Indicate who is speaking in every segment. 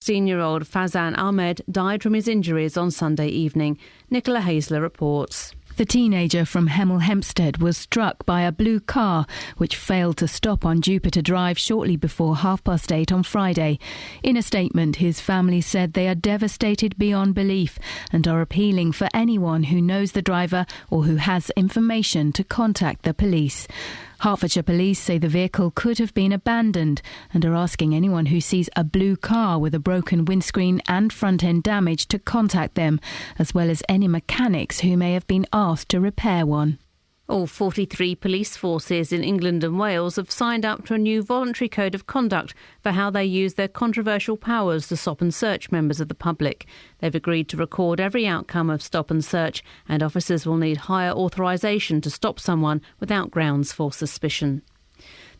Speaker 1: 16-year-old Fazan Ahmed died from his injuries on Sunday evening. Nicola Hazler reports.
Speaker 2: The teenager from Hemel Hempstead was struck by a blue car which failed to stop on Jupiter Drive shortly before 8:30 on Friday. In a statement, his family said they are devastated beyond belief and are appealing for anyone who knows the driver or who has information to contact the police. Hertfordshire Police say the vehicle could have been abandoned and are asking anyone who sees a blue car with a broken windscreen and front-end damage to contact them, as well as any mechanics who may have been asked to repair one.
Speaker 1: All 43 police forces in England and Wales have signed up to a new voluntary code of conduct for how they use their controversial powers to stop and search members of the public. They've agreed to record every outcome of stop and search, and officers will need higher authorisation to stop someone without grounds for suspicion.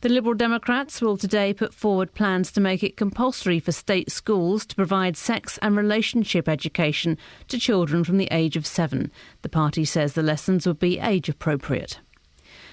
Speaker 1: The Liberal Democrats will today put forward plans to make it compulsory for state schools to provide sex and relationship education to children from the age of 7. The party says the lessons would be age appropriate.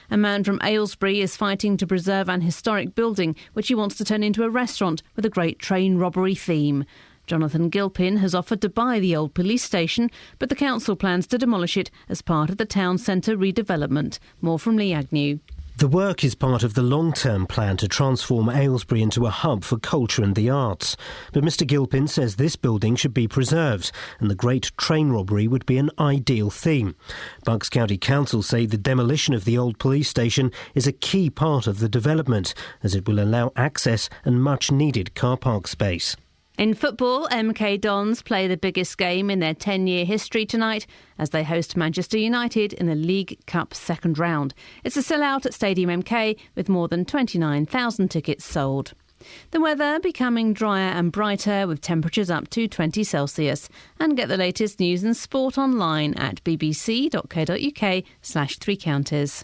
Speaker 1: A man from Aylesbury is fighting to preserve an historic building which he wants to turn into a restaurant with a great train robbery theme. Jonathan Gilpin has offered to buy the old police station, but the council plans to demolish it as part of the town centre redevelopment. More from Lee Agnew.
Speaker 3: The work is part of the long-term plan to transform Aylesbury into a hub for culture and the arts. But Mr Gilpin says this building should be preserved and the Great Train Robbery would be an ideal theme. Bucks County Council say the demolition of the old police station is a key part of the development, as it will allow access and much-needed car park space.
Speaker 1: In football, MK Dons play the biggest game in their 10-year history tonight as they host Manchester United in the League Cup second round. It's a sellout at Stadium MK with more than 29,000 tickets sold. The weather becoming drier and brighter with temperatures up to 20 Celsius. And get the latest news and sport online at bbc.co.uk/3counties.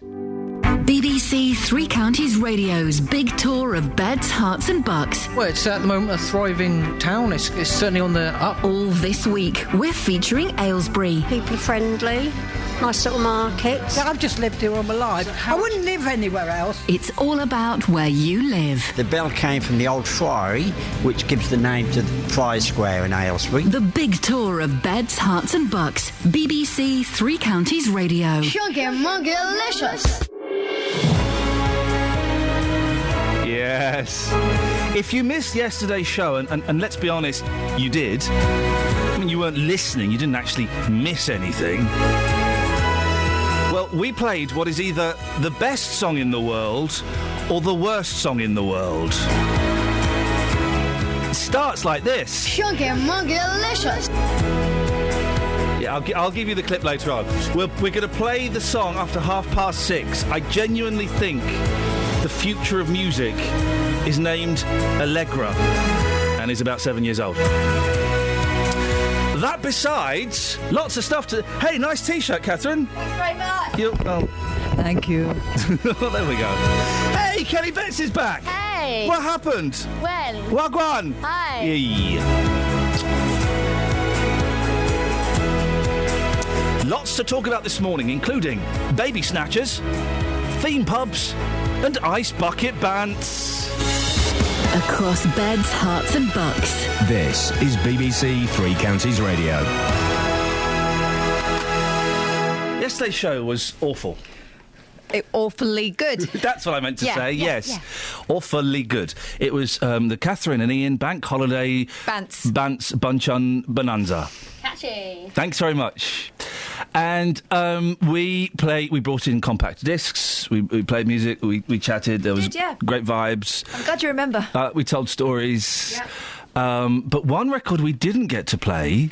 Speaker 4: BBC Three Counties Radio's big tour of beds, hearts and bucks.
Speaker 5: Well, it's at the moment a thriving town. It's certainly on the up.
Speaker 4: All this week, we're featuring Aylesbury.
Speaker 6: People are friendly, nice little markets.
Speaker 7: I've just lived here all my life. I wouldn't live anywhere else.
Speaker 4: It's all about where you live.
Speaker 8: The bell came from the old Friary, which gives the name to the Friary Square in Aylesbury.
Speaker 4: The big tour of beds, hearts and bucks. BBC Three Counties Radio.
Speaker 9: Chunky Mungalicious.
Speaker 10: Yes. If you missed yesterday's show, and let's be honest, you did. I mean, you weren't listening, you didn't actually miss anything. Well, we played what is either the best song in the world or the worst song in the world. It starts like this.
Speaker 9: Chunky Mungalicious.
Speaker 10: Yeah, I'll give you the clip later on. We're going to play the song after 6:30. I genuinely think the future of music is named Allegra and is about 7 years old. That besides, lots of stuff to... Hey, nice T-shirt, Catherine.
Speaker 9: Thanks very much.
Speaker 7: Thank you.
Speaker 10: There we go. Hey, Kelly Betts is back.
Speaker 9: Hey.
Speaker 10: What happened?
Speaker 9: When?
Speaker 10: Wagwan.
Speaker 9: Hi.
Speaker 10: Yeah. Lots to talk about this morning, including baby snatchers, theme pubs, and ice bucket bants.
Speaker 4: Across beds, hearts and bucks.
Speaker 11: This is BBC Three Counties Radio.
Speaker 10: Yesterday's show was awful.
Speaker 7: Awfully good.
Speaker 10: That's what I meant to say, yes. Awfully good. It was the Catherine and Iain Bank Holiday...
Speaker 7: Bants
Speaker 10: Bunchun Bonanza.
Speaker 9: Catchy.
Speaker 10: Thanks very much. And we brought in compact discs, we played music, we chatted, there was great vibes.
Speaker 7: I'm glad you remember.
Speaker 10: We told stories.
Speaker 7: Yeah.
Speaker 10: But one record we didn't get to play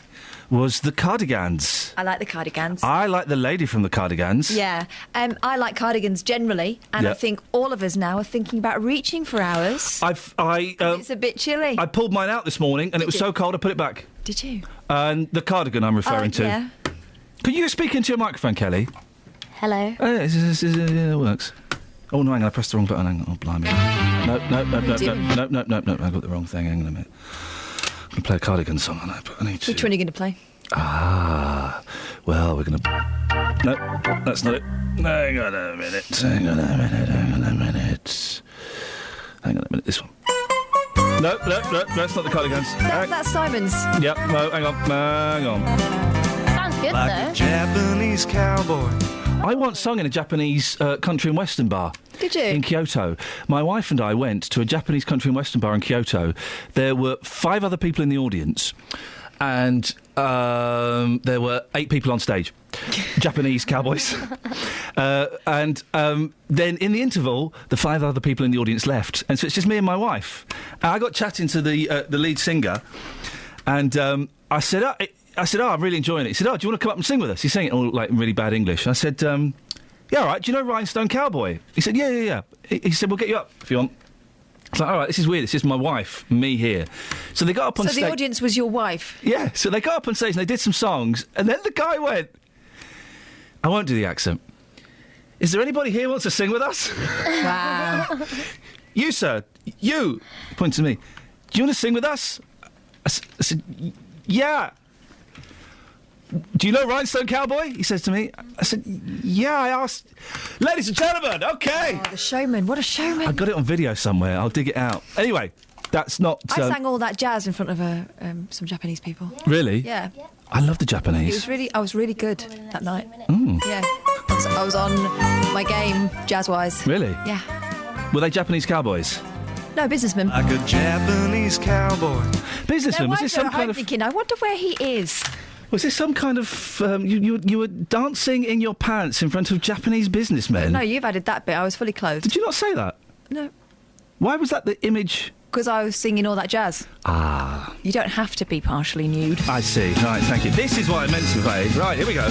Speaker 10: was the Cardigans.
Speaker 7: I like the Cardigans.
Speaker 10: I like the lady from the Cardigans.
Speaker 7: Yeah. I like cardigans generally, and I think all of us now are thinking about reaching for ours.
Speaker 10: It's
Speaker 7: a bit chilly.
Speaker 10: I pulled mine out this morning, and it was so cold I put it back.
Speaker 7: Did you?
Speaker 10: And the cardigan I'm referring to.
Speaker 7: Yeah.
Speaker 10: Could you speak into your microphone, Kelly?
Speaker 9: Hello.
Speaker 10: It works. Oh, no, hang on, I pressed the wrong button. Hang on, oh, blimey. No, I got the wrong thing. Hang on a minute. I'm going to play a Cardigan song, I know, but I need to...
Speaker 7: Which one are you going to play?
Speaker 10: Well, we're going to... No, that's not it. Hang on a minute, this one. No, that's not the Cardigans.
Speaker 7: That's Simon's.
Speaker 10: Yep, no, hang on.
Speaker 9: Sounds good,
Speaker 12: Like a Japanese cowboy.
Speaker 10: I once sung in a Japanese country and western bar.
Speaker 7: Did you?
Speaker 10: In Kyoto. My wife and I went to a Japanese country and western bar in Kyoto. There were 5 other people in the audience, and there were 8 people on stage. Japanese cowboys. And then in the interval, the 5 other people in the audience left. And so it's just me and my wife. And I got chatting to the lead singer, and I said, oh, I'm really enjoying it. He said, oh, do you want to come up and sing with us? He's saying it all like in really bad English. I said, yeah, all right. Do you know Rhinestone Cowboy? He said, yeah. He said, we'll get you up if you want. I was like, all right, this is weird. This is my wife, me here. So they got up on stage.
Speaker 7: So the audience was your wife?
Speaker 10: Yeah. So they got up on stage and they did some songs. And then the guy went, I won't do the accent. Is there anybody here who wants to sing with us?
Speaker 7: Wow.
Speaker 10: You, sir. You. Point to me. Do you want to sing with us? I said, yeah. Do you know Rhinestone Cowboy? He says to me. I said, yeah, I asked. Ladies and gentlemen, OK.
Speaker 7: Oh, the showman. What a showman.
Speaker 10: I got it on video somewhere. I'll dig it out. Anyway, that's not...
Speaker 7: I sang all that jazz in front of some Japanese people.
Speaker 10: Really?
Speaker 7: Yeah.
Speaker 10: I love the Japanese.
Speaker 7: I was really good that night.
Speaker 10: Mm.
Speaker 7: Yeah. I was on my game, jazz-wise.
Speaker 10: Really?
Speaker 7: Yeah.
Speaker 10: Were they Japanese cowboys?
Speaker 7: No, businessmen.
Speaker 12: Like a Japanese cowboy.
Speaker 10: Businessmen? Was this some kind of...
Speaker 7: thinking, I wonder where he is.
Speaker 10: Was this some kind of... you were dancing in your pants in front of Japanese businessmen?
Speaker 7: No, you've added that bit. I was fully clothed.
Speaker 10: Did you not say that?
Speaker 7: No.
Speaker 10: Why was that the image?
Speaker 7: Because I was singing all that jazz.
Speaker 10: Ah.
Speaker 7: You don't have to be partially nude.
Speaker 10: I see. Right, thank you. This is what I meant to play. Right, here we go.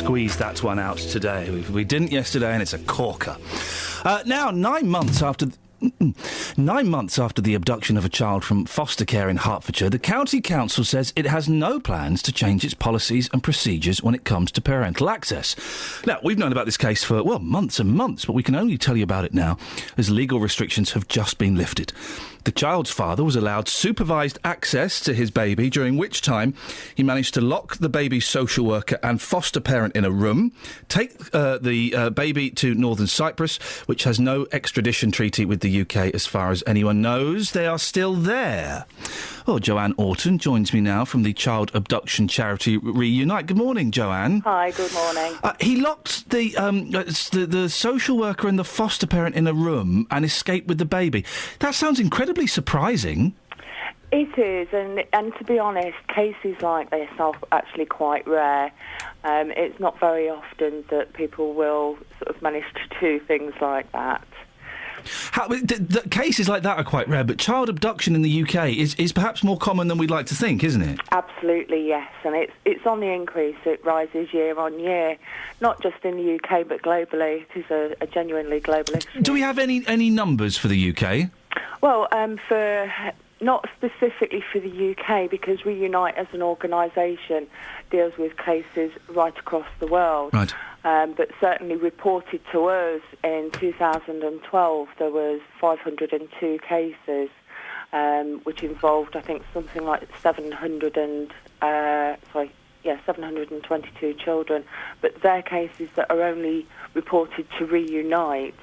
Speaker 10: squeeze that one out today. We didn't yesterday, and it's a corker. Now, 9 months after... 9 months after the abduction of a child from foster care in Hertfordshire, the County Council says it has no plans to change its policies and procedures when it comes to parental access. Now, we've known about this case for, months and months, but we can only tell you about it now as legal restrictions have just been lifted. The child's father was allowed supervised access to his baby, during which time he managed to lock the baby's social worker and foster parent in a room, take the baby to Northern Cyprus, which has no extradition treaty with the UK as far as anyone knows. They are still there. Oh, Joanne Orton joins me now from the child abduction charity Reunite. Good morning, Joanne.
Speaker 13: Hi, good morning.
Speaker 10: He locked the social worker and the foster parent in a room and escaped with the baby. That sounds incredibly surprising.
Speaker 13: It is, and to be honest, cases like this are actually quite rare. It's not very often that people will sort of manage to do things like that.
Speaker 10: The cases like that are quite rare, but child abduction in the UK is perhaps more common than we'd like to think, isn't it?
Speaker 13: Absolutely, yes, and it's on the increase. It rises year on year, not just in the UK but globally. It is a genuinely global issue.
Speaker 10: Do we have any numbers for the UK?
Speaker 13: Well, not specifically for the UK, because Reunite as an organisation deals with cases right across the world.
Speaker 10: Right.
Speaker 13: But certainly reported to us in 2012, there was 502 cases, which involved, I think, something like 722 children. But they're cases that are only reported to Reunite.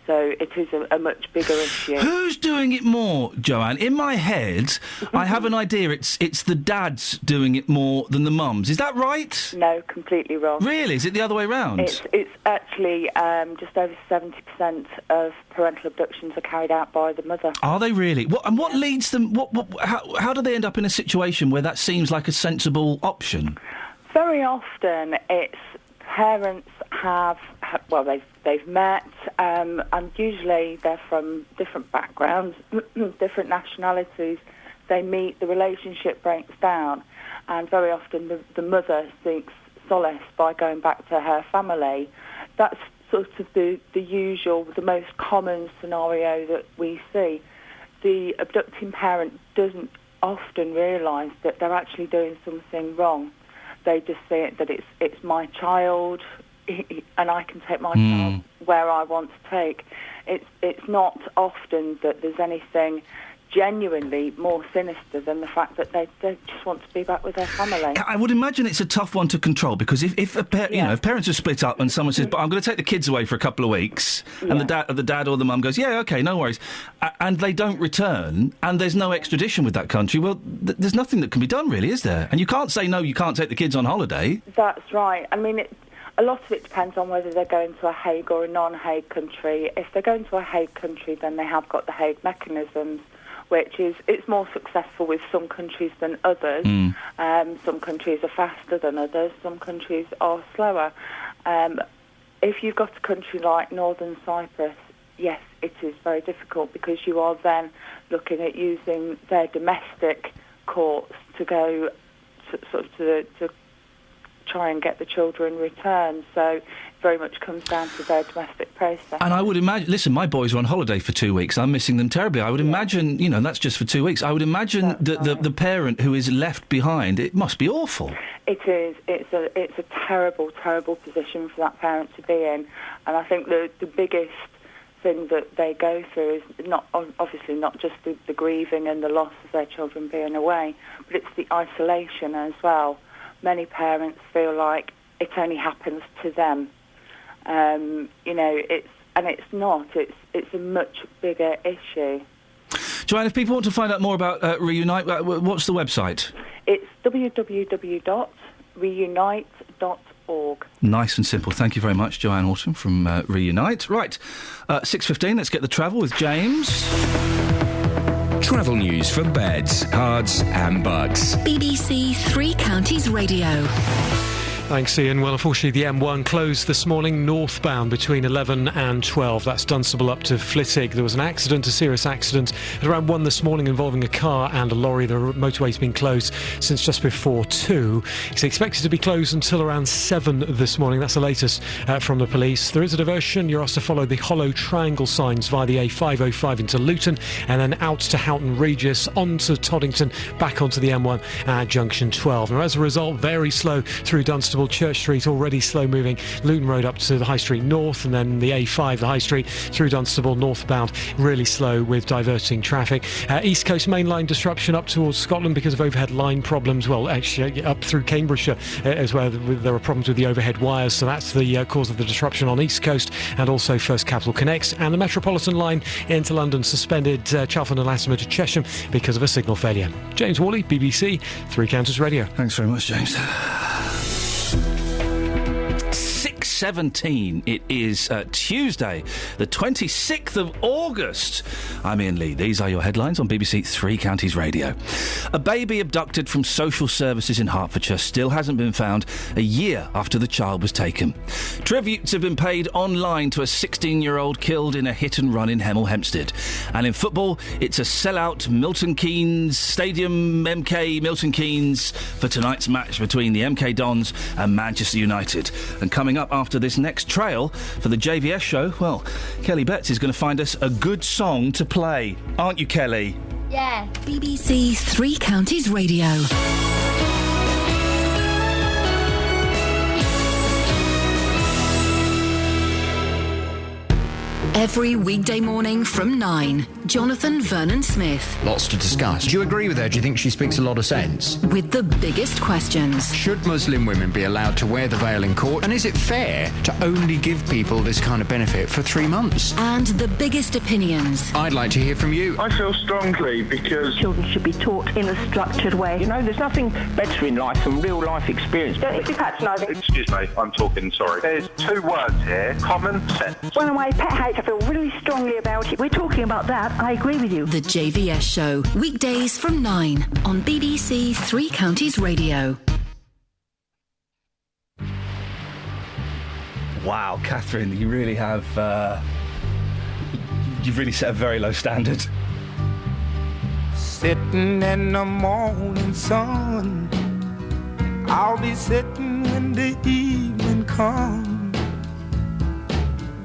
Speaker 13: So it is a much bigger issue.
Speaker 10: Who's doing it more, Joanne? In my head, I have an idea it's the dads doing it more than the mums. Is that right?
Speaker 13: No, completely wrong.
Speaker 10: Really? Is it the other way round?
Speaker 13: It's actually just over 70% of parental abductions are carried out by the mother.
Speaker 10: Are they really? What leads them... How do they end up in a situation where that seems like a sensible option?
Speaker 13: Very often it's parents they've met, and usually they're from different backgrounds, different nationalities. They meet, the relationship breaks down, and very often the mother seeks solace by going back to her family. That's sort of the usual, the most common scenario that we see. The abducting parent doesn't often realise that they're actually doing something wrong. They just see it that it's my child, and I can take my child where I want to take. It's not often that there's anything genuinely more sinister than the fact that they just want to be back with their family.
Speaker 10: I would imagine it's a tough one to control, because if parents are split up and someone says, "But I'm going to take the kids away for a couple of weeks," and the dad or the mum goes, "Yeah, okay, no worries," and they don't return, and there's no extradition with that country, well, there's nothing that can be done, really, is there? And you can't say, no, you can't take the kids on holiday.
Speaker 13: That's right. I mean, a lot of it depends on whether they're going to a Hague or a non-Hague country. If they're going to a Hague country, then they have got the Hague mechanisms, which is, it's more successful with some countries than others. Some countries are faster than others. Some countries are slower. If you've got a country like Northern Cyprus, yes, it is very difficult, because you are then looking at using their domestic courts to go to try and get the children returned. So it very much comes down to their domestic process.
Speaker 10: And I would imagine, listen, my boys are on holiday for 2 weeks. I'm missing them terribly. I would imagine, that's just for 2 weeks. I would imagine that the parent who is left behind, it must be awful.
Speaker 13: It is. It's a terrible, terrible position for that parent to be in. And I think the biggest thing that they go through is obviously not just the grieving and the loss of their children being away, but it's the isolation as well. Many parents feel like it only happens to them. It's not. It's a much bigger issue.
Speaker 10: Joanne, if people want to find out more about Reunite, what's the website?
Speaker 13: It's www.reunite.org.
Speaker 10: Nice and simple. Thank you very much, Joanne Orton from Reunite. Right, 6:15, let's get the travel with James.
Speaker 11: Travel news for beds, cards and bugs.
Speaker 4: BBC Three Counties Radio.
Speaker 14: Thanks, Ian. Well, unfortunately, the M1 closed this morning northbound between 11 and 12. That's Dunstable up to Flitwick. There was an accident, a serious accident, at around 1 this morning involving a car and a lorry. The motorway's been closed since just before 2. It's expected to be closed until around 7 this morning. That's the latest from the police. There is a diversion. You're asked to follow the hollow triangle signs via the A505 into Luton and then out to Houghton Regis, on to Toddington, back onto the M1 at junction 12. And as a result, very slow through Dunstable. Church Street already slow moving. Luton Road up to the High Street North, and then the A5, the High Street through Dunstable northbound, really slow with diverting traffic. East Coast main line disruption up towards Scotland because of overhead line problems. Well, actually up through Cambridgeshire as well. There are problems with the overhead wires, so that's the cause of the disruption on East Coast, and also First Capital connects. And the Metropolitan line into London suspended Chalfont and Latimer to Chesham because of a signal failure. James Worley, BBC Three Counties Radio.
Speaker 10: Thanks very much, James. 6:17. It is Tuesday, the 26th of August. I'm Iain Lee. These are your headlines on BBC Three Counties Radio. A baby abducted from social services in Hertfordshire still hasn't been found a year after the child was taken. Tributes have been paid online to a 16-year-old killed in a hit and run in Hemel Hempstead. And in football, it's a sellout Milton Keynes Stadium, MK Milton Keynes, for tonight's match between the MK Dons and Manchester United. And coming up after this next trail for the JVS show, well, Kelly Betts is going to find us a good song to play. Aren't you, Kelly?
Speaker 4: Yeah. BBC Three Counties Radio. Every weekday morning from 9, Jonathan Vernon Smith.
Speaker 15: Lots to discuss. Do you agree with her? Do you think she speaks a lot of sense?
Speaker 4: With the biggest questions.
Speaker 15: Should Muslim women be allowed to wear the veil in court? And is it fair to only give people this kind of benefit for 3 months?
Speaker 4: And the biggest opinions.
Speaker 15: I'd like to hear from you.
Speaker 16: I feel strongly because
Speaker 17: children should be taught in a structured way.
Speaker 18: You know, there's nothing better in life than real life experience.
Speaker 17: Don't be patronising.
Speaker 16: Excuse me, I'm talking, sorry. There's 2 words here, common sense.
Speaker 17: When my pet hates, I feel really strongly about it. We're talking about that. I agree with you.
Speaker 4: The JVS Show, weekdays from 9 on BBC Three Counties Radio.
Speaker 10: Wow, Catherine, you really have... you've really set a very low standard.
Speaker 12: Sitting in the morning sun, I'll be sitting when the evening comes,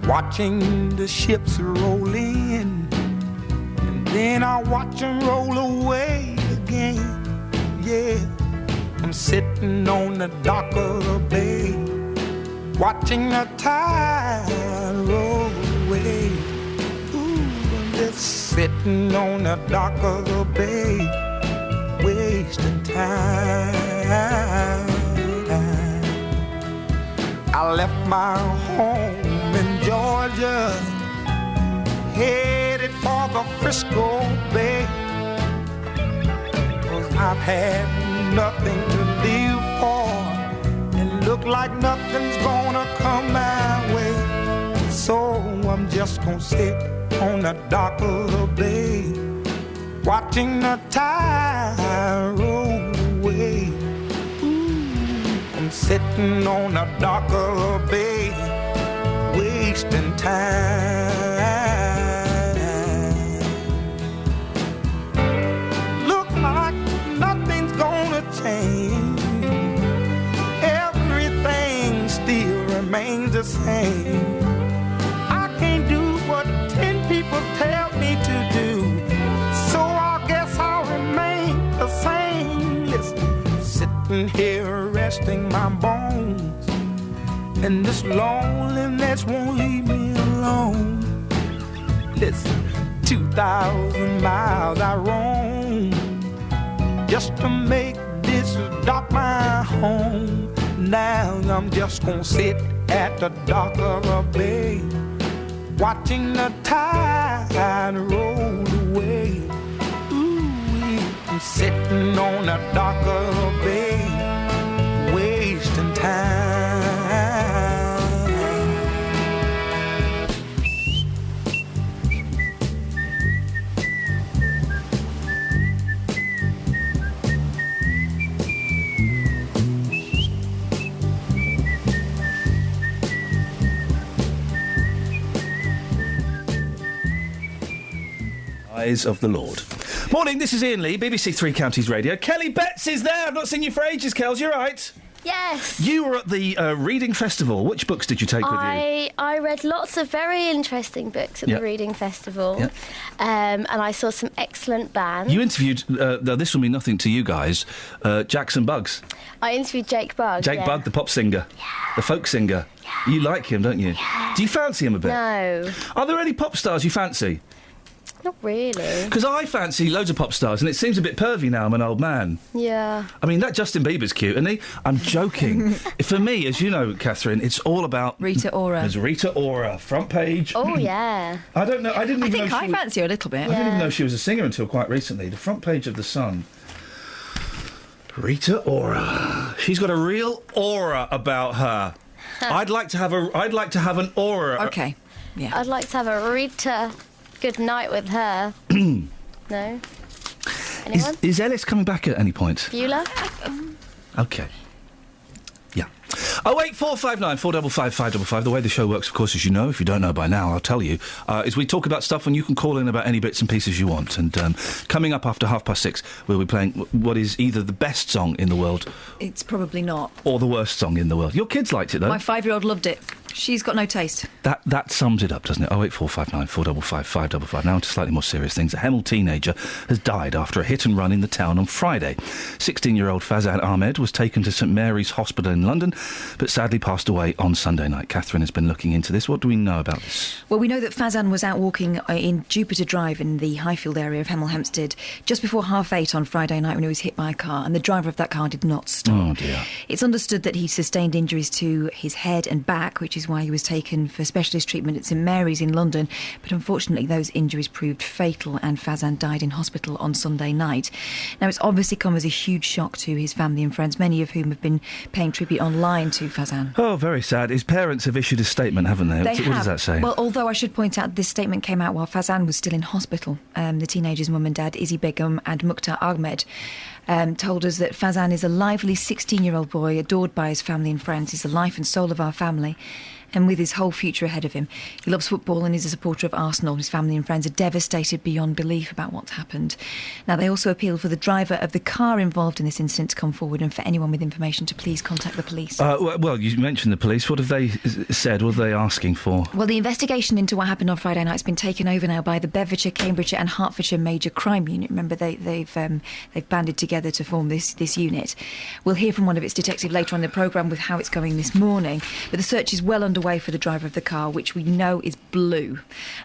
Speaker 12: watching the ships roll in, and then I watch them roll away again. Yeah, I'm sitting on the dock of the bay, watching the tide roll away. Ooh, I'm just sitting on the dock of the bay, wasting time. I left my home in Georgia, headed for the Frisco Bay, 'cause I've had nothing to live for, and look like nothing's gonna come my way. So I'm just gonna sit on the dock of the bay, watching the tide roll away. I'm sitting on the dock of the bay, wasting time. Look like nothing's gonna change. Everything still remains the same. I can't do what 10 people tell me to do, so I guess I'll remain the same. Listen, sitting here resting my bones, and this loneliness won't leave me alone. Listen, 2,000 miles I roam just to make this dock my home. Now I'm just gonna sit at the dock of the bay, watching the tide roll away. Ooh, I'm sitting on the dock of the bay, wasting time.
Speaker 10: eyes of the Lord. Morning, this is Iain Lee, BBC Three Counties Radio. Kelly Betts is there. I've not seen you for ages, Kels. You're right.
Speaker 19: Yes.
Speaker 10: You were at the reading festival. Which books did you take with you?
Speaker 19: I read lots of very interesting books at the reading festival, and I saw some excellent bands.
Speaker 10: You interviewed, though this will mean nothing to you guys, Jackson Buggs.
Speaker 19: I interviewed Jake Bugg.
Speaker 10: Jake Bugg, the pop singer, the folk singer. Yeah. You like him, don't you?
Speaker 19: Yeah.
Speaker 10: Do you fancy him a bit?
Speaker 19: No.
Speaker 10: Are there any pop stars you fancy?
Speaker 19: Not really.
Speaker 10: Because I fancy loads of pop stars, and it seems a bit pervy now I'm an old man.
Speaker 19: Yeah.
Speaker 10: I mean, that Justin Bieber's cute, isn't he? I'm joking. For me, as you know, Catherine, it's all about...
Speaker 7: Rita Ora.
Speaker 10: There's Rita Ora, front page.
Speaker 19: Oh, yeah.
Speaker 10: I don't know, I
Speaker 7: think I fancy her a little bit.
Speaker 10: I didn't even know she was a singer until quite recently. The front page of The Sun. Rita Ora. She's got a real aura about her. I'd like to have an aura.
Speaker 7: Okay. Yeah.
Speaker 19: I'd like to have a Rita good night with her. No? Anyone?
Speaker 10: Is Ellis coming back at any point?
Speaker 19: Beulah?
Speaker 10: Okay. Yeah. 08459 455 555. The way the show works, of course, as you know, if you don't know by now, I'll tell you, is we talk about stuff and you can call in about any bits and pieces you want. And coming up after 6:30, we'll be playing what is either the best song in the world...
Speaker 7: It's probably not.
Speaker 10: ...or the worst song in the world. Your kids liked it, though.
Speaker 7: My 5-year-old loved it. She's got no taste.
Speaker 10: That sums it up, doesn't it? 08459 455 555. Now to slightly more serious things. A Hemel teenager has died after a hit and run in the town on Friday. 16-year-old Fazan Ahmed was taken to St Mary's Hospital in London, but sadly passed away on Sunday night. Catherine has been looking into this. What do we know about this?
Speaker 7: Well, we know that Fazan was out walking in Jupiter Drive in the Highfield area of Hemel Hempstead just before 8:30 on Friday night when he was hit by a car, and the driver of that car did not stop.
Speaker 10: Oh, dear.
Speaker 7: It's understood that he sustained injuries to his head and back, which is why he was taken for specialist treatment at St Mary's in London, but unfortunately those injuries proved fatal and Fazan died in hospital on Sunday night. Now, it's obviously come as a huge shock to his family and friends, many of whom have been paying tribute online to Fazan.
Speaker 10: Oh, very sad. His parents have issued a statement, haven't they? What does that say?
Speaker 7: Well, although I should point out this statement came out while Fazan was still in hospital. The teenager's mum and dad, Izzy Begum and Mukhtar Ahmed, told us that Fazan is a lively 16-year-old boy adored by his family and friends. He's the life and soul of our family, and with his whole future ahead of him. He loves football and is a supporter of Arsenal. His family and friends are devastated beyond belief about what's happened. Now, they also appealed for the driver of the car involved in this incident to come forward, and for anyone with information to please contact the police.
Speaker 10: Well, you mentioned the police. What have they said? What are they asking for?
Speaker 7: Well, the investigation into what happened on Friday night has been taken over now by the Bedfordshire, Cambridgeshire and Hertfordshire Major Crime Unit. Remember, they've banded together to form this unit. We'll hear from one of its detectives later on in the programme with how it's going this morning. But the search is well underway for the driver of the car, which we know is blue.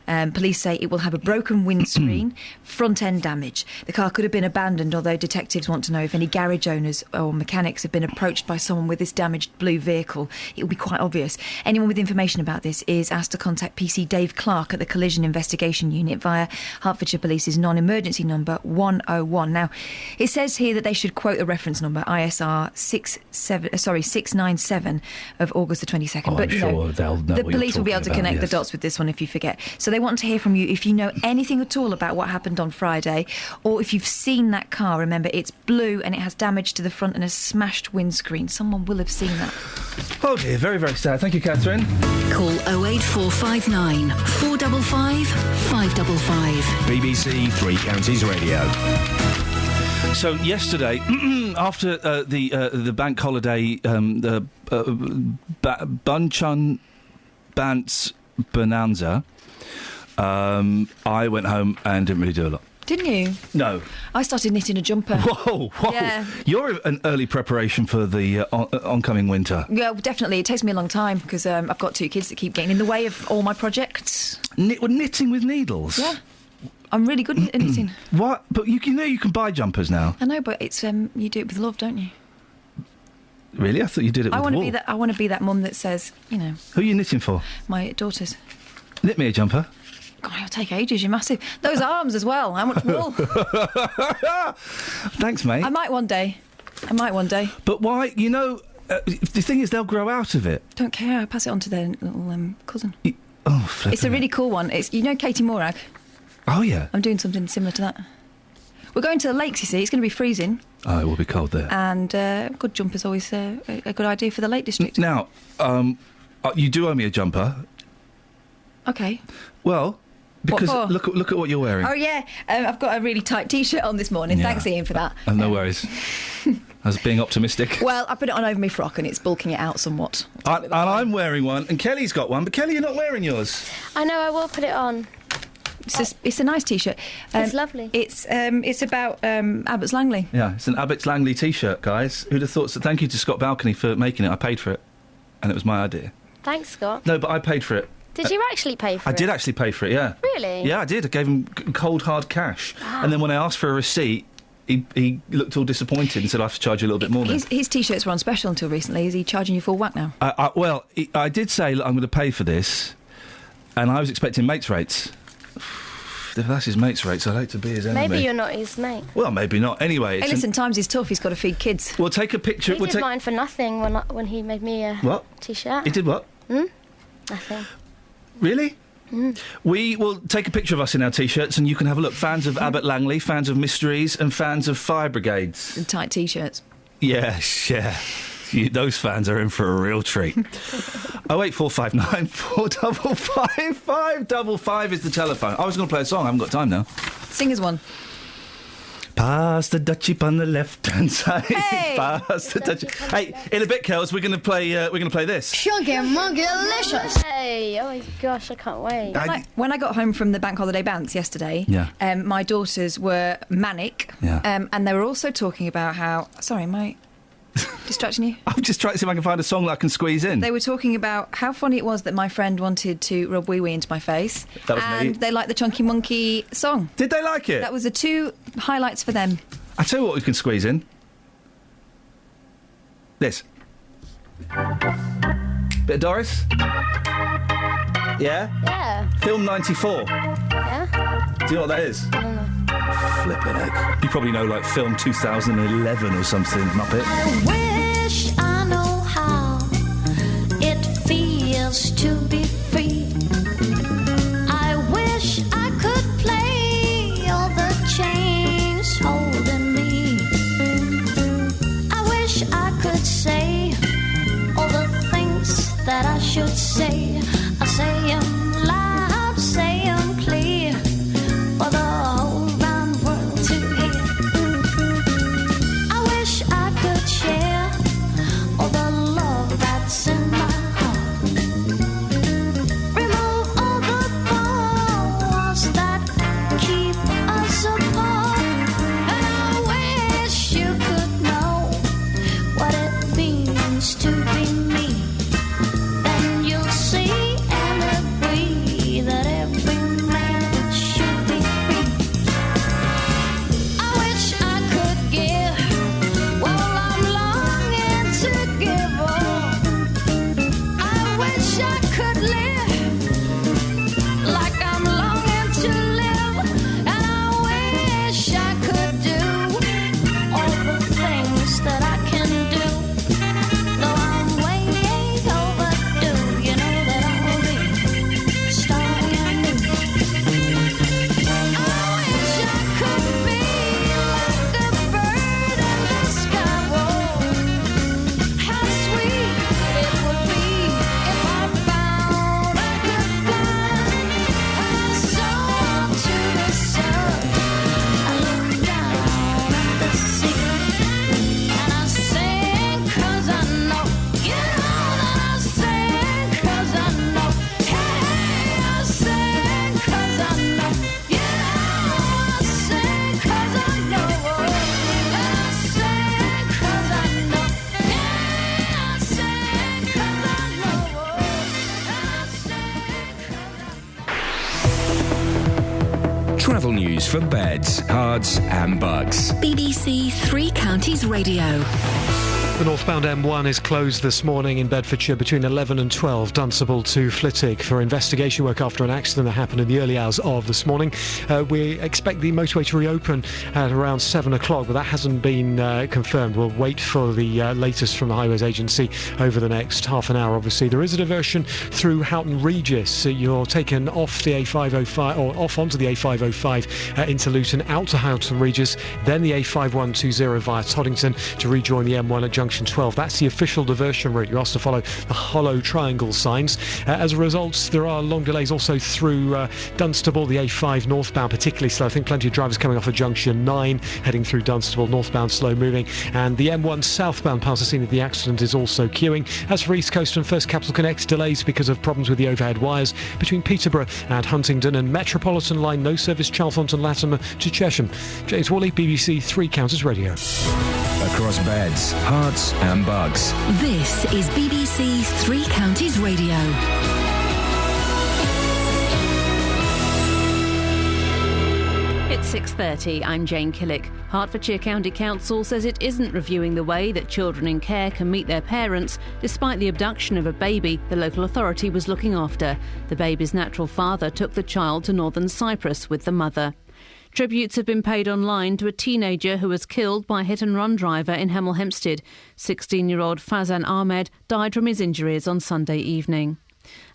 Speaker 7: Police say it will have a broken windscreen, front end damage. The car could have been abandoned, although detectives want to know if any garage owners or mechanics have been approached by someone with this damaged blue vehicle. It will be quite obvious. Anyone with information about this is asked to contact PC Dave Clark at the Collision Investigation Unit via Hertfordshire Police's non-emergency number 101. Now, it says here that they should quote the reference number ISR 697 of August the 22nd.
Speaker 10: Oh,
Speaker 7: but
Speaker 10: I'm sure they'll know
Speaker 7: the
Speaker 10: what
Speaker 7: police
Speaker 10: you're
Speaker 7: will be able to
Speaker 10: talking
Speaker 7: connect
Speaker 10: about,
Speaker 7: the dots with this one if you forget. So they want to hear from you if you know anything at all about what happened on Friday, or if you've seen that car. Remember, it's blue and it has damage to the front and a smashed windscreen. Someone will have seen that.
Speaker 10: Oh dear, very, very sad. Thank you, Catherine.
Speaker 4: Call 08459 455 555.
Speaker 11: BBC Three Counties Radio.
Speaker 10: So yesterday, after the bank holiday, the Bunchun Bants Bonanza, I went home and didn't really do a lot.
Speaker 7: Didn't you?
Speaker 10: No.
Speaker 7: I started knitting a jumper.
Speaker 10: Whoa.
Speaker 7: Yeah.
Speaker 10: You're an early preparation for the oncoming winter.
Speaker 7: Yeah, definitely. It takes me a long time because I've got 2 kids that keep getting in the way of all my projects.
Speaker 10: Knitting with needles?
Speaker 7: Yeah. I'm really good at knitting.
Speaker 10: What? But you know you can buy jumpers now.
Speaker 7: I know, but it's you do it with love, don't you?
Speaker 10: Really? I thought you did it with wool.
Speaker 7: I want to be that mum that says, you know.
Speaker 10: Who are you knitting for?
Speaker 7: My daughters.
Speaker 10: Knit me a jumper.
Speaker 7: God, it'll take ages. You're massive. Those arms as well. How much wool?
Speaker 10: Thanks, mate.
Speaker 7: I might one day.
Speaker 10: But why? You know, the thing is, they'll grow out of it.
Speaker 7: Don't care. I pass it on to their little cousin.
Speaker 10: Flip
Speaker 7: It's a really cool one. It's Katie Morag.
Speaker 10: Oh, yeah.
Speaker 7: I'm doing something similar to that. We're going to the lakes, you see. It's going to be freezing.
Speaker 10: Oh, it will be cold there.
Speaker 7: And good jumper's always a good idea for the Lake District.
Speaker 10: Now, you do owe me a jumper.
Speaker 7: OK.
Speaker 10: Well, Because
Speaker 7: What for?
Speaker 10: look at what you're wearing.
Speaker 7: Oh, yeah. I've got a really tight T-shirt on this morning.
Speaker 10: Yeah.
Speaker 7: Thanks, Ian, for that.
Speaker 10: No worries. I was being optimistic.
Speaker 7: Well, I put it on over my frock and it's bulking it out somewhat.
Speaker 10: And I'm wearing one, and Kelly's got one, but Kelly, you're not wearing yours.
Speaker 19: I know, I will put it on.
Speaker 7: It's a nice T-shirt.
Speaker 19: It's lovely.
Speaker 7: It's about Abbots Langley.
Speaker 10: Yeah, it's an Abbots Langley T-shirt, guys. Who'd have thought so? Thank you to Scott Balcony for making it. I paid for it, and it was my idea.
Speaker 19: Thanks, Scott.
Speaker 10: No, but I paid for it.
Speaker 19: Did you actually pay for it?
Speaker 10: I did actually pay for it, yeah.
Speaker 19: Really?
Speaker 10: Yeah, I did. I gave him cold, hard cash.
Speaker 19: Wow.
Speaker 10: And then when I asked for a receipt, he looked all disappointed and said, I have to charge you a little bit more then.
Speaker 7: His T-shirts were on special until recently. Is he charging you full whack now?
Speaker 10: I did say, look, I'm going to pay for this, and I was expecting mates' rates. If that's his mates' rates, I'd hate to be his enemy.
Speaker 19: Maybe you're not his mate.
Speaker 10: Well, maybe not. Anyway...
Speaker 7: Hey, listen, times is tough. He's got to feed kids.
Speaker 10: We'll take a picture...
Speaker 19: He did mine for nothing when he made me a T-shirt.
Speaker 10: He did what?
Speaker 19: Nothing.
Speaker 10: Really? We will take a picture of us in our T-shirts and you can have a look. Fans of Abbott Langley, fans of Mysteries and fans of Fire Brigades.
Speaker 7: And tight T-shirts.
Speaker 10: Yes, yeah. Those fans are in for a real treat. 08459 455 555 is the telephone. I was going to play a song. I haven't got time now.
Speaker 7: Sing us one.
Speaker 10: Pass the Dutchie on the left-hand side.
Speaker 7: Hey!
Speaker 10: Pass the Dutchie. Hey, in a bit, Kels, we're going to play this.
Speaker 19: Sugar Muggalicious. Hey, oh my gosh, I can't wait.
Speaker 7: When I got home from the bank holiday bounce yesterday, my daughters were manic, and they were also talking about how... Sorry, am I distracting you?
Speaker 10: I'm just trying to see if I can find a song that I can squeeze in.
Speaker 7: They were talking about how funny it was that my friend wanted to rub wee wee into my face.
Speaker 10: That was
Speaker 7: and
Speaker 10: me.
Speaker 7: They liked the Chunky Monkey song.
Speaker 10: Did they like it?
Speaker 7: That was the two highlights for them.
Speaker 10: I tell you what we can squeeze in. This. Bit of Doris? Yeah?
Speaker 19: Yeah.
Speaker 10: Film 94.
Speaker 19: Yeah?
Speaker 10: Do you know what that is?
Speaker 19: I don't know.
Speaker 10: Flippin' heck. You probably know, like, film 2011 or something, Muppet.
Speaker 20: I wish I know how it feels to be free. I wish I could play all the chains holding me. I wish I could say all the things that I should say. I say them loud, say them clear for the whole round world to hear. I wish I could share all the love that's in my heart. Remove all the walls that keep us apart. And I wish you could know what it means to be me. Then you'll see and agree that every man should be free. I wish I could give, well, I'm longing to give all. I wish I could live like I'm longing to live. And I wish I could do all the things that I can do. Though I'm way overdue, you know that I'll be starting anew. I wish I could be like a bird in the sky. Whoa, how sweet it would be if I found I could fly. I soar to the sun, I look down at the sea, and I sing 'cause I know, you know that I sing 'cause I know. Hey, I sing 'cause I know, you know I sing 'cause I know. And I sing 'cause I know, yeah, I sing 'cause I know. And I sing 'cause I know.
Speaker 11: Travel news for beds, cards and bugs.
Speaker 4: BBC Three Counties Radio.
Speaker 14: The northbound M1 is closed this morning in Bedfordshire between 11 and 12, Dunstable to Flitwick, for investigation work after an accident that happened in the early hours of this morning. We expect the motorway to reopen at around 7 o'clock, but that hasn't been confirmed. We'll wait for the latest from the Highways Agency over the next half an hour, obviously. There is a diversion through Houghton Regis. So you're taken off the A505, or off onto the A505 into Luton, out to Houghton Regis, then the A5120 via Toddington to rejoin the M1 at junction junction 12. That's the official diversion route. You're asked to follow the hollow triangle signs. As a result, there are long delays also through Dunstable, the A5 northbound, particularly slow. I think plenty of drivers coming off of junction 9, heading through Dunstable, northbound, slow moving. And the M1 southbound past the scene of the accident is also queuing. As for East Coast and First Capital Connect, delays because of problems with the overhead wires between Peterborough and Huntingdon, and Metropolitan Line no service Chalfont and Latimer to Chesham. James Worley, BBC Three Counties Radio.
Speaker 11: Across beds, hearts and bugs.
Speaker 4: This is BBC Three Counties Radio.
Speaker 1: It's 6:30. I'm Jane Killick. Hertfordshire County Council says it isn't reviewing the way that children in care can meet their parents, despite the abduction of a baby the local authority was looking after. The baby's natural father took the child to northern Cyprus with the mother. Tributes have been paid online to a teenager who was killed by a hit-and-run driver in Hemel Hempstead. 16-year-old Fazan Ahmed died from his injuries on Sunday evening.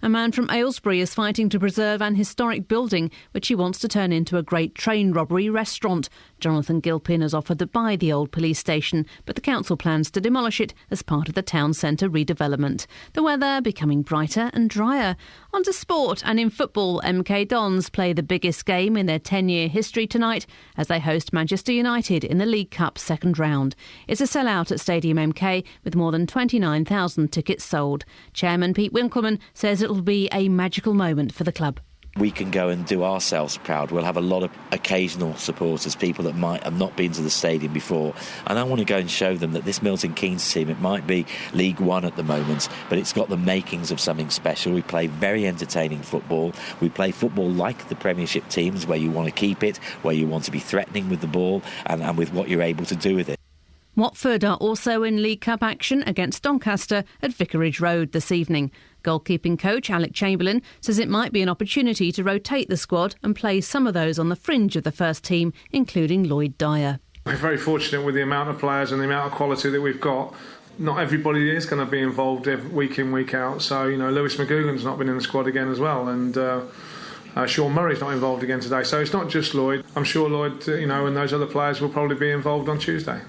Speaker 1: A man from Aylesbury is fighting to preserve an historic building which he wants to turn into a great train robbery restaurant. Jonathan Gilpin has offered to buy the old police station, but the council plans to demolish it as part of the town centre redevelopment. The weather becoming brighter and drier. On to sport, and in football, MK Dons play the biggest game in their 10-year history tonight as they host Manchester United in the League Cup second round. It's a sellout at Stadium MK with more than 29,000 tickets sold. Chairman Pete Winkleman says it'll be a magical moment for the club.
Speaker 21: We can go and do ourselves proud. We'll have a lot of occasional supporters, people that might have not been to the stadium before. And I want to go and show them that this Milton Keynes team, it might be League One at the moment, but it's got the makings of something special. We play very entertaining football. We play football like the Premiership teams, where you want to keep it, where you want to be threatening with the ball and with what you're able to do with it.
Speaker 1: Watford are also in League Cup action against Doncaster at Vicarage Road this evening. Goalkeeping coach Alec Chamberlain says it might be an opportunity to rotate the squad and play some of those on the fringe of the first team, including Lloyd Dyer.
Speaker 22: We're very fortunate with the amount of players and the amount of quality that we've got. Not everybody is going to be involved week in, week out. So, Lewis McGugan's not been in the squad again as well. And Sean Murray's not involved again today. So it's not just Lloyd. I'm sure Lloyd, and those other players will probably be involved on Tuesday.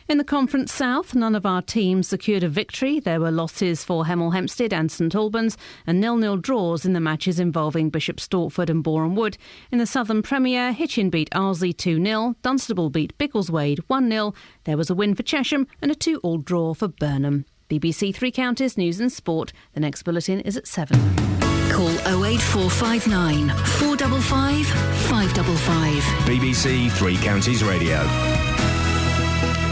Speaker 1: In the Conference South, none of our teams secured a victory. There were losses for Hemel Hempstead and St Albans and 0-0 draws in the matches involving Bishop Stortford and Boreham Wood. In the Southern Premier, Hitchin beat Arlesey 2-0, Dunstable beat Biggleswade 1-0. There was a win for Chesham and a 2-2 draw for Burnham. BBC Three Counties News and Sport. The next bulletin is at 7.
Speaker 4: Call 08459 455 555.
Speaker 11: BBC Three Counties Radio.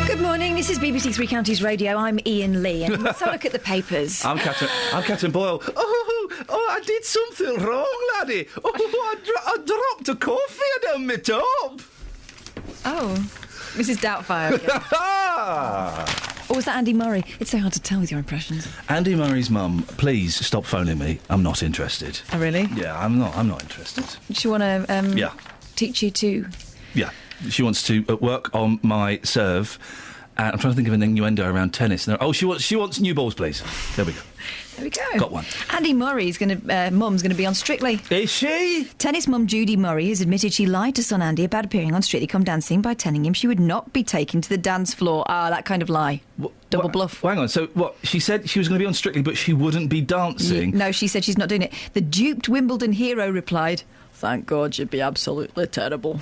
Speaker 7: Good morning, this is BBC Three Counties Radio. I'm Iain Lee, and let's have a look at the papers.
Speaker 10: I'm Captain Boyle. Oh, I did something wrong, laddie. I dropped a coffee down my top.
Speaker 7: Oh, Mrs. Doubtfire again. Or was that Andy Murray? It's so hard to tell with your impressions.
Speaker 10: Andy Murray's mum, please stop phoning me. I'm not interested.
Speaker 7: Oh, really?
Speaker 10: Yeah, I'm not interested.
Speaker 7: Does she want to teach you to...
Speaker 10: Yeah, she wants to work on my serve. I'm trying to think of an innuendo around tennis. She wants new balls, please. There we go.
Speaker 7: There we go.
Speaker 10: Got one.
Speaker 7: Andy Murray's mum's going to be on Strictly.
Speaker 10: Is she?
Speaker 7: Tennis mum Judy Murray has admitted she lied to son Andy about appearing on Strictly Come Dancing by telling him she would not be taken to the dance floor. That kind of lie. Double bluff.
Speaker 10: Hang on, so what? She said she was going to be on Strictly, but she wouldn't be dancing?
Speaker 7: No, she said she's not doing it. The duped Wimbledon hero replied, "Thank God you'd be absolutely terrible."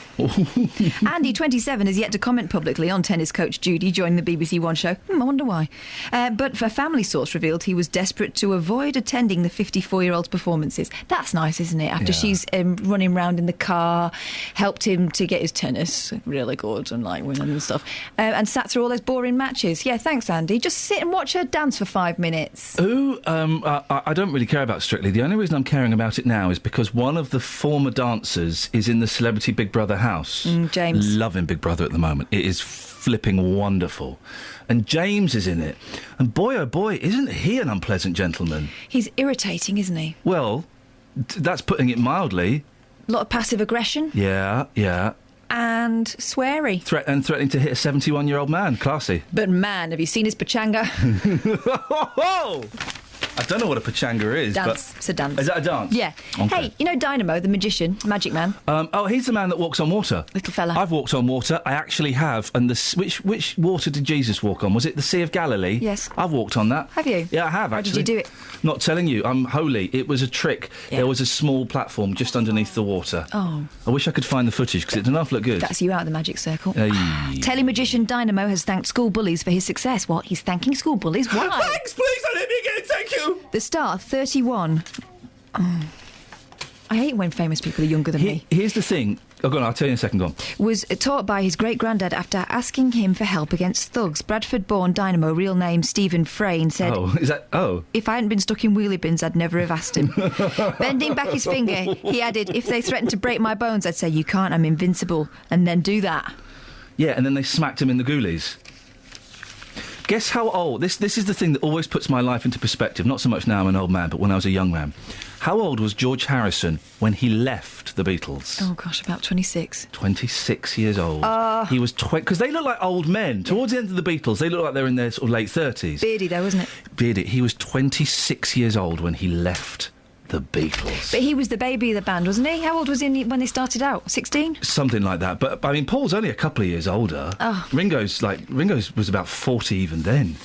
Speaker 7: Andy, 27, has yet to comment publicly on tennis coach Judy joining the BBC One show. I wonder why. But a family source revealed he was desperate to avoid attending the 54-year-old's performances. That's nice, isn't it? After she's running around in the car, helped him to get his tennis really good and winning and stuff, and sat through all those boring matches. Yeah, thanks, Andy. Just sit and watch her dance for 5 minutes.
Speaker 10: I don't really care about Strictly. The only reason I'm caring about it now is because one of the former dancers is in the Celebrity Big Brother house.
Speaker 7: James.
Speaker 10: Loving Big Brother at the moment. It is flipping wonderful. And James is in it. And boy, oh boy, isn't he an unpleasant gentleman?
Speaker 7: He's irritating, isn't he?
Speaker 10: Well, that's putting it mildly.
Speaker 7: A lot of passive aggression.
Speaker 10: Yeah.
Speaker 7: And sweary.
Speaker 10: Threatening to hit a 71-year-old man. Classy.
Speaker 7: But man, have you seen his pachanga?
Speaker 10: I don't know what a pachanga is.
Speaker 7: Dance.
Speaker 10: But
Speaker 7: It's a dance.
Speaker 10: Is that a dance?
Speaker 7: Yeah.
Speaker 10: Okay.
Speaker 7: Hey, you know Dynamo, the magician, magic man?
Speaker 10: He's the man that walks on water.
Speaker 7: Little fella.
Speaker 10: I've walked on water. I actually have. And which water did Jesus walk on? Was it the Sea of Galilee?
Speaker 7: Yes.
Speaker 10: I've walked on that.
Speaker 7: Have you?
Speaker 10: Yeah, I have, actually.
Speaker 7: How did you do it?
Speaker 10: Not telling you. I'm holy. It was a trick.
Speaker 7: Yeah.
Speaker 10: There was a small platform just underneath the water.
Speaker 7: Oh.
Speaker 10: I wish I could find the footage, because it did not look good.
Speaker 7: That's you out of the magic circle.
Speaker 10: Hey.
Speaker 7: Telemagician Dynamo has thanked school bullies for his success. What? He's thanking school bullies? Why?
Speaker 10: Thanks, please, don't hit me again, thank you!
Speaker 7: The star, 31. Oh. I hate when famous people are younger than me.
Speaker 10: Here's the thing. Oh, go on, I'll tell you in a second, go on.
Speaker 7: Was taught by his great-granddad after asking him for help against thugs. Bradford-born Dynamo, real name Stephen Frayne, said...
Speaker 10: Oh, is that... Oh.
Speaker 7: If I hadn't been stuck in wheelie bins, I'd never have asked him. Bending back his finger, he added, if they threatened to break my bones, I'd say, you can't, I'm invincible. And then do that.
Speaker 10: Yeah, and then they smacked him in the ghoulies. Guess how old... This is the thing that always puts my life into perspective. Not so much now I'm an old man, but when I was a young man. How old was George Harrison when he left the Beatles?
Speaker 7: Oh, gosh, about 26.
Speaker 10: 26 years old. He was... Because they look like old men. Towards the end of the Beatles, they look like they're in their sort of late 30s.
Speaker 7: Beardy, though, wasn't it?
Speaker 10: Beardy. He was 26 years old when he left the Beatles.
Speaker 7: But he was the baby of the band, wasn't he? How old was he when they started out? 16?
Speaker 10: Something like that. But, I mean, Paul's only a couple of years older.
Speaker 7: Oh.
Speaker 10: Ringo's was about 40 even then.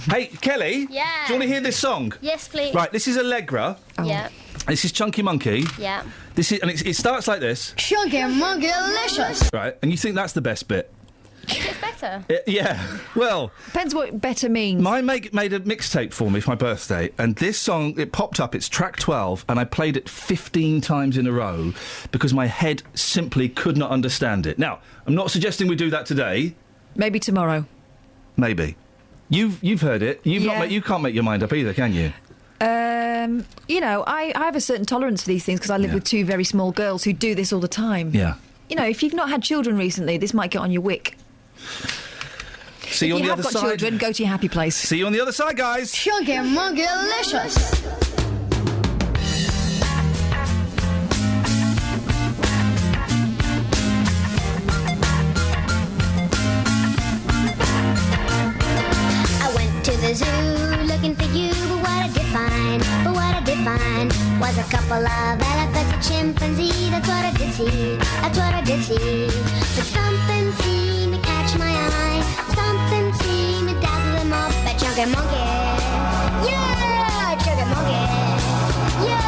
Speaker 10: Hey, Kelly?
Speaker 19: Yeah.
Speaker 10: Do you want to hear this song?
Speaker 19: Yes, please.
Speaker 10: Right, this is Allegra.
Speaker 19: Oh. Yeah.
Speaker 10: This is Chunky Monkey.
Speaker 19: Yeah.
Speaker 10: This is, and it starts like this.
Speaker 19: Chunky Monkey Delicious.
Speaker 10: Right, and you think that's the best bit.
Speaker 19: It gets better.
Speaker 10: Yeah, well...
Speaker 7: Depends what better means.
Speaker 10: My mate made a mixtape for me for my birthday, and this song, it popped up, it's track 12, and I played it 15 times in a row because my head simply could not understand it. Now, I'm not suggesting we do that today.
Speaker 7: Maybe tomorrow.
Speaker 10: Maybe. You've heard it. You can't make your mind up either, can you?
Speaker 7: You know, I have a certain tolerance for these things because I live with two very small girls who do this all the time.
Speaker 10: Yeah.
Speaker 7: You know, if you've not had children recently, this might get on your wick.
Speaker 10: See you on the other side.
Speaker 7: If you have got children, go to your happy place.
Speaker 10: See you on the other side, guys.
Speaker 19: Chunky Monkey Delicious.
Speaker 20: I went to the zoo looking for you, but what I did find was a couple of elephants, a chimpanzee. That's what I did see. But something seemed to catch my eye, something seemed to dazzle them up. That chunky monkey, yeah, chunky monkey, yeah.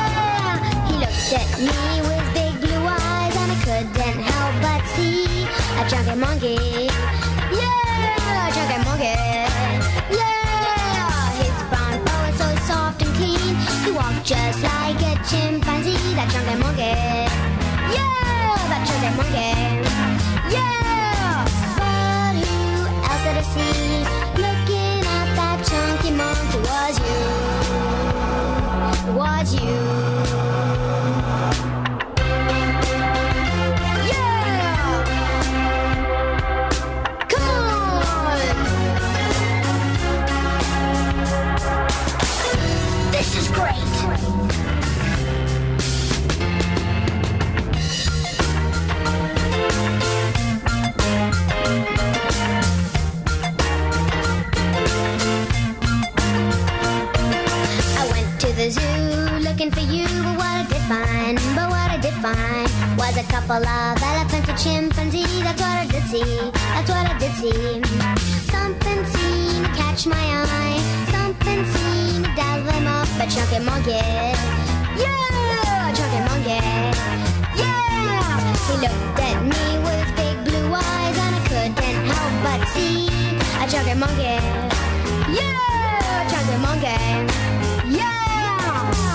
Speaker 20: He looked at me with big blue eyes, and I couldn't help but see a chunky monkey, yeah, chunky monkey, yeah. His brown fur was so soft and clean, he walked just like a chimpanzee. That chunky monkey, yeah, that chunky monkey, yeah. But who else did I see looking at that chunky monkey? Was you? Yeah. Come on. This is great. The zoo looking for you, but what I did find was a couple of elephants, a chimpanzee. That's what I did see. Something seemed to catch my eye, something seemed to dazzle them up. A chunky monkey, yeah, a chunky monkey, yeah. He looked at me with big blue eyes, and I couldn't help but see a chunky monkey, yeah, a chunky monkey, yeah.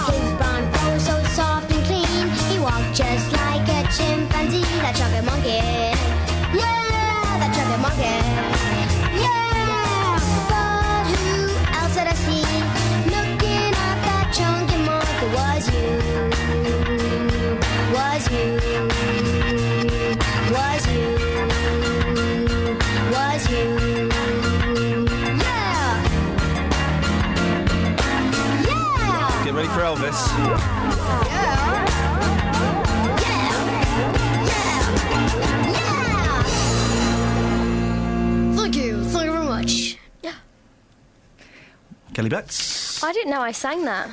Speaker 20: His brown fur was so soft and clean, he walked just like a chimpanzee. That chunky monkey, yeah, that chunky monkey, yeah. But who else did I see looking at that chunky monkey? Was you?
Speaker 10: Get ready for Elvis.
Speaker 19: Thank you very much.
Speaker 10: Kelly Betts. Yes.
Speaker 19: I didn't know I sang that.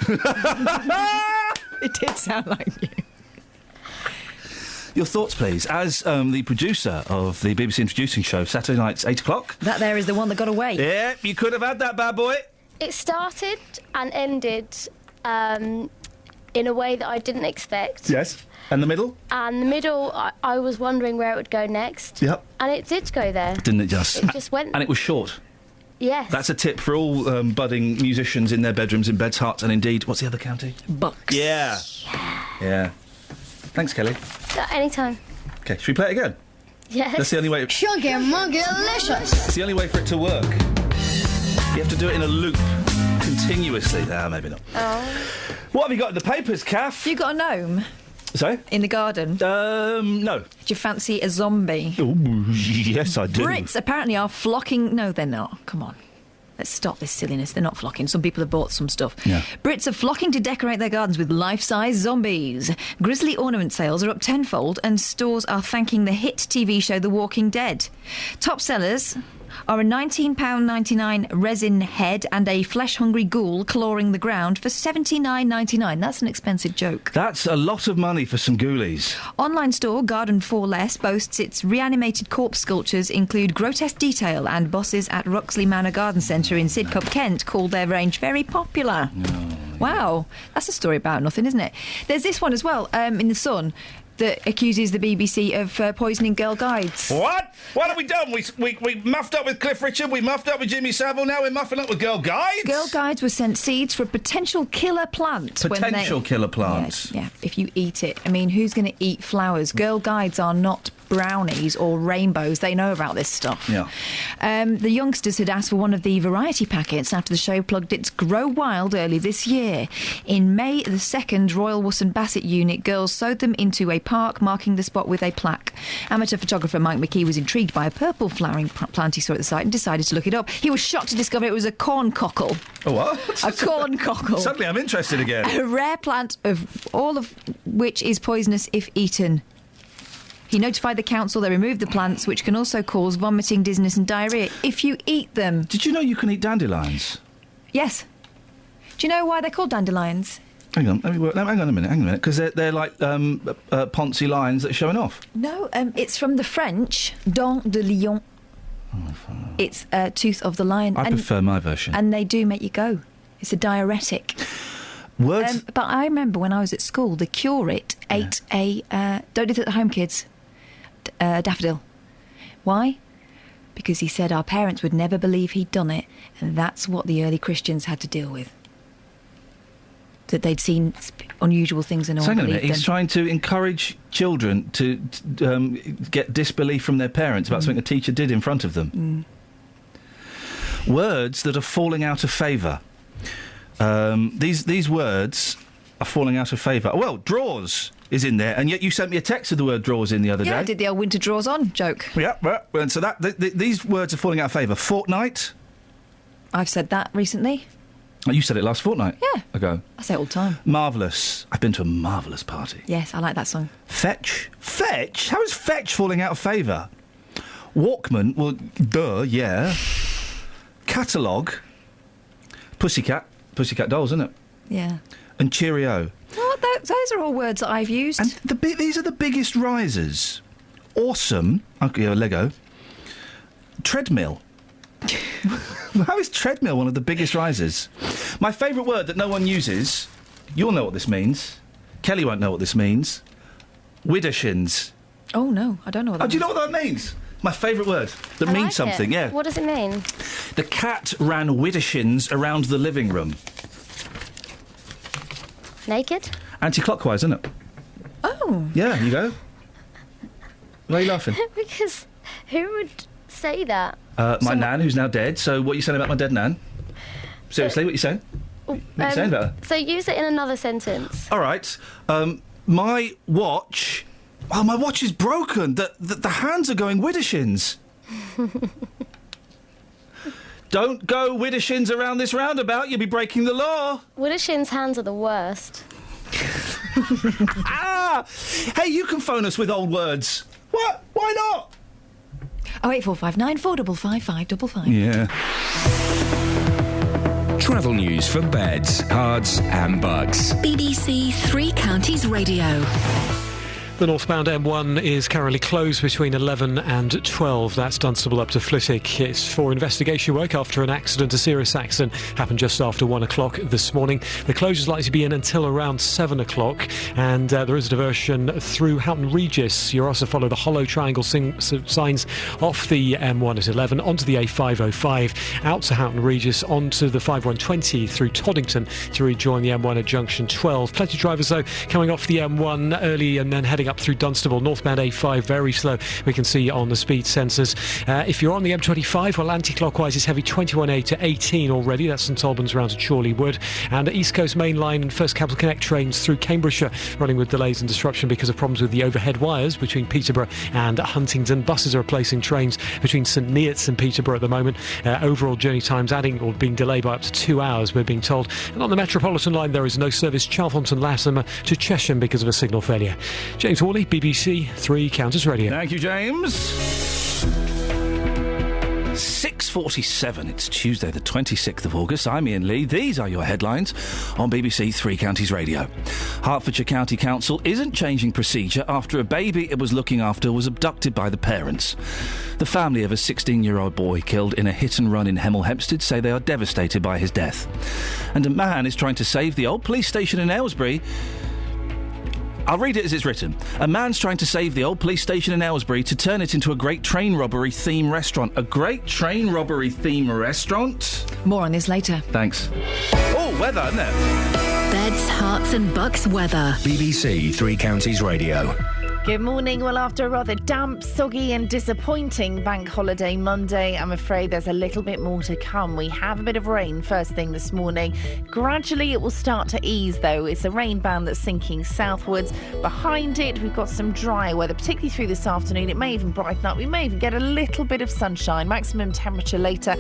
Speaker 7: It did sound like you.
Speaker 10: Your thoughts, please, as the producer of the BBC Introducing Show, Saturday nights, 8 o'clock.
Speaker 7: That there is the one that got away.
Speaker 10: Yeah, you could have had that bad boy.
Speaker 19: It started and ended in a way that I didn't expect.
Speaker 10: Yes. And the middle?
Speaker 19: And the middle, I was wondering where it would go next.
Speaker 10: Yep.
Speaker 19: And it did go there.
Speaker 10: Didn't it just?
Speaker 19: It just went.
Speaker 10: And it was short.
Speaker 19: Yes.
Speaker 10: That's a tip for all budding musicians in their bedrooms in Beds, Herts and indeed, what's the other county?
Speaker 7: Bucks.
Speaker 10: Yeah. Yeah. Thanks, Kelly.
Speaker 19: Anytime.
Speaker 10: OK, should we play it again?
Speaker 19: Yes.
Speaker 10: That's the only way...
Speaker 20: Chunky Munky-licious.
Speaker 10: It's the only way for it to work. You have to do it in a loop, continuously. No, maybe not.
Speaker 19: Oh.
Speaker 10: What have you got in the papers, Kath?
Speaker 7: You got a gnome?
Speaker 10: Sorry?
Speaker 7: In the garden?
Speaker 10: No.
Speaker 7: Do you fancy a zombie?
Speaker 10: Oh, yes, I do.
Speaker 7: Brits apparently are flocking... No, they're not. Come on. Let's stop this silliness. They're not flocking. Some people have bought some stuff.
Speaker 10: Yeah.
Speaker 7: Brits are flocking to decorate their gardens with life-size zombies. Grisly ornament sales are up tenfold and stores are thanking the hit TV show The Walking Dead. Top sellers are a £19.99 resin head and a flesh-hungry ghoul clawing the ground for $79.99. That's an expensive joke.
Speaker 10: That's a lot of money for some ghoulies.
Speaker 7: Online store Garden 4 Less boasts its reanimated corpse sculptures include grotesque detail, and bosses at Ruxley Manor Garden Centre in Sidcup, Kent, called their range very popular. Wow, that's a story about nothing, isn't it? There's this one as well, in The Sun, that accuses the BBC of poisoning Girl Guides.
Speaker 10: What? What have we done? We muffed up with Cliff Richard, we muffed up with Jimmy Savile, now we're muffing up with Girl Guides?
Speaker 7: Girl Guides were sent seeds for a potential killer plant.
Speaker 10: Potential killer plant?
Speaker 7: Yeah, if you eat it. I mean, who's going to eat flowers? Girl Guides are not brownies or rainbows. They know about this stuff.
Speaker 10: Yeah.
Speaker 7: The youngsters had asked for one of the variety packets after the show plugged its Grow Wild early this year. In May the 2nd, Royal Wusson Bassett unit girls sewed them into a park, marking the spot with a plaque. Amateur photographer Mike McKee was intrigued by a purple flowering plant he saw at the site and decided to look it up. He was shocked to discover it was a corn cockle.
Speaker 10: A what?
Speaker 7: A corn cockle.
Speaker 10: Suddenly I'm interested again.
Speaker 7: A rare plant of all of which is poisonous if eaten. He notified the council. They removed the plants, which can also cause vomiting, dizziness and diarrhoea if you eat them.
Speaker 10: Did you know you can eat dandelions?
Speaker 7: Yes. Do you know why they're called dandelions?
Speaker 10: Hang on, hang on a minute, because they're like Ponzi lions that are showing off.
Speaker 7: No, it's from the French, dent de lion. It's tooth of the lion.
Speaker 10: I prefer my version.
Speaker 7: And they do make you go. It's a diuretic.
Speaker 10: Words?
Speaker 7: But I remember when I was at school, the curate ate a... don't do that at home, kids. Daffodil. Why? Because he said our parents would never believe he'd done it, and that's what the early Christians had to deal with. That they'd seen unusual things and no one believed them.
Speaker 10: He's trying to encourage children to get disbelief from their parents about something a teacher did in front of them. Words that are falling out of favour. These words are falling out of favour. Well, drawers is in there, and yet you sent me a text with the word drawers in the other day.
Speaker 7: Yeah, I did the old winter drawers on joke.
Speaker 10: Yeah, and so these words are falling out of favour. Fortnight.
Speaker 7: I've said that recently.
Speaker 10: Oh, you said it last fortnight?
Speaker 7: Yeah.
Speaker 10: Ago.
Speaker 7: I say it all the time.
Speaker 10: Marvellous. I've been to a marvellous party.
Speaker 7: Yes, I like that song.
Speaker 10: Fetch? Fetch? How is fetch falling out of favour? Walkman? Well, duh, yeah. Catalogue? Pussycat Dolls, isn't it?
Speaker 7: Yeah.
Speaker 10: And Cheerio.
Speaker 7: Oh, those are all words that I've used.
Speaker 10: And these are the biggest risers. Awesome. Okay, Lego. Treadmill. How is treadmill one of the biggest risers? My favourite word that no one uses, you'll know what this means. Kelly won't know what this means. Widdershins.
Speaker 7: Oh, no, I don't know what that means.
Speaker 10: Do you know what that means? My favourite word that means something, yeah.
Speaker 19: What does it mean?
Speaker 10: The cat ran widdershins around the living room.
Speaker 19: Naked?
Speaker 10: Anti-clockwise, isn't it?
Speaker 7: Oh.
Speaker 10: Yeah, you go. Why are you laughing?
Speaker 19: Because who would say that?
Speaker 10: My nan, who's now dead. So what are you saying about my dead nan? Seriously, what are you saying? What are you saying about her?
Speaker 19: So use it in another sentence.
Speaker 10: All right. My watch... Oh, my watch is broken. The hands are going widdershins. Don't go widdershins around this roundabout. You'll be breaking the law.
Speaker 19: Widdershins' hands are the worst.
Speaker 10: Hey, you can phone us with old words. What? Why not?
Speaker 7: 08459 455 555.
Speaker 10: Yeah.
Speaker 11: Travel news for beds, cards and bugs.
Speaker 4: BBC Three Counties Radio.
Speaker 14: The northbound M1 is currently closed between 11 and 12. That's Dunstable up to Flitwick. It's for investigation work after an accident. A serious accident happened just after 1 o'clock this morning. The closure is likely to be in until around 7 o'clock. And there is a diversion through Houghton Regis. You'll also follow the hollow triangle signs off the M1 at 11, onto the A505, out to Houghton Regis, onto the 5120 through Toddington to rejoin the M1 at junction 12. Plenty of drivers, though, coming off the M1 early and then heading up through Dunstable. Northbound A5 very slow, we can see on the speed sensors. If you're on the M25, well, anti-clockwise is heavy 21A to 18 already. That's St Albans round to Chorley Wood. And the East Coast Main Line and First Capital Connect trains through Cambridgeshire running with delays and disruption because of problems with the overhead wires between Peterborough and Huntingdon. Buses are replacing trains between St Neots and Peterborough at the moment. Overall journey times adding or being delayed by up to 2 hours, we're being told. And on the Metropolitan line, there is no service Chalfonton-Latimer to Chesham because of a signal failure. James Hawley, BBC Three Counties Radio.
Speaker 10: Thank you, James. 6:47. It's Tuesday, the 26th of August. I'm Iain Lee. These are your headlines on BBC Three Counties Radio. Hertfordshire County Council isn't changing procedure after a baby it was looking after was abducted by the parents. The family of a 16-year-old boy killed in a hit-and-run in Hemel Hempstead say they are devastated by his death. And a man is trying to save the old police station in Aylesbury. I'll read it as it's written. A man's trying to save the old police station in Aylesbury to turn it into a great train robbery theme restaurant. A great train robbery theme restaurant?
Speaker 7: More on this later.
Speaker 10: Thanks. Oh, weather, isn't it?
Speaker 4: Beds, hearts and bucks weather.
Speaker 11: BBC Three Counties Radio.
Speaker 2: Good morning. Well, after a rather damp, soggy and disappointing bank holiday Monday, I'm afraid there's a little bit more to come. We have a bit of rain first thing this morning. Gradually it will start to ease, though. It's a rain band that's sinking southwards. Behind it, we've got some dry weather, particularly through this afternoon. It may even brighten up. We may even get a little bit of sunshine. Maximum temperature later,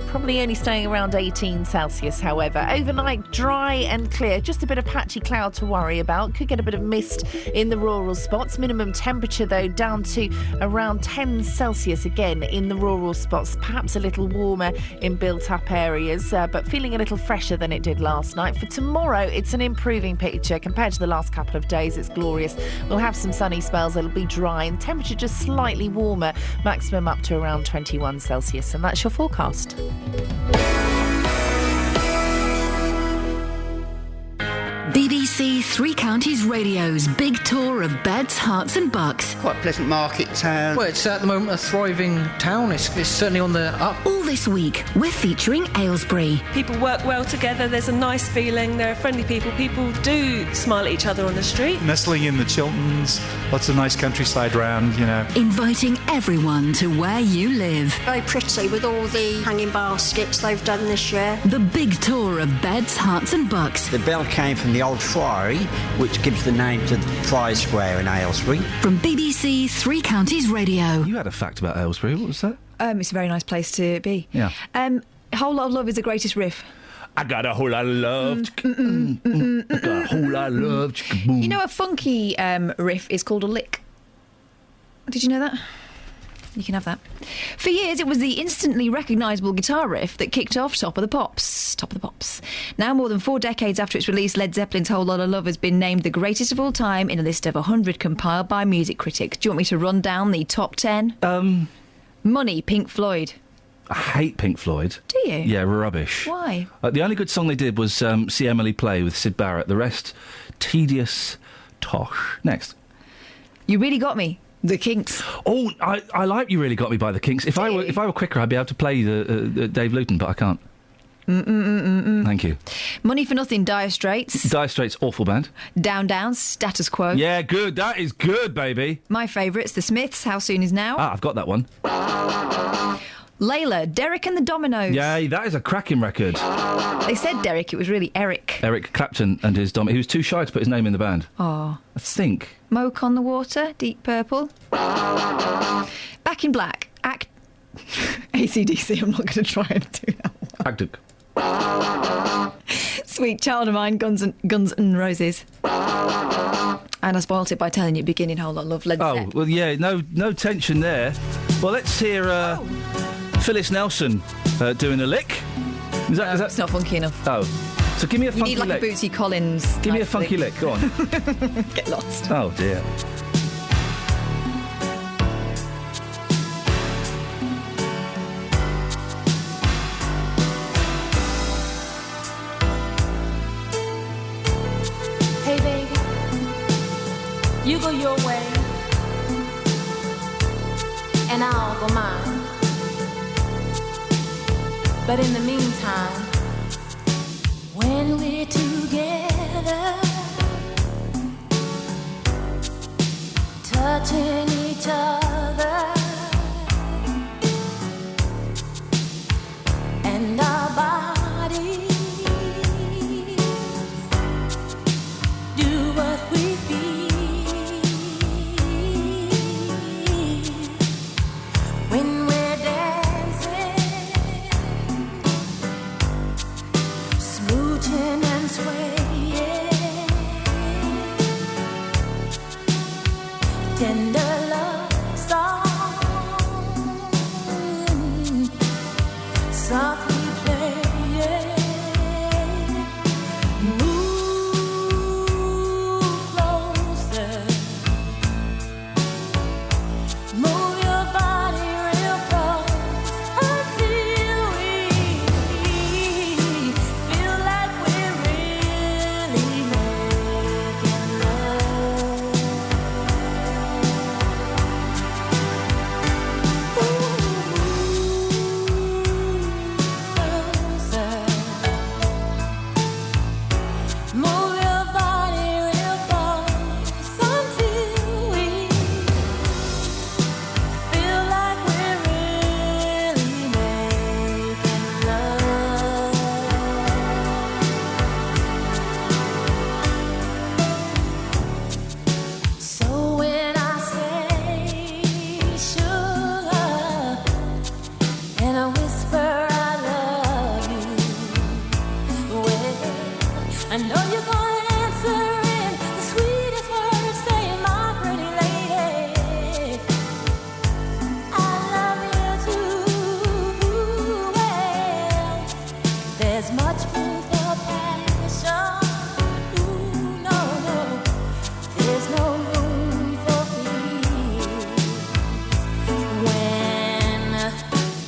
Speaker 2: probably only staying around 18 Celsius, however. Overnight, dry and clear. Just a bit of patchy cloud to worry about. Could get a bit of mist in the rural spots. Minimum temperature, though, down to around 10 Celsius again in the rural spots, perhaps a little warmer in built-up areas, but feeling a little fresher than it did last night. For tomorrow, it's an improving picture compared to the last couple of days. It's glorious. We'll have some sunny spells. It'll be dry and temperature just slightly warmer, maximum up to around 21 Celsius, and that's your forecast.
Speaker 4: BBC Three Counties Radio's big tour of beds, hearts and bucks.
Speaker 8: Quite a pleasant market town.
Speaker 5: Well, it's at the moment a thriving town. It's certainly on the up.
Speaker 4: All this week, we're featuring Aylesbury.
Speaker 3: People work well together. There's a nice feeling. There are friendly people. People do smile at each other on the street.
Speaker 23: Nestling in the Chilterns, lots of nice countryside round, you know.
Speaker 4: Inviting everyone to where you live.
Speaker 6: Very pretty with all the hanging baskets they've done this year.
Speaker 4: The big tour of beds, hearts and bucks.
Speaker 8: The bell came from the old Friary, which gives the name to the Friar Square in Aylesbury.
Speaker 4: From BBC Three Counties Radio.
Speaker 10: You had a fact about Aylesbury. What was that?
Speaker 7: It's a very nice place to be.
Speaker 10: Yeah.
Speaker 7: A Whole Lot of Love is the greatest riff.
Speaker 10: I got a whole lot of love. I got a whole lot of love.
Speaker 7: You know, a funky riff is called a lick. Did you know that? You can have that. For years, it was the instantly recognisable guitar riff that kicked off Top of the Pops. Top of the Pops. Now, more than 4 decades after its release, Led Zeppelin's Whole Lot of Love has been named the greatest of all time in a list of 100 compiled by music critics. Do you want me to run down the top 10? Money, Pink Floyd.
Speaker 10: I hate Pink Floyd.
Speaker 7: Do you?
Speaker 10: Yeah, rubbish.
Speaker 7: Why?
Speaker 10: The only good song they did was See Emily Play with Syd Barrett. The rest, tedious tosh. Next.
Speaker 7: You Really Got Me. The Kinks.
Speaker 10: Oh, I like You Really Got Me by the Kinks. If I were quicker, I'd be able to play the Dave Luton, but I can't. Thank you.
Speaker 7: Money for Nothing, Dire Straits.
Speaker 10: Dire Straits, awful band.
Speaker 7: Down Down, Status Quo.
Speaker 10: Yeah, good. That is good, baby.
Speaker 7: My favourites, The Smiths, How Soon Is Now.
Speaker 10: I've got that one.
Speaker 7: Layla, Derek and the Dominoes.
Speaker 10: Yay, that is a cracking record.
Speaker 7: They said Derek, it was really Eric.
Speaker 10: Eric Clapton and his He was too shy to put his name in the band.
Speaker 7: Oh.
Speaker 10: I think.
Speaker 7: Smoke on the Water, Deep Purple. Back in Black, AC/DC, I'm not going to try and do that one. Sweet Child of Mine, Guns N' Roses. And I spoilt it by telling you beginning Whole Lot of Love, Led Zeppelin.
Speaker 10: Oh, well, yeah, no tension there. Well, let's hear Phyllis Nelson doing a lick. Is that?
Speaker 7: It's not funky enough.
Speaker 10: Oh. So give me a funky
Speaker 7: You need like
Speaker 10: lick.
Speaker 7: a Bootsy Collins.
Speaker 10: Give me a funky lick. Go on.
Speaker 7: Get lost.
Speaker 10: Oh dear.
Speaker 20: Hey baby, you go your way, and I'll go mine. But in the meantime, when we're together, touching each other, and our bodies do what we feel when we're dancing, smooching and swaying, tender love song, softly playing. Move your body real close until we feel like we're really making love. Move your body real close until we feel like we're really making love. So when I say sugar and I whisper I love you, well, I know you're gonna answer in the sweetest words, saying, my pretty lady, I love you too. Well, there's much room for passion. Ooh, no, no, there's no room for fears. When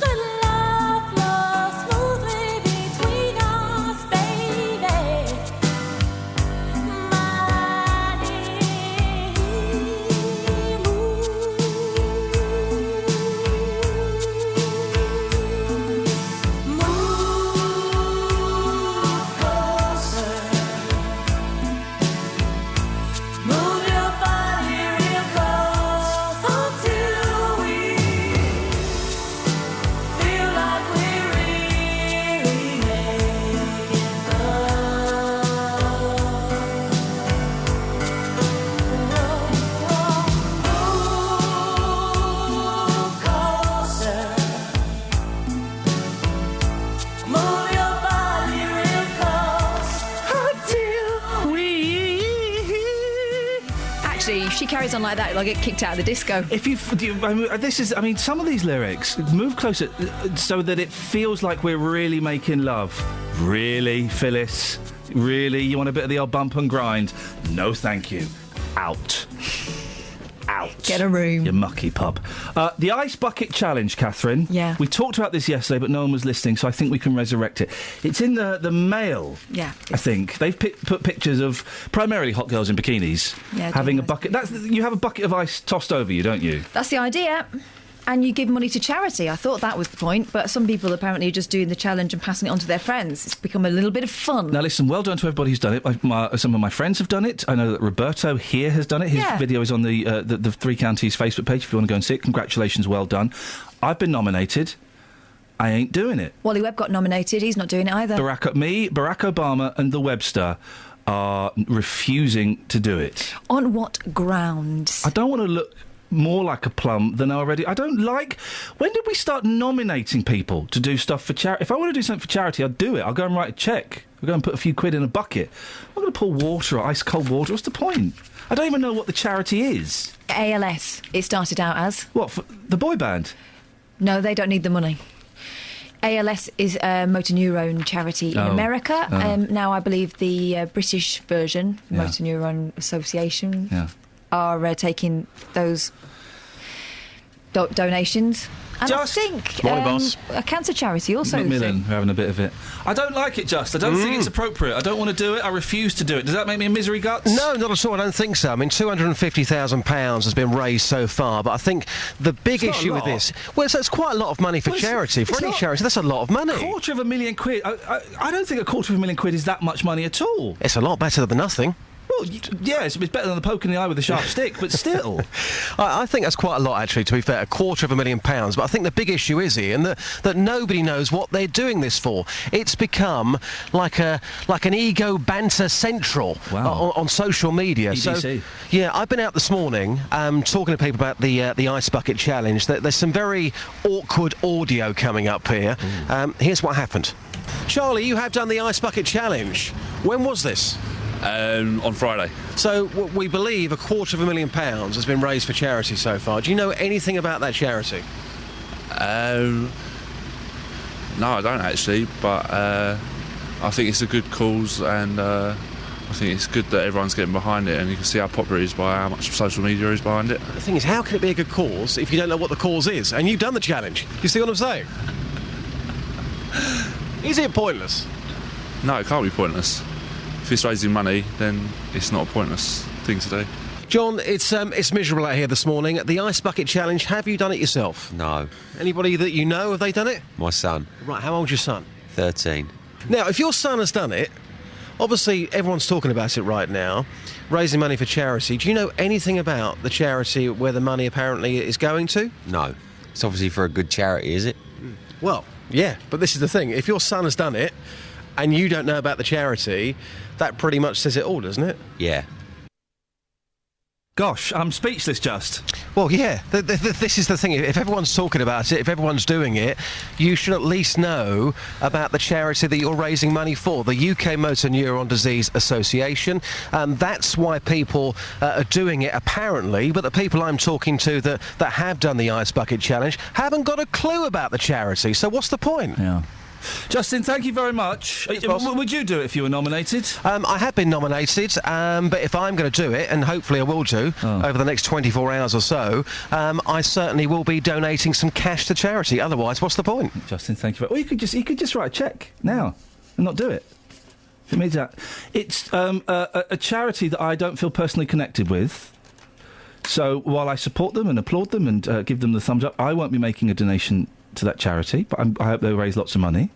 Speaker 20: the love flows smoothly between us, baby, my dear, move your body real close until we feel like we're really making love. Move closer. Move your body real close until we.
Speaker 7: Actually, if she carries on like that, I'll get kicked out of the disco.
Speaker 10: If you, I mean, some of these lyrics, move closer so that it feels like we're really making love. Really, Phyllis? Really? You want a bit of the old bump and grind? No, thank you. Out. Out.
Speaker 7: Get a room.
Speaker 10: You mucky pub. The Ice Bucket Challenge, Catherine.
Speaker 7: Yeah.
Speaker 10: We talked about this yesterday, but no one was listening, so I think we can resurrect it. It's in the Mail,
Speaker 7: Yeah.
Speaker 10: I think. They've put pictures of primarily hot girls in bikinis
Speaker 7: Yeah,
Speaker 10: having a
Speaker 7: don't
Speaker 10: bucket. You have a bucket of ice tossed over you, don't you?
Speaker 7: That's the idea. And you give money to charity. I thought that was the point, but some people apparently are just doing the challenge and passing it on to their friends. It's become a little bit of fun.
Speaker 10: Now, listen, well done to everybody who's done it. Some of my friends have done it. I know that Roberto here has done it. His video is on the Three Counties Facebook page if you want to go and see it. Congratulations, well done. I've been nominated. I ain't doing it.
Speaker 7: Wally Webb got nominated. He's not doing it either.
Speaker 10: Barack Obama and the Webster are refusing to do it.
Speaker 7: On what grounds?
Speaker 10: I don't want to look more like a plum than I already... I don't like... When did we start nominating people to do stuff for charity? If I want to do something for charity, I'll do it. I'll go and write a cheque. I'll go and put a few quid in a bucket. I'm going to pour water, ice-cold water. What's the point? I don't even know what the charity is.
Speaker 7: ALS, it started out as.
Speaker 10: What, for the boy band?
Speaker 7: No, they don't need the money. ALS is a motor neurone charity in America. Now, I believe the British version, Motor Neurone Association, are taking those donations. And I think a cancer charity also.
Speaker 10: Macmillan are having a bit of it. I don't like it, Just. I don't think it's appropriate. I don't want to do it. I refuse to do it. Does that make me a misery guts?
Speaker 9: No, not at all. I don't think so. I mean, £250,000 has been raised so far, but I think the big issue with this... Well, it's quite a lot of money for charity. For any charity, that's a lot of money.
Speaker 10: £250,000. I don't think £250,000 is that much money at all.
Speaker 9: It's a lot better than nothing.
Speaker 10: Well, yeah, it's better than the poke in the eye with a sharp stick, but still.
Speaker 9: I think that's quite a lot, actually, to be fair, £250,000. But I think the big issue is, Ian, that nobody knows what they're doing this for. It's become like an ego banter central on social media.
Speaker 10: EBC.
Speaker 9: So, yeah, I've been out this morning talking to people about the Ice Bucket Challenge. There's some very awkward audio coming up here. Here's what happened. Charlie, you have done the Ice Bucket Challenge. When was this?
Speaker 13: On Friday.
Speaker 9: So we believe £250,000 has been raised for charity so far. Do you know anything about that charity?
Speaker 13: No, I don't actually, but I think it's a good cause, and I think it's good that everyone's getting behind it, and you can see how popular it is by how much social media is behind it.
Speaker 9: The thing is, how can it be a good cause if you don't know what the cause is? And you've done the challenge. You see what I'm saying? Is it pointless?
Speaker 13: No, it can't be pointless. If it's raising money, then it's not a pointless thing to do.
Speaker 9: John, it's miserable out here this morning. The Ice Bucket Challenge, have you done it yourself?
Speaker 15: No.
Speaker 9: Anybody that you know, have they done it?
Speaker 15: My son.
Speaker 9: Right, how old's your son?
Speaker 15: 13.
Speaker 9: Now, if your son has done it, obviously everyone's talking about it right now, raising money for charity. Do you know anything about the charity where the money apparently is going to?
Speaker 15: No. It's obviously for a good charity, is it?
Speaker 9: Well, yeah, but this is the thing. If your son has done it and you don't know about the charity, that pretty much says it all, doesn't it?
Speaker 15: Yeah.
Speaker 10: Gosh, I'm speechless, Just.
Speaker 9: Well, yeah, this is the thing. If everyone's talking about it, if everyone's doing it, you should at least know about the charity that you're raising money for, the UK Motor Neurone Disease Association. That's why people are doing it, apparently, but the people I'm talking to that have done the Ice Bucket Challenge haven't got a clue about the charity, so what's the point?
Speaker 10: Yeah. Justin, thank you very much. Would you do it if you were nominated?
Speaker 9: I have been nominated, but if I'm going to do it, and hopefully I will do over the next 24 hours or so, I certainly will be donating some cash to charity. Otherwise, what's the point?
Speaker 10: Justin, thank you. Well, you could just write a cheque now and not do it. It means that it's a charity that I don't feel personally connected with. So while I support them and applaud them and give them the thumbs up, I won't be making a donation to that charity, but I hope they raise lots of money.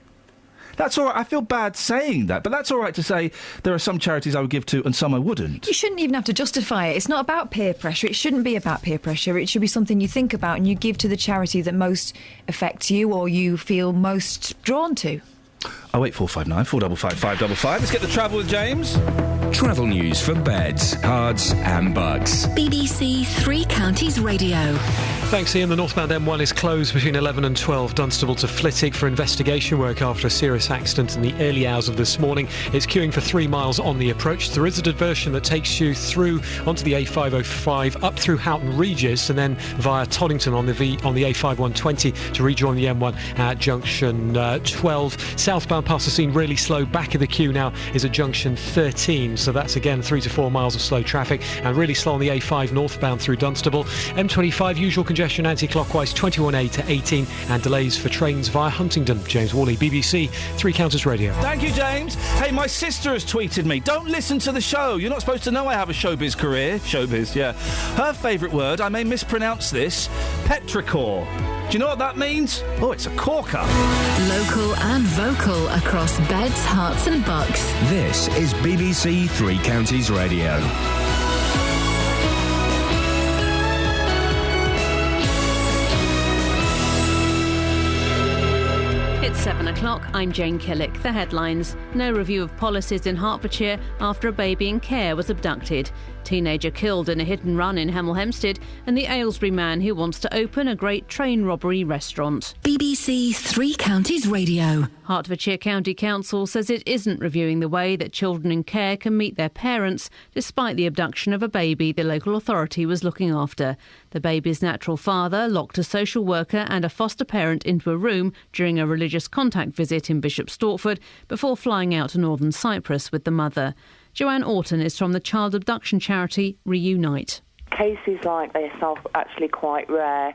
Speaker 10: That's all right. I feel bad saying that, but that's all right to say there are some charities I would give to and some I wouldn't.
Speaker 7: You shouldn't even have to justify it. It's not about peer pressure. It shouldn't be about peer pressure. It should be something you think about and you give to the charity that most affects you or you feel most drawn to.
Speaker 10: 08459 455 555. Let's get the travel with James.
Speaker 11: Travel news for beds, cards and bugs.
Speaker 4: BBC Three Counties Radio.
Speaker 14: Thanks, Ian. The northbound M1 is closed between 11 and 12 Dunstable to Flitwick for investigation work after a serious accident in the early hours of this morning. It's queuing for 3 miles on the approach. There is a diversion that takes you through onto the A505 up through Houghton Regis and then via Toddington on the A5120 to rejoin the M1 at junction 12. Southbound past the scene really slow. Back of the queue now is at junction 13. So that's again 3 to 4 miles of slow traffic and really slow on the A5 northbound through Dunstable. M25 usual congestion anti-clockwise 21A to 18 and delays for trains via Huntingdon. James Worley, BBC Three Counties Radio.
Speaker 10: Thank you, James. Hey, my sister has tweeted me. Don't listen to the show. You're not supposed to know I have a showbiz career. Showbiz, yeah. Her favourite word, I may mispronounce this, petrichor. Do you know what that means? Oh, it's a corker.
Speaker 4: Local and vocal across beds, hearts and bucks.
Speaker 11: This is BBC Three Counties Radio.
Speaker 1: It's 7 o'clock. I'm Jane Killick. The headlines. No review of policies in Hertfordshire after a baby in care was abducted. Teenager killed in a hit and run in Hemel Hempstead, and the Aylesbury man who wants to open a great train robbery restaurant.
Speaker 4: BBC Three Counties Radio.
Speaker 1: Hertfordshire County Council says it isn't reviewing the way that children in care can meet their parents, despite the abduction of a baby the local authority was looking after. The baby's natural father locked a social worker and a foster parent into a room during a religious contact visit in Bishop Stortford before flying out to northern Cyprus with the mother. Joanne Orton is from the child abduction charity Reunite.
Speaker 16: Cases like this are actually quite rare.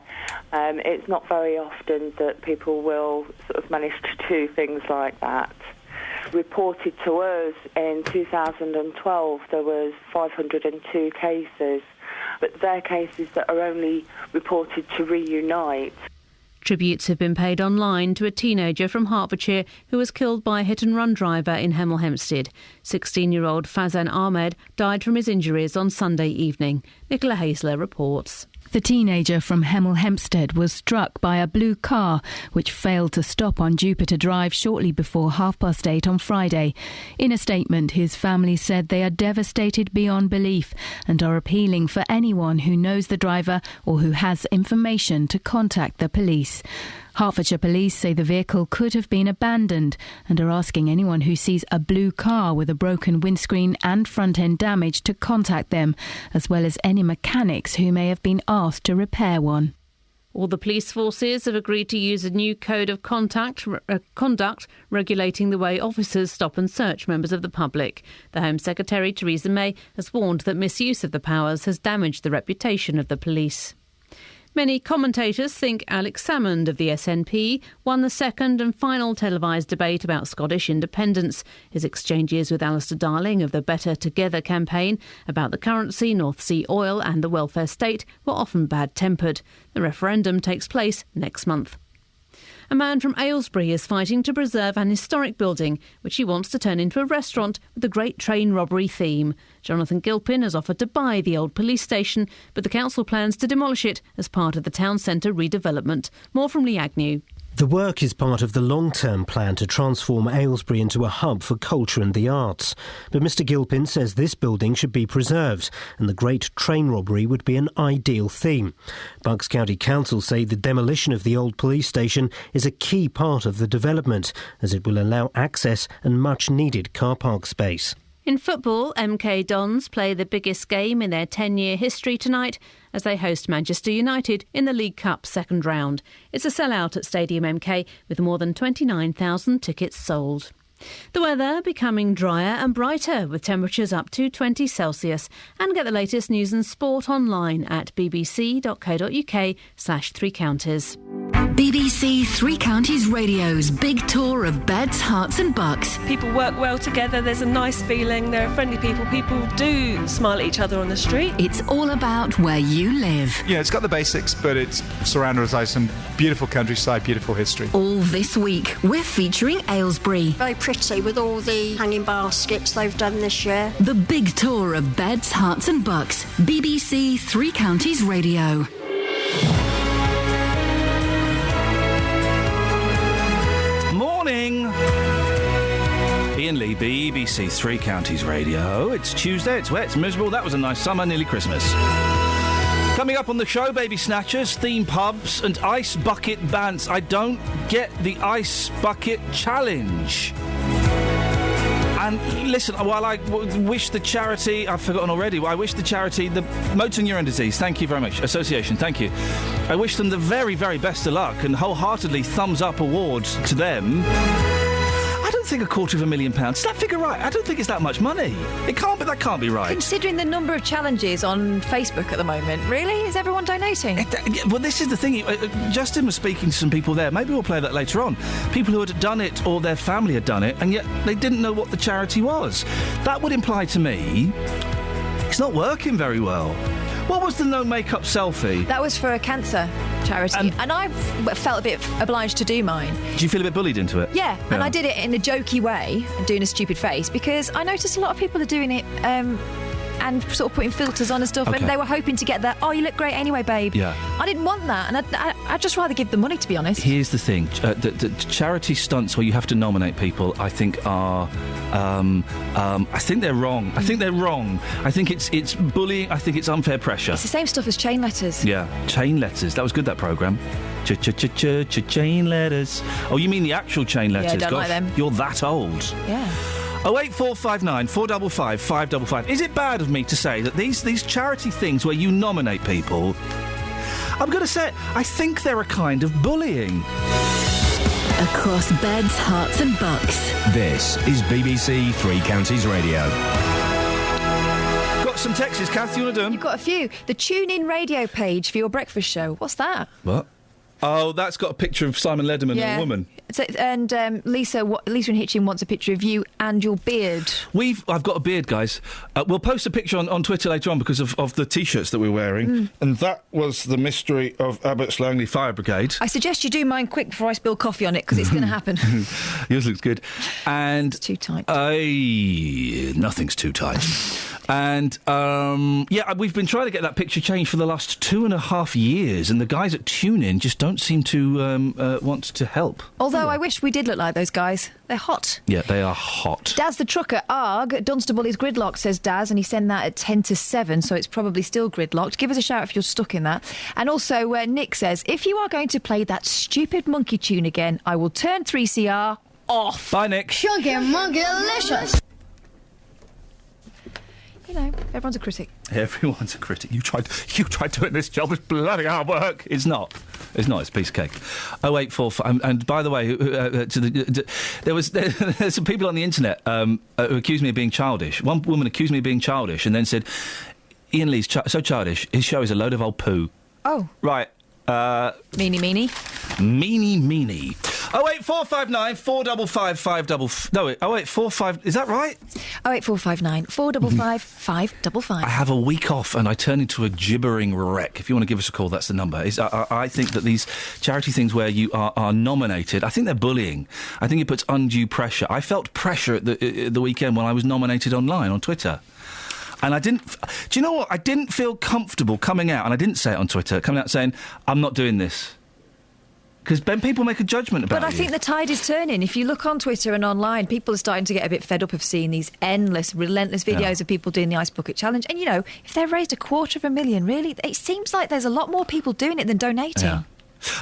Speaker 16: It's not very often that people will sort of manage to do things like that. Reported to us in 2012, there was 502 cases, but they're cases that are only reported to Reunite.
Speaker 1: Tributes have been paid online to a teenager from Hertfordshire who was killed by a hit-and-run driver in Hemel Hempstead. 16-year-old Fazan Ahmed died from his injuries on Sunday evening. Nicola Hazler reports.
Speaker 17: The teenager from Hemel Hempstead was struck by a blue car which failed to stop on Jupiter Drive shortly before 8:30 on Friday. In a statement, his family said they are devastated beyond belief and are appealing for anyone who knows the driver or who has information to contact the police. Hertfordshire Police say the vehicle could have been abandoned and are asking anyone who sees a blue car with a broken windscreen and front-end damage to contact them, as well as any mechanics who may have been asked to repair one.
Speaker 1: All the police forces have agreed to use a new code of conduct regulating the way officers stop and search members of the public. The Home Secretary, Theresa May, has warned that misuse of the powers has damaged the reputation of the police. Many commentators think Alex Salmond of the SNP won the second and final televised debate about Scottish independence. His exchanges with Alistair Darling of the Better Together campaign about the currency, North Sea oil and the welfare state were often bad-tempered. The referendum takes place next month. A man from Aylesbury is fighting to preserve an historic building, which he wants to turn into a restaurant with a great train robbery theme. Jonathan Gilpin has offered to buy the old police station, but the council plans to demolish it as part of the town centre redevelopment. More from Lee Agnew.
Speaker 18: The work is part of the long-term plan to transform Aylesbury into a hub for culture and the arts. But Mr Gilpin says this building should be preserved and the great train robbery would be an ideal theme. Bucks County Council say the demolition of the old police station is a key part of the development, as it will allow access and much-needed car park space.
Speaker 1: In football, MK Dons play the biggest game in their 10-year history tonight as they host Manchester United in the League Cup second round. It's a sellout at Stadium MK with more than 29,000 tickets sold. The weather becoming drier and brighter with temperatures up to 20 Celsius. And get the latest news and sport online at bbc.co.uk/Three Counties.
Speaker 4: BBC Three Counties Radio's big tour of beds, hearts and bucks.
Speaker 3: People work well together, there's a nice feeling, there are friendly people, people do smile at each other on the street.
Speaker 4: It's all about where you live.
Speaker 23: Yeah, it's got the basics, but it's surrounded by some beautiful countryside, beautiful history.
Speaker 4: All this week, we're featuring Aylesbury.
Speaker 6: Very pretty with all the hanging baskets they've done this year.
Speaker 4: The big tour of beds, hearts and bucks. BBC Three Counties Radio.
Speaker 10: Morning! Iain Lee, BBC Three Counties Radio. It's Tuesday, it's wet, it's miserable. That was a nice summer, nearly Christmas. Coming up on the show, baby snatchers, theme pubs and ice bucket bans. I don't get the ice bucket challenge. And listen, while I wish the charity, I've forgotten already, I wish the charity, the Motor Neurone Disease, thank you very much, Association, thank you. I wish them the very, very best of luck and wholeheartedly thumbs up awards to them. I don't think £250,000. Is that figure right? I don't think it's that much money. That can't be right.
Speaker 7: Considering the number of challenges on Facebook at the moment, really? Is everyone donating?
Speaker 10: Well, this is the thing. Justin was speaking to some people there. Maybe we'll play that later on. People who had done it or their family had done it, and yet they didn't know what the charity was. That would imply to me it's not working very well. What was the no makeup selfie?
Speaker 7: That was for a cancer charity, and I felt a bit obliged to do mine.
Speaker 10: Do you feel a bit bullied into it?
Speaker 7: Yeah, and I did it in a jokey way and doing a stupid face because I noticed a lot of people are doing it and sort of putting filters on and stuff,
Speaker 10: Okay.
Speaker 7: and they were hoping to get that, oh, you look great anyway, babe.
Speaker 10: Yeah.
Speaker 7: I didn't want that, and I'd just rather give the money, to be honest.
Speaker 10: Here's the thing: the charity stunts where you have to nominate people, I think are, I think they're wrong. I think they're wrong. I think it's bullying. I think it's unfair pressure.
Speaker 7: It's the same stuff as chain letters.
Speaker 10: Yeah, chain letters. That was good. That programme. Chain letters. Oh, you mean the actual chain letters?
Speaker 7: Yeah, don't like them.
Speaker 10: You're that old.
Speaker 7: Yeah.
Speaker 10: 08459 455 555. Is it bad of me to say that these charity things where you nominate people, I'm going to say, I think they're a kind of bullying.
Speaker 4: Across beds, hearts and bucks.
Speaker 11: This is BBC Three Counties Radio.
Speaker 10: Got some texts, Kath, you want to do them?
Speaker 7: You've got a few. The tune-in radio page for your breakfast show. What's that?
Speaker 10: What? Oh, that's got a picture of Simon Lederman and a woman.
Speaker 7: So, and Lisa in Hitchin wants a picture of you and your beard.
Speaker 10: I've got a beard, guys. We'll post a picture on Twitter later on because of the T-shirts that we're wearing. And that was the mystery of Abbots Langley Fire Brigade.
Speaker 7: I suggest you do mine quick before I spill coffee on it, because it's going to happen.
Speaker 10: Yours looks good. And
Speaker 7: it's too tight.
Speaker 10: Nothing's too tight. And, we've been trying to get that picture changed for the last 2.5 years, and the guys at TuneIn just don't seem to want to help.
Speaker 7: Although I wish we did look like those guys. They're hot.
Speaker 10: Yeah, they are hot.
Speaker 7: Daz the trucker, arg, Dunstable is gridlocked, says Daz, and he sent that at 10 to 7, so it's probably still gridlocked. Give us a shout if you're stuck in that. And also, Nick says, if you are going to play that stupid monkey tune again, I will turn 3CR off.
Speaker 10: Bye, Nick.
Speaker 20: Chunky monkey delicious.
Speaker 7: You know, everyone's a critic.
Speaker 10: Everyone's a critic. You tried doing this job. It's bloody hard work. It's not. It's a piece of cake. 0845. And by the way, there's some people on the internet who accused me of being childish. One woman accused me of being childish and then said, Iain Lee's so childish. His show is a load of old poo.
Speaker 7: Oh.
Speaker 10: Right.
Speaker 7: Meanie.
Speaker 10: 08459 455 555. No, 0845. Is that right?
Speaker 7: 08459 455 555.
Speaker 10: I have a week off and I turn into a gibbering wreck. If you want to give us a call, that's the number. I think that these charity things where you are nominated, I think they're bullying. I think it puts undue pressure. I felt pressure at the weekend when I was nominated online on Twitter. And I didn't... Do you know what? I didn't feel comfortable coming out, and I didn't say it on Twitter, coming out saying, I'm not doing this. Because then people make a judgment about it.
Speaker 7: But I think the tide is turning. If you look on Twitter and online, people are starting to get a bit fed up of seeing these endless, relentless videos of people doing the Ice Bucket Challenge. And, you know, if they've raised $250,000, really, it seems like there's a lot more people doing it than donating.
Speaker 10: Yeah.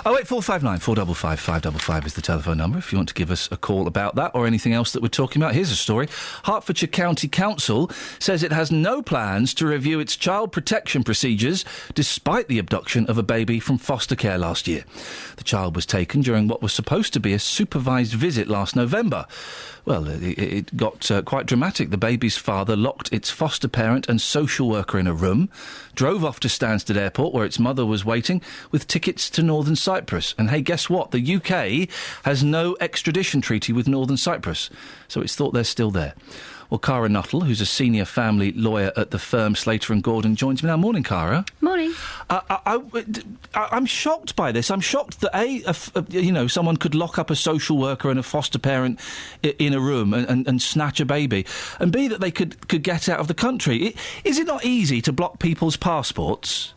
Speaker 10: 08459 455 555 is the telephone number if you want to give us a call about that or anything else that we're talking about. Here's a story. Hertfordshire County Council says it has no plans to review its child protection procedures despite the abduction of a baby from foster care last year. The child was taken during what was supposed to be a supervised visit last November. Well, it got quite dramatic. The baby's father locked its foster parent and social worker in a room, drove off to Stansted Airport where its mother was waiting with tickets to Northern Cyprus. And hey, guess what? The UK has no extradition treaty with Northern Cyprus, so it's thought they're still there. Well, Cara Nuttall, who's a senior family lawyer at the firm Slater and Gordon, joins me now. Morning, Cara.
Speaker 1: Morning.
Speaker 10: I'm shocked by this. I'm shocked that, someone could lock up a social worker and a foster parent in a room and snatch a baby, and B, that they could get out of the country. Is it not easy to block people's passports?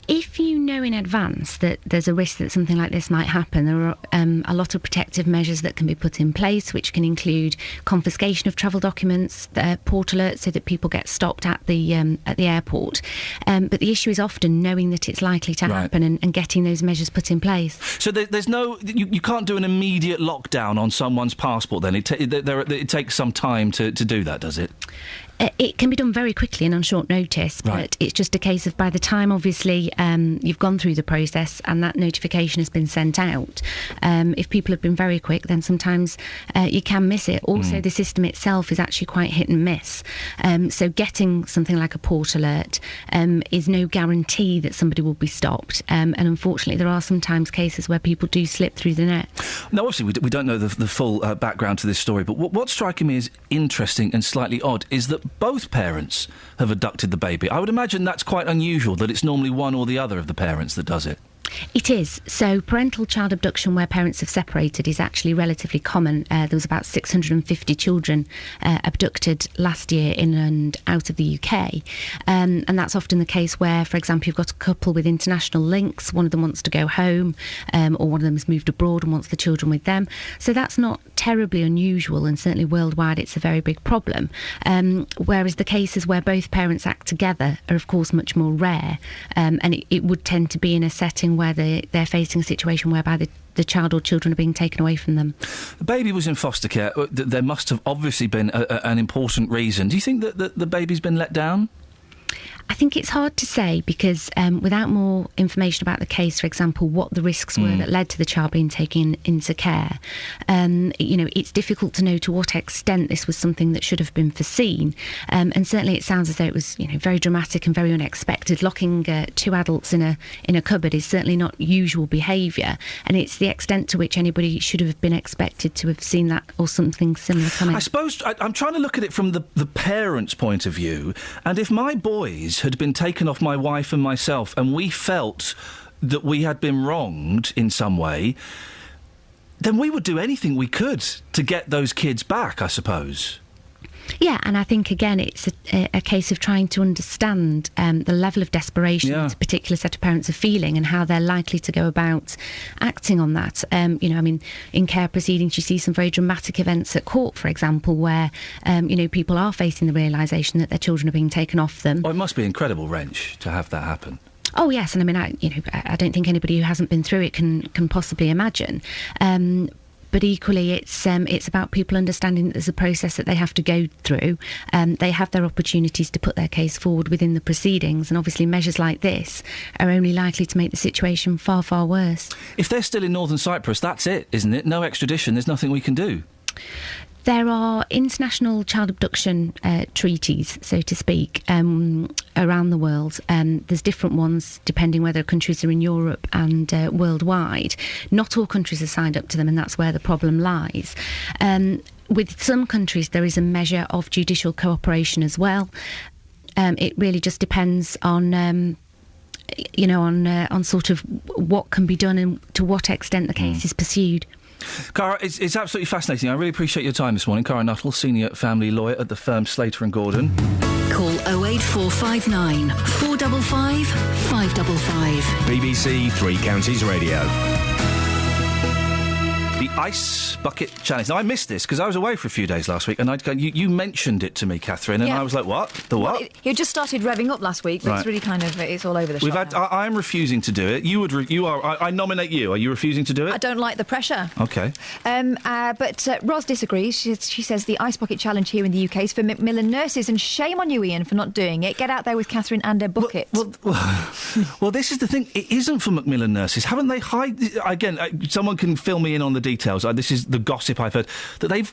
Speaker 1: If you know in advance that there's a risk that something like this might happen, there are a lot of protective measures that can be put in place, which can include confiscation of travel documents, port alerts so that people get stopped at the airport. But the issue is often knowing that it's likely to happen and getting those measures put in place.
Speaker 10: So there's no... You can't do an immediate lockdown on someone's passport then? It takes some time to do that, does it?
Speaker 1: It can be done very quickly and on short notice, but it's just a case of by the time, obviously, you've gone through the process and that notification has been sent out, if people have been very quick, then sometimes you can miss it. Also, the system itself is actually quite hit and miss. So getting something like a port alert is no guarantee that somebody will be stopped. And unfortunately, there are sometimes cases where people do slip through the net.
Speaker 10: Now, obviously, we don't know the full background to this story, but what's striking me as interesting and slightly odd is that both parents have abducted the baby. I would imagine that's quite unusual, that it's normally one or the other of the parents that does it.
Speaker 12: It is. So parental child abduction where parents have separated is actually relatively common. There was about 650 children abducted last year in and out of the UK. And that's often the case where, for example, you've got a couple with international links. One of them wants to go home, or one of them has moved abroad and wants the children with them. So that's not terribly unusual, and certainly worldwide it's a very big problem. Whereas the cases where both parents act together are, of course, much more rare. And it would tend to be in a setting where they're facing a situation whereby the child or children are being taken away from them.
Speaker 10: The baby was in foster care. There must have obviously been an important reason. Do you think that the baby's been let down?
Speaker 12: I think it's hard to say because without more information about the case, for example, what the risks were that led to the child being taken into care, it's difficult to know to what extent this was something that should have been foreseen. And certainly it sounds as though it was, very dramatic and very unexpected. Locking two adults in a cupboard is certainly not usual behaviour, and it's the extent to which anybody should have been expected to have seen that or something similar coming.
Speaker 10: I suppose I'm trying to look at it from the parents' point of view, and if my boys had been taken off my wife and myself and we felt that we had been wronged in some way, then we would do anything we could to get those kids back, I suppose.
Speaker 12: Yeah, and I think, again, it's a case of trying to understand the level of desperation that a particular set of parents are feeling and how they're likely to go about acting on that. In care proceedings, you see some very dramatic events at court, for example, where, people are facing the realisation that their children are being taken off them.
Speaker 10: Oh, it must be incredible wrench to have that happen.
Speaker 12: Oh, yes, and I don't think anybody who hasn't been through it can possibly imagine. But equally, it's about people understanding that there's a process that they have to go through. They have their opportunities to put their case forward within the proceedings, and obviously measures like this are only likely to make the situation far, far worse.
Speaker 10: If they're still in Northern Cyprus, that's it, isn't it? No extradition, there's nothing we can do.
Speaker 12: There are international child abduction treaties, so to speak, around the world. There's different ones depending whether countries are in Europe and worldwide. Not all countries are signed up to them, and that's where the problem lies. With some countries, there is a measure of judicial cooperation as well. It really just depends on sort of what can be done and to what extent the case is pursued.
Speaker 10: Cara, it's absolutely fascinating. I really appreciate your time this morning. Cara Nuttall, senior family lawyer at the firm Slater and Gordon.
Speaker 4: Call 08459 455 555.
Speaker 11: BBC Three Counties Radio.
Speaker 10: The Ice Bucket Challenge. Now, I missed this because I was away for a few days last week, and you mentioned it to me, Catherine, and I was like, what? The what?
Speaker 7: Well, it just started revving up last week, but it's really it's all over the shop.
Speaker 10: I am refusing to do it. I nominate you. Are you refusing to do it?
Speaker 7: I don't like the pressure.
Speaker 10: OK.
Speaker 7: But Ros disagrees. She says the Ice Bucket Challenge here in the UK is for Macmillan nurses, and shame on you, Iain, for not doing it. Get out there with Catherine and a bucket.
Speaker 10: Well, this is the thing. It isn't for Macmillan nurses. Haven't they again, someone can fill me in on the details. This is the gossip I've heard, that they've,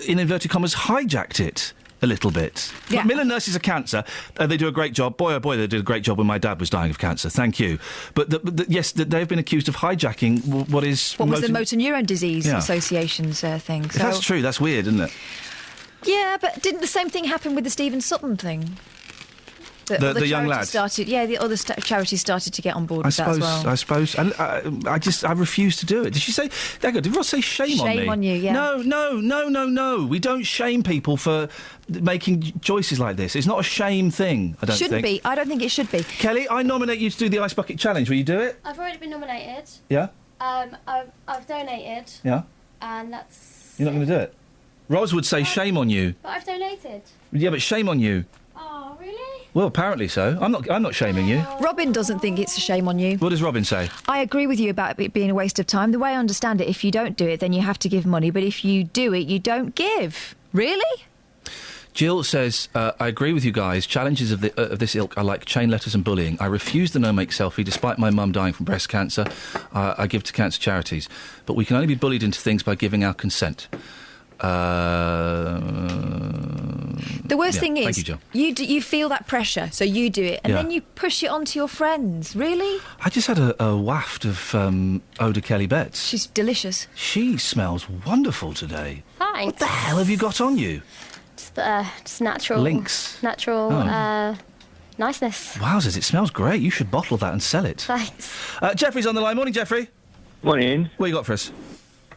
Speaker 10: in inverted commas, hijacked it a little bit. Yeah. Macmillan nurses are cancer. They do a great job. Boy, oh boy, they did a great job when my dad was dying of cancer. Thank you. But yes, they've been accused of hijacking what was the
Speaker 7: Motor Neurone Disease Association's thing. So
Speaker 10: that's true. That's weird, isn't it?
Speaker 7: Yeah, but didn't the same thing happen with the Stephen Sutton thing?
Speaker 10: The young lad.
Speaker 7: The other charities started to get on board with that as well.
Speaker 10: I suppose. And I refuse to do it. Did she say... Did Ross say shame on me?
Speaker 7: Shame on you, yeah.
Speaker 10: No. We don't shame people for making choices like this. It's not a shame thing, I don't think.
Speaker 7: Shouldn't be. I don't think it should be.
Speaker 10: Kelly, I nominate you to do the Ice Bucket Challenge. Will you do it?
Speaker 19: I've already been nominated.
Speaker 10: Yeah?
Speaker 19: I've donated.
Speaker 10: Yeah?
Speaker 19: And that's...
Speaker 10: You're not going to do it? Ros would say shame on you.
Speaker 19: But I've donated.
Speaker 10: Yeah, but shame on you.
Speaker 19: Oh, really?
Speaker 10: Well, apparently so. I'm not shaming you.
Speaker 7: Robin doesn't think it's a shame on you.
Speaker 10: What does Robin say?
Speaker 7: I agree with you about it being a waste of time. The way I understand it, if you don't do it, then you have to give money. But if you do it, you don't give. Really?
Speaker 10: Jill says, I agree with you guys. Challenges of this ilk are like chain letters and bullying. I refuse the no-make selfie, despite my mum dying from breast cancer. I give to cancer charities. But we can only be bullied into things by giving our consent.
Speaker 7: The worst thing is,
Speaker 10: thank you, Jill.
Speaker 7: You feel that pressure, so you do it, and then you push it onto your friends. Really?
Speaker 10: I just had a waft of Oda Kelly Betts.
Speaker 7: She's delicious.
Speaker 10: She smells wonderful today.
Speaker 19: Thanks.
Speaker 10: What the hell have you got on you?
Speaker 19: Just natural...
Speaker 10: Lynx.
Speaker 19: Natural, niceness.
Speaker 10: Wowzers, it smells great. You should bottle that and sell it.
Speaker 19: Thanks.
Speaker 10: Jeffrey's on the line. Morning, Jeffrey.
Speaker 2: Morning, Ian.
Speaker 10: What you got for us?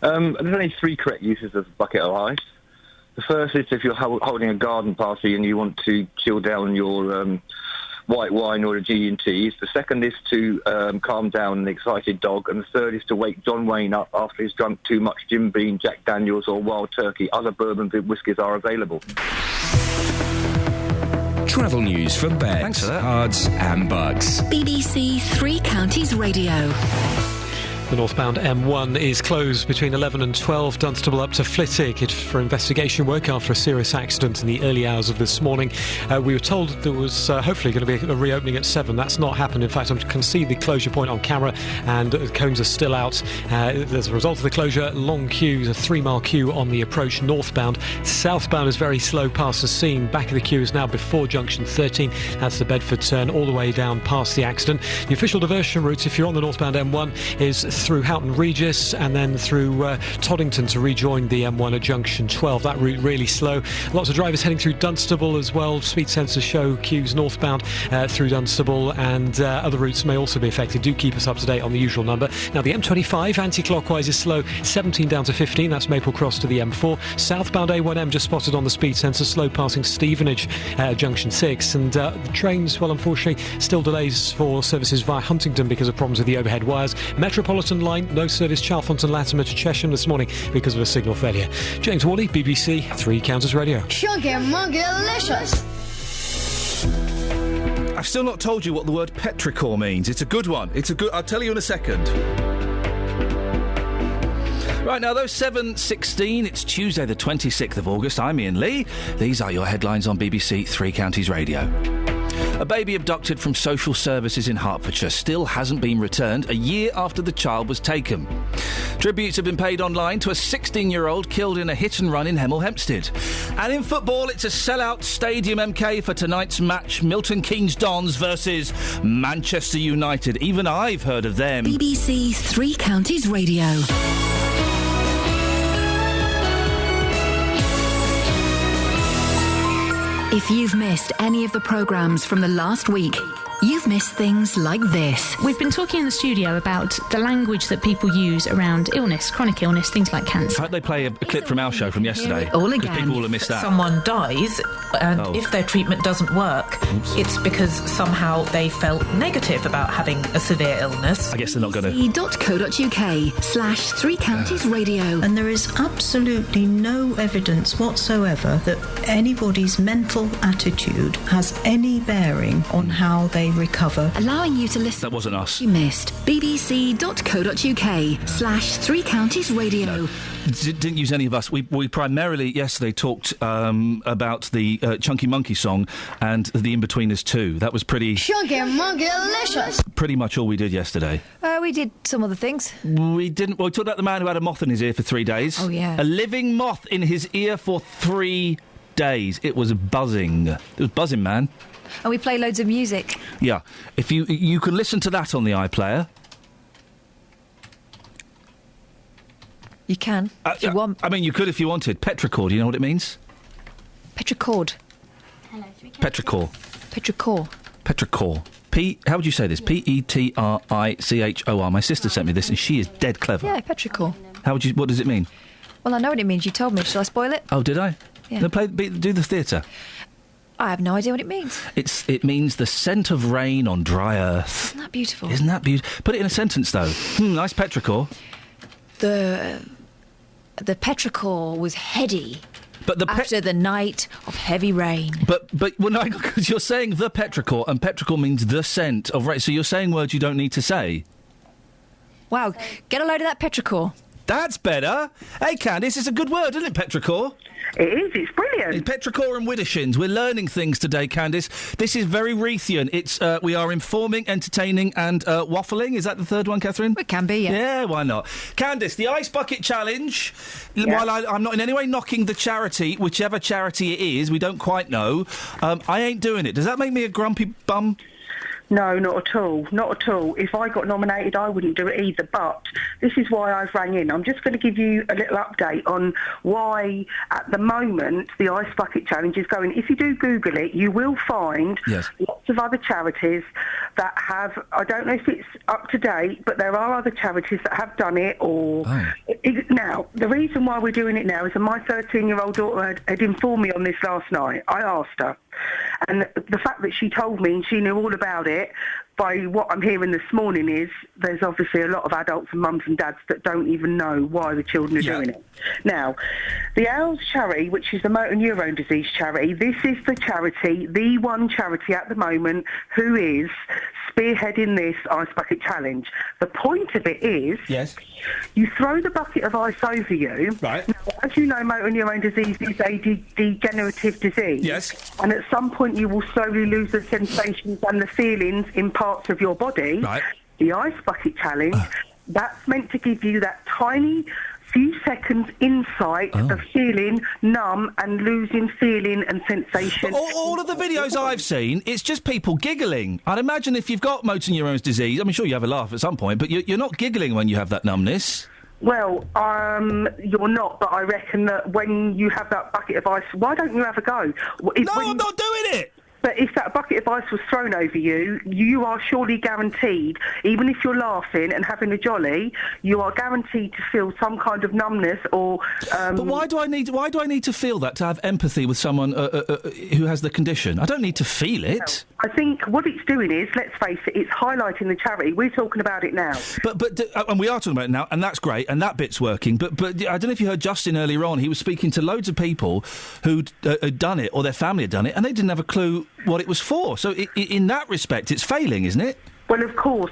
Speaker 2: There's only 3 correct uses of bucket of ice. The first is if you're holding a garden party and you want to chill down your white wine or a G&Ts. The second is to calm down an excited dog. And the third is to wake John Wayne up after he's drunk too much Jim Beam, Jack Daniels or Wild Turkey. Other bourbons and whiskies are available.
Speaker 11: Travel news for beds, cards and bugs.
Speaker 4: BBC Three Counties Radio.
Speaker 14: The northbound M1 is closed between 11 and 12, Dunstable up to Flitwick for investigation work after a serious accident in the early hours of this morning. We were told there was hopefully going to be a reopening at 7. That's not happened. In fact, I can see the closure point on camera and the cones are still out. As a result of the closure, long queues, a 3-mile queue on the approach northbound. Southbound is very slow past the scene. Back of the queue is now before junction 13. That's the Bedford turn all the way down past the accident. The official diversion route, if you're on the northbound M1, is through Houghton Regis and then through Toddington to rejoin the M1 at junction 12. That route really slow. Lots of drivers heading through Dunstable as well. Speed sensors show queues northbound through Dunstable, and other routes may also be affected. Do keep us up to date on the usual number. Now the M25 anti-clockwise is slow, 17 down to 15. That's Maple Cross to the M4. Southbound A1M just spotted on the speed sensor, slow passing Stevenage junction 6, and the trains, well, unfortunately still delays for services via Huntingdon because of problems with the overhead wires. Metropolitan line, no service Chalfonton Latimer to Chesham this morning because of a signal failure. James Worley, BBC Three Counties Radio.
Speaker 20: Chunky monkey delicious.
Speaker 10: I've still not told you what the word petrichor means. It's a good one. I'll tell you in a second. Right now, though, 7:16, it's Tuesday the 26th of August. I'm Iain Lee. These are your headlines on BBC Three Counties Radio. A baby abducted from social services in Hertfordshire still hasn't been returned a year after the child was taken. Tributes have been paid online to a 16-year-old killed in a hit-and-run in Hemel Hempstead. And in football, it's a sellout Stadium MK for tonight's match, Milton Keynes Dons versus Manchester United. Even I've heard of them.
Speaker 4: BBC Three Counties Radio. If you've missed any of the programmes from the last week, you've missed things like this.
Speaker 21: We've been talking in the studio about the language that people use around illness, chronic illness, things like cancer.
Speaker 10: I hope they play a clip from our show from yesterday.
Speaker 4: All again.
Speaker 10: Because people will have missed that.
Speaker 22: Someone dies, and if their treatment doesn't work, it's because somehow they felt negative about having a severe illness.
Speaker 10: I guess they're not going to...
Speaker 4: bbc.co.uk/Three Counties Radio.
Speaker 24: And there is absolutely no evidence whatsoever that anybody's mental attitude has any bearing on how they recover.
Speaker 4: Allowing you to listen.
Speaker 10: That wasn't us.
Speaker 4: You missed. bbc.co.uk/Three Counties Radio.
Speaker 10: No. Didn't use any of us. We primarily yesterday talked about the Chunky Monkey song and the In-Betweeners too. That was pretty...
Speaker 20: Chunky monkey delicious.
Speaker 10: Pretty much all we did yesterday.
Speaker 7: We did some other things.
Speaker 10: We didn't... Well, we talked about the man who had a moth in his ear for 3 days.
Speaker 7: Oh, yeah.
Speaker 10: A living moth in his ear for 3 days. It was buzzing. It was buzzing, man.
Speaker 7: And we play loads of music.
Speaker 10: Yeah. If you can listen to that on the iPlayer.
Speaker 7: You can, if you want.
Speaker 10: I mean, you could if you wanted. Petrichor, do you know what it means?
Speaker 7: Petrichord.
Speaker 10: Petrichor.
Speaker 7: Petrichor.
Speaker 10: Petrichor. How would you say this? Petrichor. My sister sent me this and she is dead clever.
Speaker 7: Yeah, petrichor.
Speaker 10: What does it mean?
Speaker 7: Well, I know what it means. You told me. Shall I spoil it?
Speaker 10: Oh, did I?
Speaker 7: Yeah.
Speaker 10: No, do the theatre.
Speaker 7: I have no idea what it means.
Speaker 10: It means the scent of rain on dry earth.
Speaker 7: Isn't that beautiful?
Speaker 10: Isn't that beautiful? Put it in a sentence, though. Nice petrichor.
Speaker 7: The petrichor was heady.
Speaker 10: But
Speaker 7: after the night of heavy rain.
Speaker 10: But well, no, because you're saying the petrichor, and petrichor means the scent of rain. So you're saying words you don't need to say.
Speaker 7: Wow, get a load of that petrichor.
Speaker 10: That's better. Hey, Candice, it's a good word, isn't it, petrichor?
Speaker 25: It is, it's brilliant.
Speaker 10: Petrichor and Widdershins. We're learning things today, Candice. This is very Reithian. We are informing, entertaining and waffling. Is that the third one, Catherine?
Speaker 7: It can be, yeah.
Speaker 10: Yeah, why not? Candice, the Ice Bucket Challenge, while I'm not in any way knocking the charity, whichever charity it is, we don't quite know, I ain't doing it. Does that make me a grumpy bum?
Speaker 25: No, not at all. Not at all. If I got nominated, I wouldn't do it either. But this is why I've rang in. I'm just going to give you a little update on why, at the moment, the Ice Bucket Challenge is going. If you do Google it, you will find lots of other charities that have, I don't know if it's up to date, but there are other charities that have done it. Now, the reason why we're doing it now is that my 13-year-old daughter had informed me on this last night. I asked her. And the fact that she told me and she knew all about it, by what I'm hearing this morning is there's obviously a lot of adults and mums and dads that don't even know why the children are doing it. Now, the ALS charity, which is the motor neurone disease charity, this is the charity, the one charity at the moment who is spearheading this Ice Bucket Challenge. The point of it is you throw the bucket of ice over you.
Speaker 10: Right.
Speaker 25: Now, as you know, motor neurone disease is a degenerative disease.
Speaker 10: Yes.
Speaker 25: And at some point you will slowly lose the sensations and the feelings in parts of your body.
Speaker 10: Right.
Speaker 25: The Ice Bucket Challenge, that's meant to give you that tiny few seconds insight of feeling numb and losing feeling and sensation.
Speaker 10: But all of the videos I've seen, it's just people giggling. I'd imagine if you've got motor neurone disease, I'm sure you have a laugh at some point, but you're not giggling when you have that numbness.
Speaker 25: Well, you're not, but I reckon that when you have that bucket of ice, why don't you have a go?
Speaker 10: I'm not doing it!
Speaker 25: But if that bucket of ice was thrown over you, you are surely guaranteed, even if you're laughing and having a jolly, you are guaranteed to feel some kind of numbness or...
Speaker 10: But why do I need to feel that, to have empathy with someone who has the condition? I don't need to feel it.
Speaker 25: I think what it's doing is, let's face it, it's highlighting the charity. We're talking about it now.
Speaker 10: And we are talking about it now, and that's great, and that bit's working. But I don't know if you heard Justin earlier on. He was speaking to loads of people who'd done it, or their family had done it, and they didn't have a clue what it was for. So in that respect, it's failing, isn't it?
Speaker 25: Well, of course,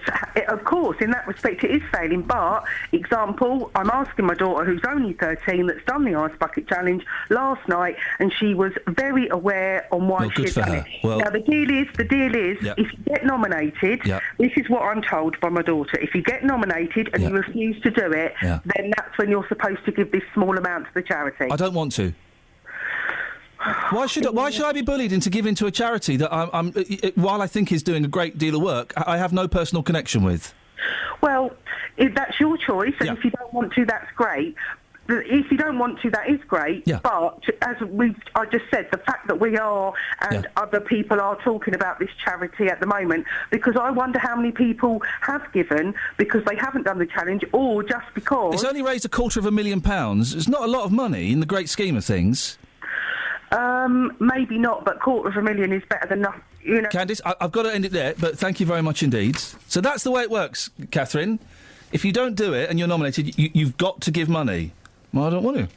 Speaker 25: in that respect it is failing. But, example, I'm asking my daughter, who's only 13, that's done the Ice Bucket Challenge last night, and she was very aware on why she had done it.
Speaker 10: Well,
Speaker 25: now, the deal is, if you get nominated, this is what I'm told by my daughter, if you get nominated and you refuse to do it, then that's when you're supposed to give this small amount to the charity.
Speaker 10: I don't want to. Why should I be bullied into giving to a charity that while I think is doing a great deal of work, I have no personal connection with?
Speaker 25: Well, if that's your choice, and if you don't want to, that's great. If you don't want to, that is great. But as I just said, the fact that we are and other people are talking about this charity at the moment, because I wonder how many people have given because they haven't done the challenge, or just because
Speaker 10: it's only raised £250,000. It's not a lot of money in the great scheme of things.
Speaker 25: Maybe not, but £250,000 is better than nothing, you know.
Speaker 10: Candice, I've got to end it there, but thank you very much indeed. So that's the way it works, Catherine. If you don't do it and you're nominated, you've got to give money. Well, I don't want to.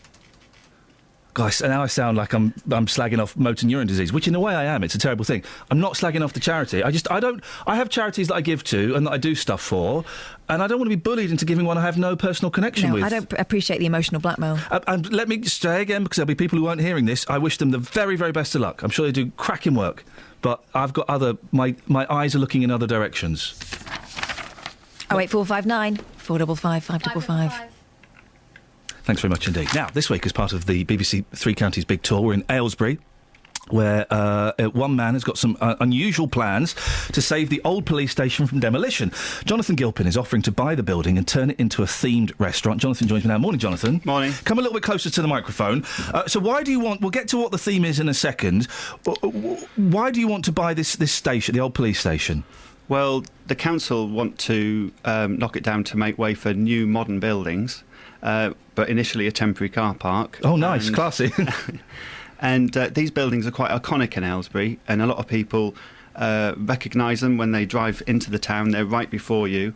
Speaker 10: Guys, now I sound like I'm slagging off motor neurone disease, which in a way I am. It's a terrible thing. I'm not slagging off the charity. I have charities that I give to and that I do stuff for, and I don't want to be bullied into giving one I have no personal connection with.
Speaker 7: I don't appreciate the emotional blackmail.
Speaker 10: And let me say again, because there'll be people who aren't hearing this, I wish them the very, very best of luck. I'm sure they do cracking work, but I've got my eyes are looking in other directions.
Speaker 7: 08459 455 555.
Speaker 10: Thanks very much indeed. Now, this week, as part of the BBC Three Counties Big Tour, we're in Aylesbury, where one man has got some unusual plans to save the old police station from demolition. Jonathan Gilpin is offering to buy the building and turn it into a themed restaurant. Jonathan joins me now. Morning, Jonathan.
Speaker 5: Morning.
Speaker 10: Come a little bit closer to the microphone. So why do you want... We'll get to what the theme is in a second. Why do you want to buy this station, the old police station?
Speaker 5: Well, the council want to knock it down to make way for new modern buildings, but initially a temporary car park.
Speaker 10: Oh, nice. Classy.
Speaker 5: And these buildings are quite iconic in Aylesbury, and a lot of people recognise them when they drive into the town. They're right before you,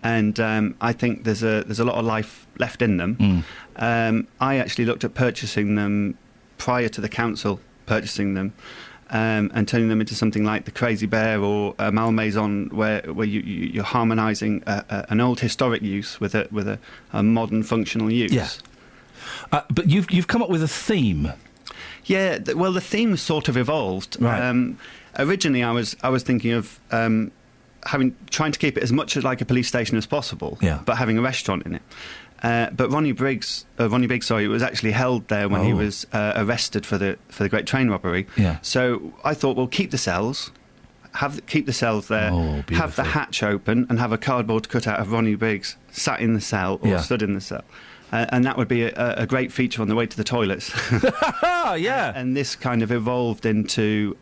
Speaker 5: and I think there's a lot of life left in them. I actually looked at purchasing them prior to the council purchasing them, and turning them into something like the Crazy Bear or Malmaison, where you're harmonising an old historic use with a modern functional use.
Speaker 10: Yeah. But you've come up with a theme.
Speaker 5: Yeah, well, the theme sort of evolved.
Speaker 10: Right.
Speaker 5: Originally, I was thinking of trying to keep it as much like a police station as possible, but having a restaurant in it. But Ronnie Biggs, was actually held there when he was arrested for the Great Train Robbery.
Speaker 10: Yeah.
Speaker 5: So I thought, well, keep the cells, keep the cells there, have the hatch open, and have a cardboard cutout of Ronnie Biggs sat in the cell or stood in the cell. And that would be a great feature on the way to the toilets.
Speaker 10: Yeah.
Speaker 5: And this kind of evolved into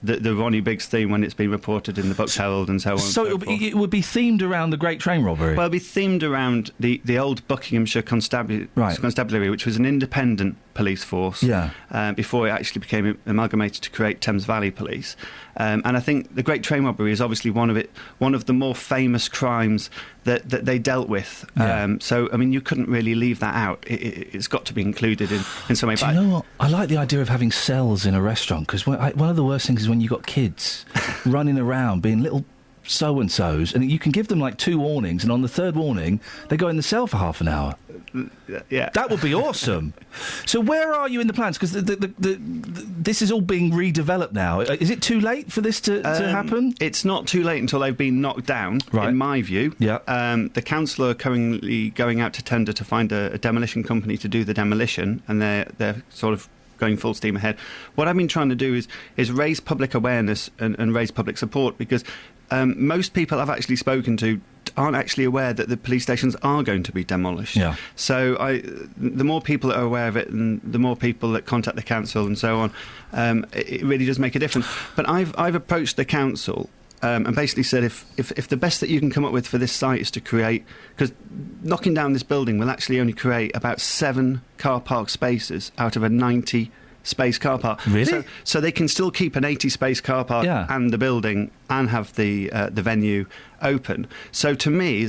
Speaker 5: the Ronnie Biggs theme when it's been reported in the Bucks Herald and so on.
Speaker 10: So it would be themed around the Great Train Robbery?
Speaker 5: Well, it would be themed around the old Buckinghamshire Constabulary, which was an independent police force before it actually became amalgamated to create Thames Valley Police. And I think the Great Train Robbery is obviously one of the more famous crimes that they dealt with. So, I mean, you couldn't really leave that out. It's got to be included in some way.
Speaker 10: Do you know what? I like the idea of having cells in a restaurant, because one of the worst things is when you've got kids running around being little so-and-sos, and you can give them like 2 warnings, and on the 3rd warning, they go in the cell for half an hour.
Speaker 5: Yeah.
Speaker 10: That would be awesome. So where are you in the plans? Because this is all being redeveloped now. Is it too late for this to happen?
Speaker 5: It's not too late until they've been knocked down, in my view.
Speaker 10: Yeah.
Speaker 5: The council are currently going out to tender to find a demolition company to do the demolition, and they're sort of going full steam ahead. What I've been trying to do is raise public awareness and raise public support, because most people I've actually spoken to aren't actually aware that the police stations are going to be demolished.
Speaker 10: Yeah.
Speaker 5: So the more people that are aware of it, and the more people that contact the council and so on, it really does make a difference. But I've approached the council and basically said if the best that you can come up with for this site is to create, because knocking down this building will actually only create about 7 car park spaces out of a 90 space car park.
Speaker 10: Really?
Speaker 5: So they can still keep an 80 space car park and the building and have the venue open. So to me,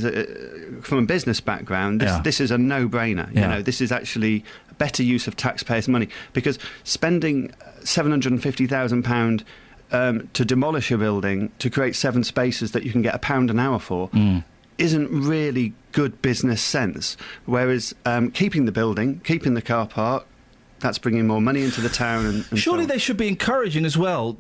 Speaker 5: from a business background, this is a no-brainer. You know, this is actually a better use of taxpayers' money, because spending £750,000 to demolish a building to create 7 spaces that you can get £1 an hour for isn't really good business sense. Whereas keeping the building, keeping the car park, that's bringing more money into the town. And
Speaker 10: surely they should be encouraging as well,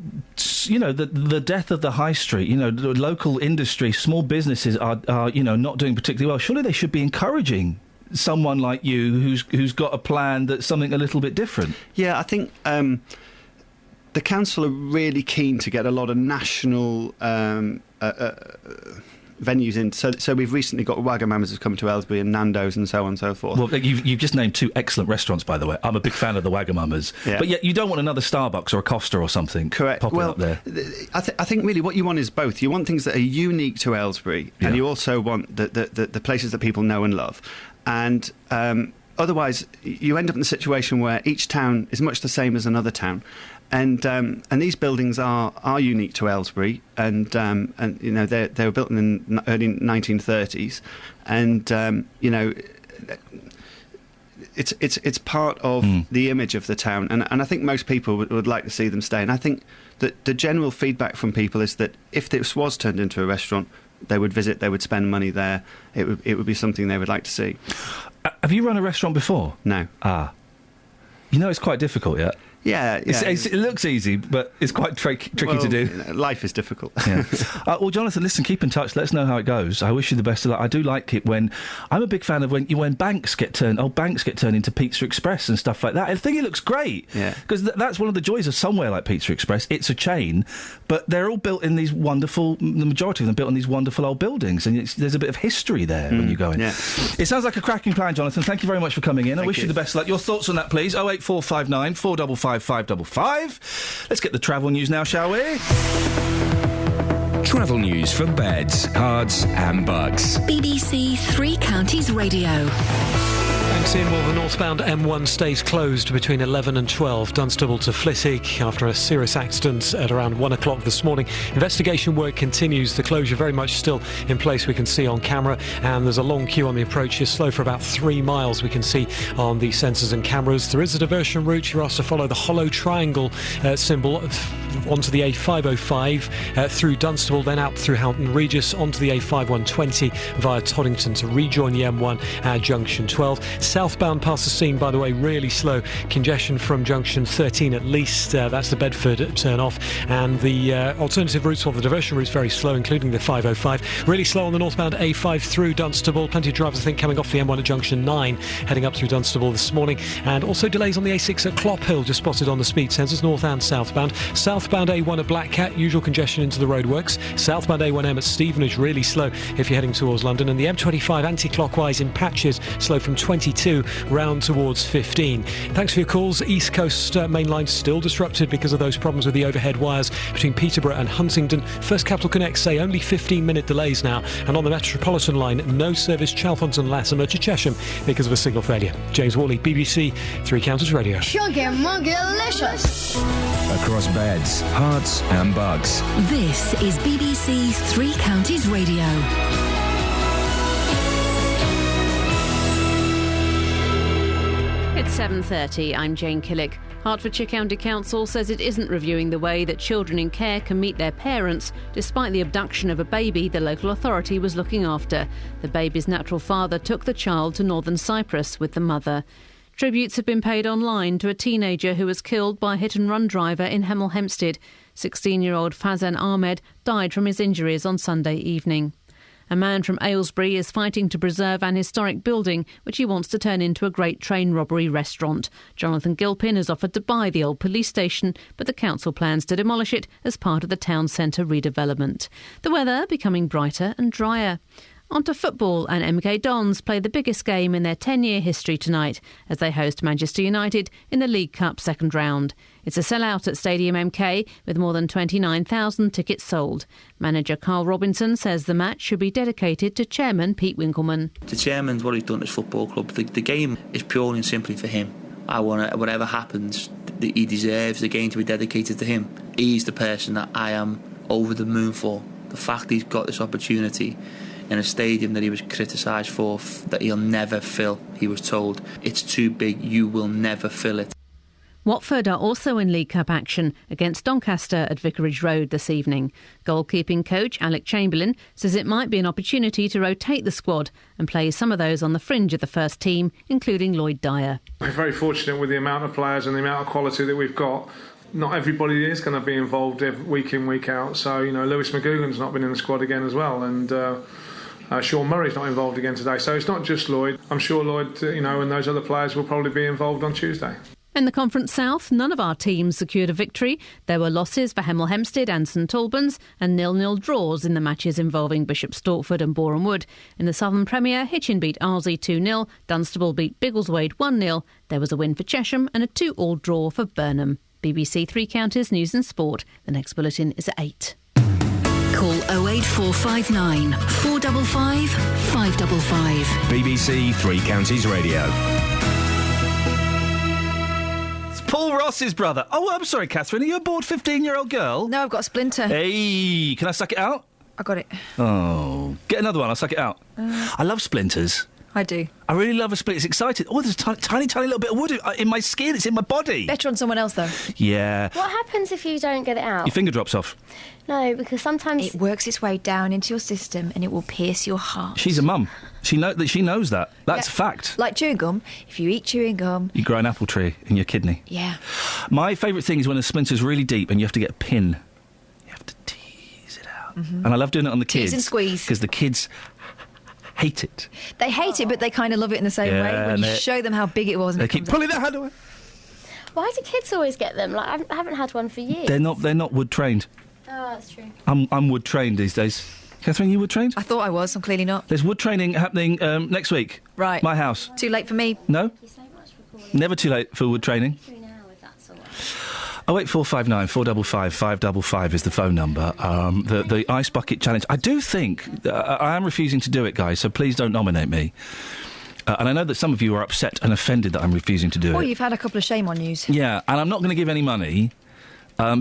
Speaker 10: you know, the death of the high street. You know, the local industry, small businesses are you know, not doing particularly well. Surely they should be encouraging someone like you who's got a plan that's something a little bit different.
Speaker 5: Yeah, I think the council are really keen to get a lot of national venues in. So we've recently got Wagamama's has come to Aylesbury, and Nando's and so on and so forth.
Speaker 10: Well, you've just named 2 excellent restaurants, by the way. I'm a big fan of the Wagamama's. Yeah. But yet you don't want another Starbucks or a Costa or something popping up there.
Speaker 5: I think really what you want is both. You want things that are unique to Aylesbury, and you also want the places that people know and love. And otherwise, you end up in a situation where each town is much the same as another town. And these buildings are unique to Aylesbury, and you know they were built in the early 1930s, and you know it's part of the image of the town, and I think most people would like to see them stay. And I think that the general feedback from people is that if this was turned into a restaurant, they would visit, they would spend money there. It would be something they would like to see.
Speaker 10: Have you run a restaurant before?
Speaker 5: No.
Speaker 10: You know it's quite difficult, yeah?
Speaker 5: Yeah.
Speaker 10: It looks easy, but it's quite tricky to do.
Speaker 5: You know, life is difficult.
Speaker 10: Yeah. Well, Jonathan, listen, keep in touch. Let us know how it goes. I wish you the best of luck. I do like it when... I'm a big fan of when banks get turned into Pizza Express and stuff like that. I think it looks great.
Speaker 5: Yeah.
Speaker 10: Because that's one of the joys of somewhere like Pizza Express. It's a chain, but they're all built in these wonderful... The majority of them built in these wonderful old buildings, and there's a bit of history there when you go in.
Speaker 5: Yeah.
Speaker 10: It sounds like a cracking plan, Jonathan. Thank you very much for coming in. I wish you the best of luck. Your thoughts on that, please. 08459 455 555. Let's get the travel news now, shall we?
Speaker 11: Travel news for beds, cards and bugs.
Speaker 4: BBC Three Counties Radio.
Speaker 14: Thanks, Iain. Well, the northbound M1 stays closed between 11 and 12, Dunstable to Flitwick, after a serious accident at around 1 o'clock this morning. Investigation work continues. The closure very much still in place, we can see on camera, and there's a long queue on the approach here, slow for about 3 miles, we can see on the sensors and cameras. There is a diversion route. You're asked to follow the hollow triangle symbol onto the A505 through Dunstable, then out through Houghton Regis onto the A5120 via Toddington to rejoin the M1 at junction 12. Southbound past the scene, by the way, really slow. Congestion from junction 13 at least. That's the Bedford turn off. And the alternative routes, or the diversion routes, very slow, including the 505. Really slow on the northbound A5 through Dunstable. Plenty of drivers, I think, coming off the M1 at junction 9, heading up through Dunstable this morning. And also delays on the A6 at Clop Hill, just spotted on the speed sensors, north and southbound. South Southbound A1 at Black Cat, usual congestion into the roadworks. Southbound A1M at Stevenage, really slow if you're heading towards London. And the M25 anti-clockwise in patches, slow from 22 round towards 15. Thanks for your calls. East Coast main line still disrupted because of those problems with the overhead wires between Peterborough and Huntingdon. First Capital Connect say only 15-minute delays now. And on the Metropolitan line, no service Chalfont and Latimer to Chesham because of a signal failure. James Worley, BBC Three Counties Radio.
Speaker 20: Chunky Mungalicious.
Speaker 11: Across beds, hearts and bugs.
Speaker 4: This is BBC Three Counties Radio.
Speaker 1: It's 7:30. I'm Jane Killick. Hertfordshire County Council says it isn't reviewing the way that children in care can meet their parents, despite the abduction of a baby the local authority was looking after. The baby's natural father took the child to northern Cyprus with the mother. Tributes have been paid online to a teenager who was killed by a hit-and-run driver in Hemel Hempstead. 16-year-old Fazan Ahmed died from his injuries on Sunday evening. A man from Aylesbury is fighting to preserve an historic building which he wants to turn into a great train robbery restaurant. Jonathan Gilpin has offered to buy the old police station, but the council plans to demolish it as part of the town centre redevelopment. The weather becoming brighter and drier. On to football, and MK Dons play the biggest game in their 10-year history tonight as they host Manchester United in the League Cup second round. It's a sellout at Stadium MK with more than 29,000 tickets sold. Manager Carl Robinson says the match should be dedicated to chairman Pete Winkleman.
Speaker 8: The chairman's what he's done at his football club. The game is purely and simply for him. I want whatever happens, he deserves the game to be dedicated to him. He's the person that I am over the moon for. The fact he's got this opportunity in a stadium that he was criticised for, that he'll never fill, he was told. It's too big, you will never fill it.
Speaker 1: Watford are also in League Cup action against Doncaster at Vicarage Road this evening. Goalkeeping coach Alec Chamberlain says it might be an opportunity to rotate the squad and play some of those on the fringe of the first team, including Lloyd Dyer.
Speaker 9: We're very fortunate with the amount of players and the amount of quality that we've got. Not everybody is going to be involved week in, week out. So, Lewis McGugan's not been in the squad again as well. And Sean Murray's not involved again today. So it's not just Lloyd. I'm sure Lloyd, and those other players will probably be involved on Tuesday.
Speaker 1: In the Conference South, none of our teams secured a victory. There were losses for Hemel Hempstead and St Albans and 0-0 draws in the matches involving Bishop Stortford and Boreham Wood. In the Southern Premier, Hitchin beat Arlesey 2-0, Dunstable beat Biggleswade 1-0. There was a win for Chesham and a 2-2 draw for Burnham. BBC Three Counties News and Sport. The next bulletin is at 8.
Speaker 4: Call 08459 455 555.
Speaker 11: BBC Three Counties Radio.
Speaker 10: Paul Ross's brother. Oh, I'm sorry, Catherine. Are you a bored 15-year-old girl?
Speaker 7: No, I've got a splinter.
Speaker 10: Hey, can I suck it out?
Speaker 7: I got it.
Speaker 10: Oh, get another one. I'll suck it out. I love splinters.
Speaker 7: I do.
Speaker 10: I really love a splinter. It's exciting. Oh, there's a tiny little bit of wood in my skin. It's in my body.
Speaker 7: Better on someone else, though.
Speaker 10: Yeah.
Speaker 19: What happens if you don't get it out?
Speaker 10: Your finger drops off.
Speaker 19: No, because sometimes
Speaker 7: it works its way down into your system and it will pierce your heart.
Speaker 10: She's a mum. She knows that. That's a fact.
Speaker 7: Like chewing gum. If you eat chewing gum,
Speaker 10: you grow an apple tree in your kidney.
Speaker 7: Yeah.
Speaker 10: My favourite thing is when a splinter's really deep and you have to get a pin. You have to tease it out.
Speaker 7: Mm-hmm.
Speaker 10: And I love doing it on the kids.
Speaker 7: Tease and squeeze.
Speaker 10: Because the kids hate it.
Speaker 7: They hate it, but they kind of love it in the same way. When you show them how big it was, and
Speaker 10: they keep pulling their hand away.
Speaker 19: Why do kids always get them? Like I haven't had one for years.
Speaker 10: They're not wood trained.
Speaker 19: Oh, that's true.
Speaker 10: I'm wood trained these days. Catherine, you wood trained?
Speaker 7: I thought I was. I'm clearly not.
Speaker 10: There's wood training happening next week.
Speaker 7: Right.
Speaker 10: My house.
Speaker 7: Too late for me.
Speaker 10: No. Thank you so much for calling. Never too late for wood training. 08459 455 555 is the phone number. The Ice Bucket Challenge. I do think... I am refusing to do it, guys, so please don't nominate me. And I know that some of you are upset and offended that I'm refusing to do it.
Speaker 7: Well, you've had a couple of shame on yous.
Speaker 10: Yeah, and I'm not going to give any money...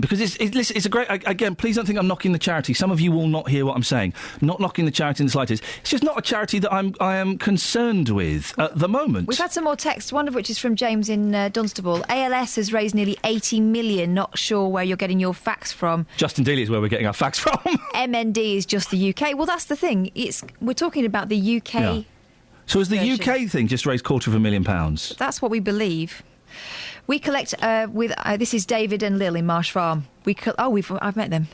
Speaker 10: because it's a great... Again, please don't think I'm knocking the charity. Some of you will not hear what I'm saying. Not knocking the charity in the slightest. It's just not a charity that I am concerned with at the moment.
Speaker 7: We've had some more texts, one of which is from James in Dunstable. ALS has raised nearly 80 million. Not sure where you're getting your facts from.
Speaker 10: Justin Dealey is where we're getting our facts from.
Speaker 7: MND is just the UK. Well, that's the thing. We're talking about the UK... Yeah.
Speaker 10: So has the UK thing just raised £250,000?
Speaker 7: That's what we believe. We collect with this is David and Lil in Marsh Farm. I've met them.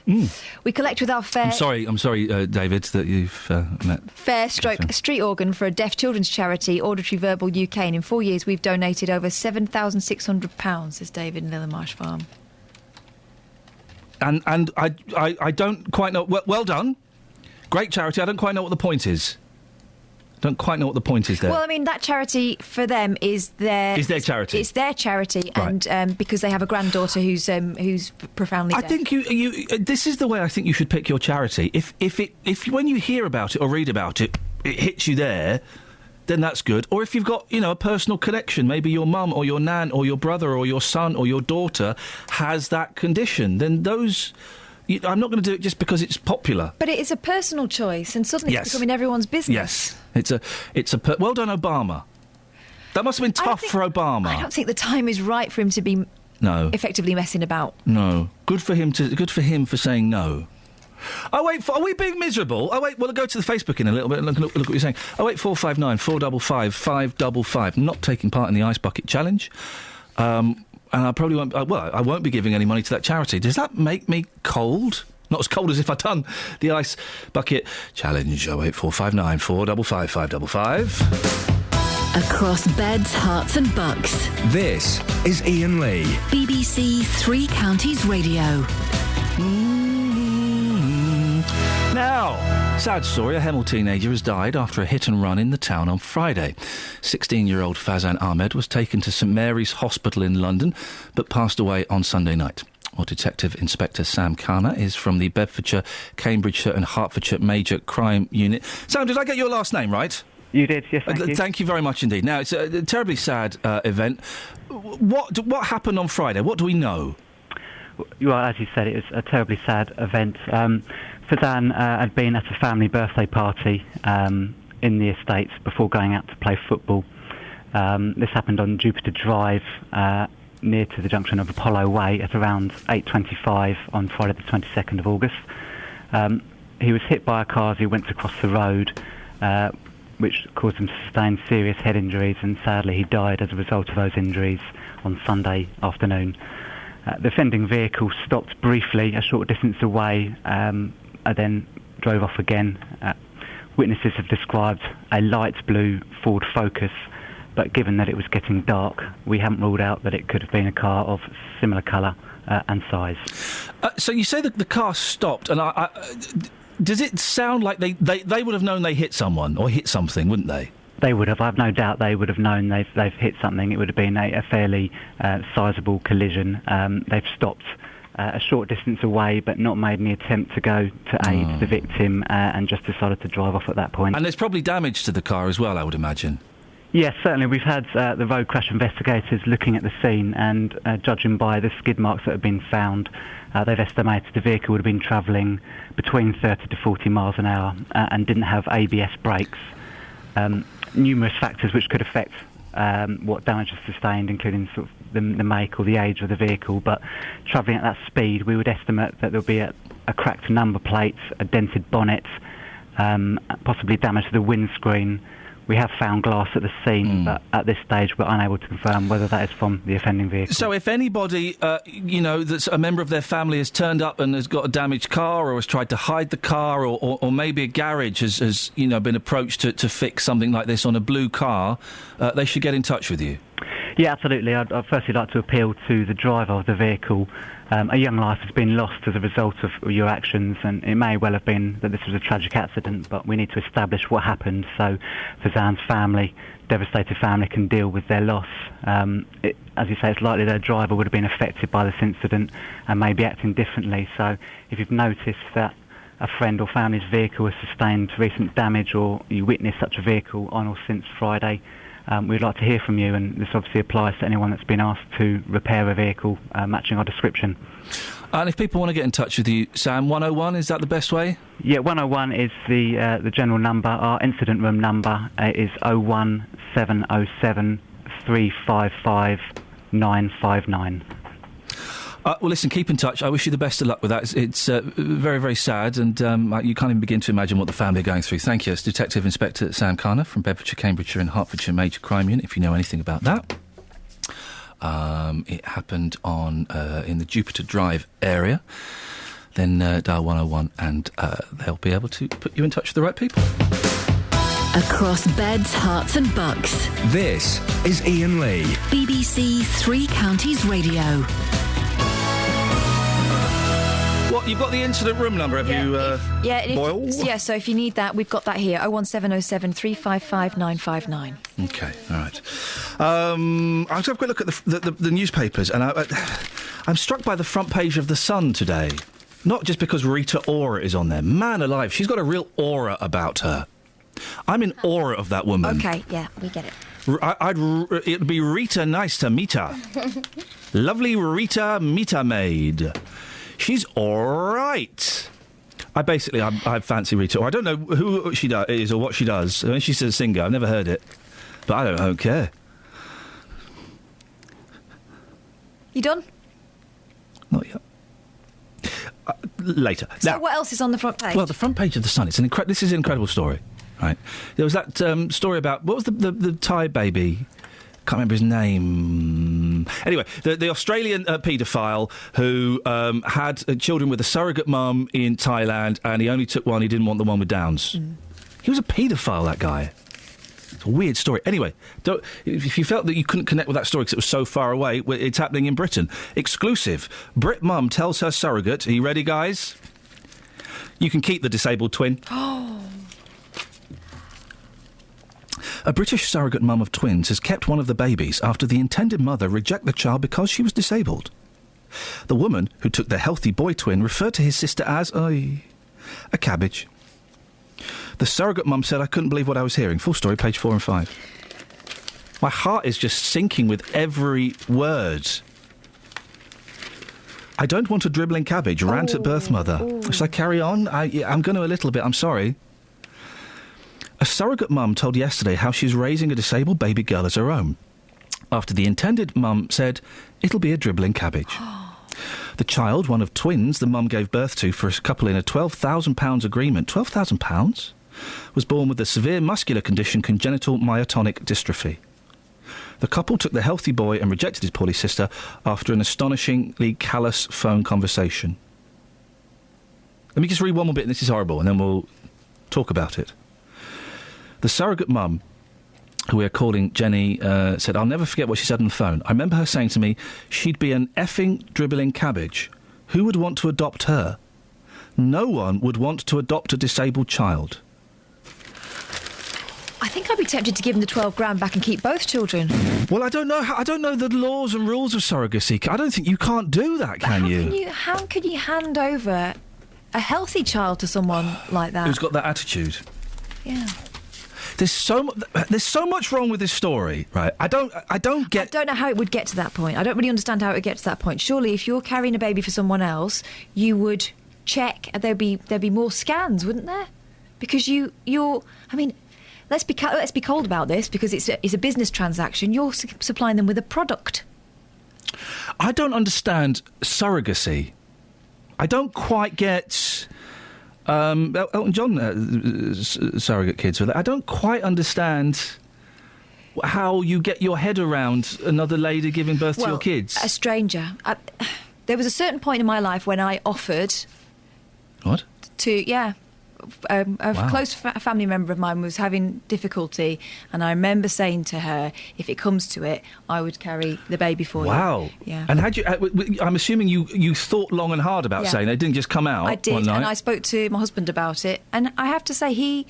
Speaker 7: We collect with our fair.
Speaker 10: I'm sorry, David, that you've met.
Speaker 7: Fair stroke street organ for a deaf children's charity, Auditory Verbal UK, and in 4 years we've donated over £7,600. Says David and Lil in Marsh Farm.
Speaker 10: And I don't quite know... Well done. Great charity. I don't quite know what the point is. Don't quite know what the point is there.
Speaker 7: Well, I mean, that charity for them is their...
Speaker 10: Is their charity.
Speaker 7: It's their charity,
Speaker 10: Right.
Speaker 7: and because they have a granddaughter who's profoundly
Speaker 10: I
Speaker 7: deaf.
Speaker 10: think you. This is the way I think you should pick your charity. If when you hear about it or read about it, it hits you there, then that's good. Or if you've got, a personal connection, maybe your mum or your nan or your brother or your son or your daughter has that condition, then those... I'm not going to do it just because it's popular.
Speaker 7: But it is a personal choice, and suddenly
Speaker 10: Yes.
Speaker 7: it's becoming everyone's business.
Speaker 10: Yes, well done, Obama. That must have been tough for Obama.
Speaker 7: I don't think the time is right for him to be effectively messing about.
Speaker 10: No, good for him for saying no. Oh wait, are we being miserable? Oh wait, we'll go to the Facebook in a little bit and look what you're saying. 08459 455 555. Not taking part in the Ice Bucket Challenge. And I probably won't... I won't be giving any money to that charity. Does that make me cold? Not as cold as if I'd done the Ice Bucket Challenge. 08459 455 555.
Speaker 4: Across beds, hearts and bucks.
Speaker 11: This is Iain Lee.
Speaker 4: BBC Three Counties Radio.
Speaker 10: Now, sad story, a Hemel teenager has died after a hit and run in the town on Friday. 16-year-old Fazan Ahmed was taken to St Mary's Hospital in London, but passed away on Sunday night. Well, Detective Inspector Sam Kana is from the Bedfordshire, Cambridgeshire and Hertfordshire Major Crime Unit. Sam, did I get your last name right?
Speaker 13: You did, yes, thank you.
Speaker 10: Thank you very much indeed. Now, it's a terribly sad event. What happened on Friday? What do we know?
Speaker 13: Well, as you said, it was a terribly sad event. Fazan had been at a family birthday party in the estates before going out to play football. This happened on Jupiter Drive, near to the junction of Apollo Way at around 8:25 on Friday the 22nd of August. He was hit by a car as he went to cross the road, which caused him to sustain serious head injuries, and sadly he died as a result of those injuries on Sunday afternoon. The offending vehicle stopped briefly a short distance away, and then drove off again. Witnesses have described a light blue Ford Focus, but given that it was getting dark, we haven't ruled out that it could have been a car of similar colour and size.
Speaker 10: So you say that the car stopped, and does it sound like they would have known they hit someone or hit something, wouldn't they?
Speaker 13: They would have. I've no doubt they would have known they've hit something. It would have been a fairly sizable collision. They've stopped a short distance away, but not made any attempt to go to aid the victim, and just decided to drive off at that point.
Speaker 10: And there's probably damage to the car as well, I would imagine.
Speaker 13: Yes, certainly. We've had the road crash investigators looking at the scene, and judging by the skid marks that have been found, they've estimated the vehicle would have been travelling between 30 to 40 miles an hour and didn't have ABS brakes. Numerous factors which could affect what damage is sustained, including sort of the make or the age of the vehicle, but travelling at that speed, we would estimate that there'll be a cracked number plate, a dented bonnet, possibly damage to the windscreen. We have found glass at the scene, but at this stage we're unable to confirm whether that is from the offending vehicle.
Speaker 10: So if anybody, that's a member of their family has turned up and has got a damaged car or has tried to hide the car, or maybe a garage has been approached to fix something like this on a blue car, they should get in touch with you.
Speaker 13: Yeah, absolutely. I'd firstly like to appeal to the driver of the vehicle. A young life has been lost as a result of your actions, and it may well have been that this was a tragic accident, but we need to establish what happened so Fazan's family, devastated family, can deal with their loss. As you say, it's likely their driver would have been affected by this incident and may be acting differently. So if you've noticed that a friend or family's vehicle has sustained recent damage, or you witnessed such a vehicle on or since Friday, we'd like to hear from you, and this obviously applies to anyone that's been asked to repair a vehicle matching our description.
Speaker 10: And if people want to get in touch with you, Sam, 101, is that the best way?
Speaker 13: Yeah, 101 is the general number. Our incident room number is 01707 355 959.
Speaker 10: Well, listen, keep in touch. I wish you the best of luck with that. It's very, very sad, and you can't even begin to imagine what the family are going through. Thank you. It's Detective Inspector Sam Kana from Bedfordshire, Cambridgeshire and Hertfordshire Major Crime Unit, if you know anything about that. It happened in the Jupiter Drive area. Then dial 101 and they'll be able to put you in touch with the right people.
Speaker 4: Across beds, hearts and bucks.
Speaker 11: This is Iain Lee.
Speaker 4: BBC Three Counties Radio.
Speaker 10: got the incident room number, have you, Boyle?
Speaker 7: So if you need that, we've got that here. 01707 355 959.
Speaker 10: Okay, all right. I'll have a quick look at the newspapers, and I'm struck by the front page of The Sun today. Not just because Rita Ora is on there. Man alive, she's got a real aura about her. I'm in awe of that woman.
Speaker 7: Okay, yeah, we get it.
Speaker 10: It'd be Rita nice to meet her. Lovely Rita Meter Maid. She's all right. I fancy Rita. Or I don't know who she is or what she does. I mean, she's a singer. I've never heard it. But I don't care.
Speaker 7: You done?
Speaker 10: Not yet. Later.
Speaker 7: So
Speaker 10: now,
Speaker 7: what else is on the front page?
Speaker 10: Well, the front page of The Sun. This is an incredible story. Right. There was that story about... What was the Thai baby? Can't remember his name. Anyway, the Australian paedophile who had children with a surrogate mum in Thailand, and he only took one. He didn't want the one with Downs. He was a paedophile, that guy. It's a weird story. Anyway, if you felt that you couldn't connect with that story because it was so far away, it's happening in Britain. Exclusive. Brit mum tells her surrogate... Are you ready, guys? You can keep the disabled twin. A British surrogate mum of twins has kept one of the babies after the intended mother rejected the child because she was disabled. The woman who took the healthy boy twin referred to his sister as a cabbage. The surrogate mum said, "I couldn't believe what I was hearing." Full story, page 4 and 5. My heart is just sinking with every word. I don't want a dribbling cabbage. Rant at birth mother. Shall I carry on? I'm going to a little bit. I'm sorry. A surrogate mum told yesterday how she's raising a disabled baby girl as her own, after the intended mum said, "It'll be a dribbling cabbage." The child, one of twins the mum gave birth to for a couple in a £12,000 agreement, £12,000, was born with a severe muscular condition, congenital myotonic dystrophy. The couple took the healthy boy and rejected his poorly sister after an astonishingly callous phone conversation. Let me just read one more bit, and this is horrible, and then we'll talk about it. The surrogate mum, who we are calling Jenny, said, "I'll never forget what she said on the phone. I remember her saying to me, she'd be an effing dribbling cabbage. Who would want to adopt her? No one would want to adopt a disabled child."
Speaker 7: I think I'd be tempted to give him the 12 grand back and keep both children.
Speaker 10: Well, I don't know. I don't know the laws and rules of surrogacy. I don't think you can't do that, can you?
Speaker 7: How can you hand over a healthy child to someone like that?
Speaker 10: Who's got that attitude?
Speaker 7: Yeah.
Speaker 10: There's so much wrong with this story, right? I don't get...
Speaker 7: I don't know how it would get to that point. I don't really understand how it would get to that point. Surely, if you're carrying a baby for someone else, you would check, and there'd be more scans, wouldn't there? Because you're... I mean, let's be cold about this, because it's a business transaction. You're supplying them with a product.
Speaker 10: I don't understand surrogacy. I don't quite get... Elton John surrogate kids with it. I don't quite understand how you get your head around another lady giving birth to your kids.
Speaker 7: A stranger. There was a certain point in my life when I offered...
Speaker 10: What?
Speaker 7: A close family member of mine was having difficulty, and I remember saying to her, if it comes to it, I would carry the baby for you.
Speaker 10: Wow.
Speaker 7: Yeah.
Speaker 10: And had you... I'm assuming you thought long and hard about saying it. It didn't just come out.
Speaker 7: I did,
Speaker 10: one night.
Speaker 7: and I spoke to my husband about it, and I have to say, he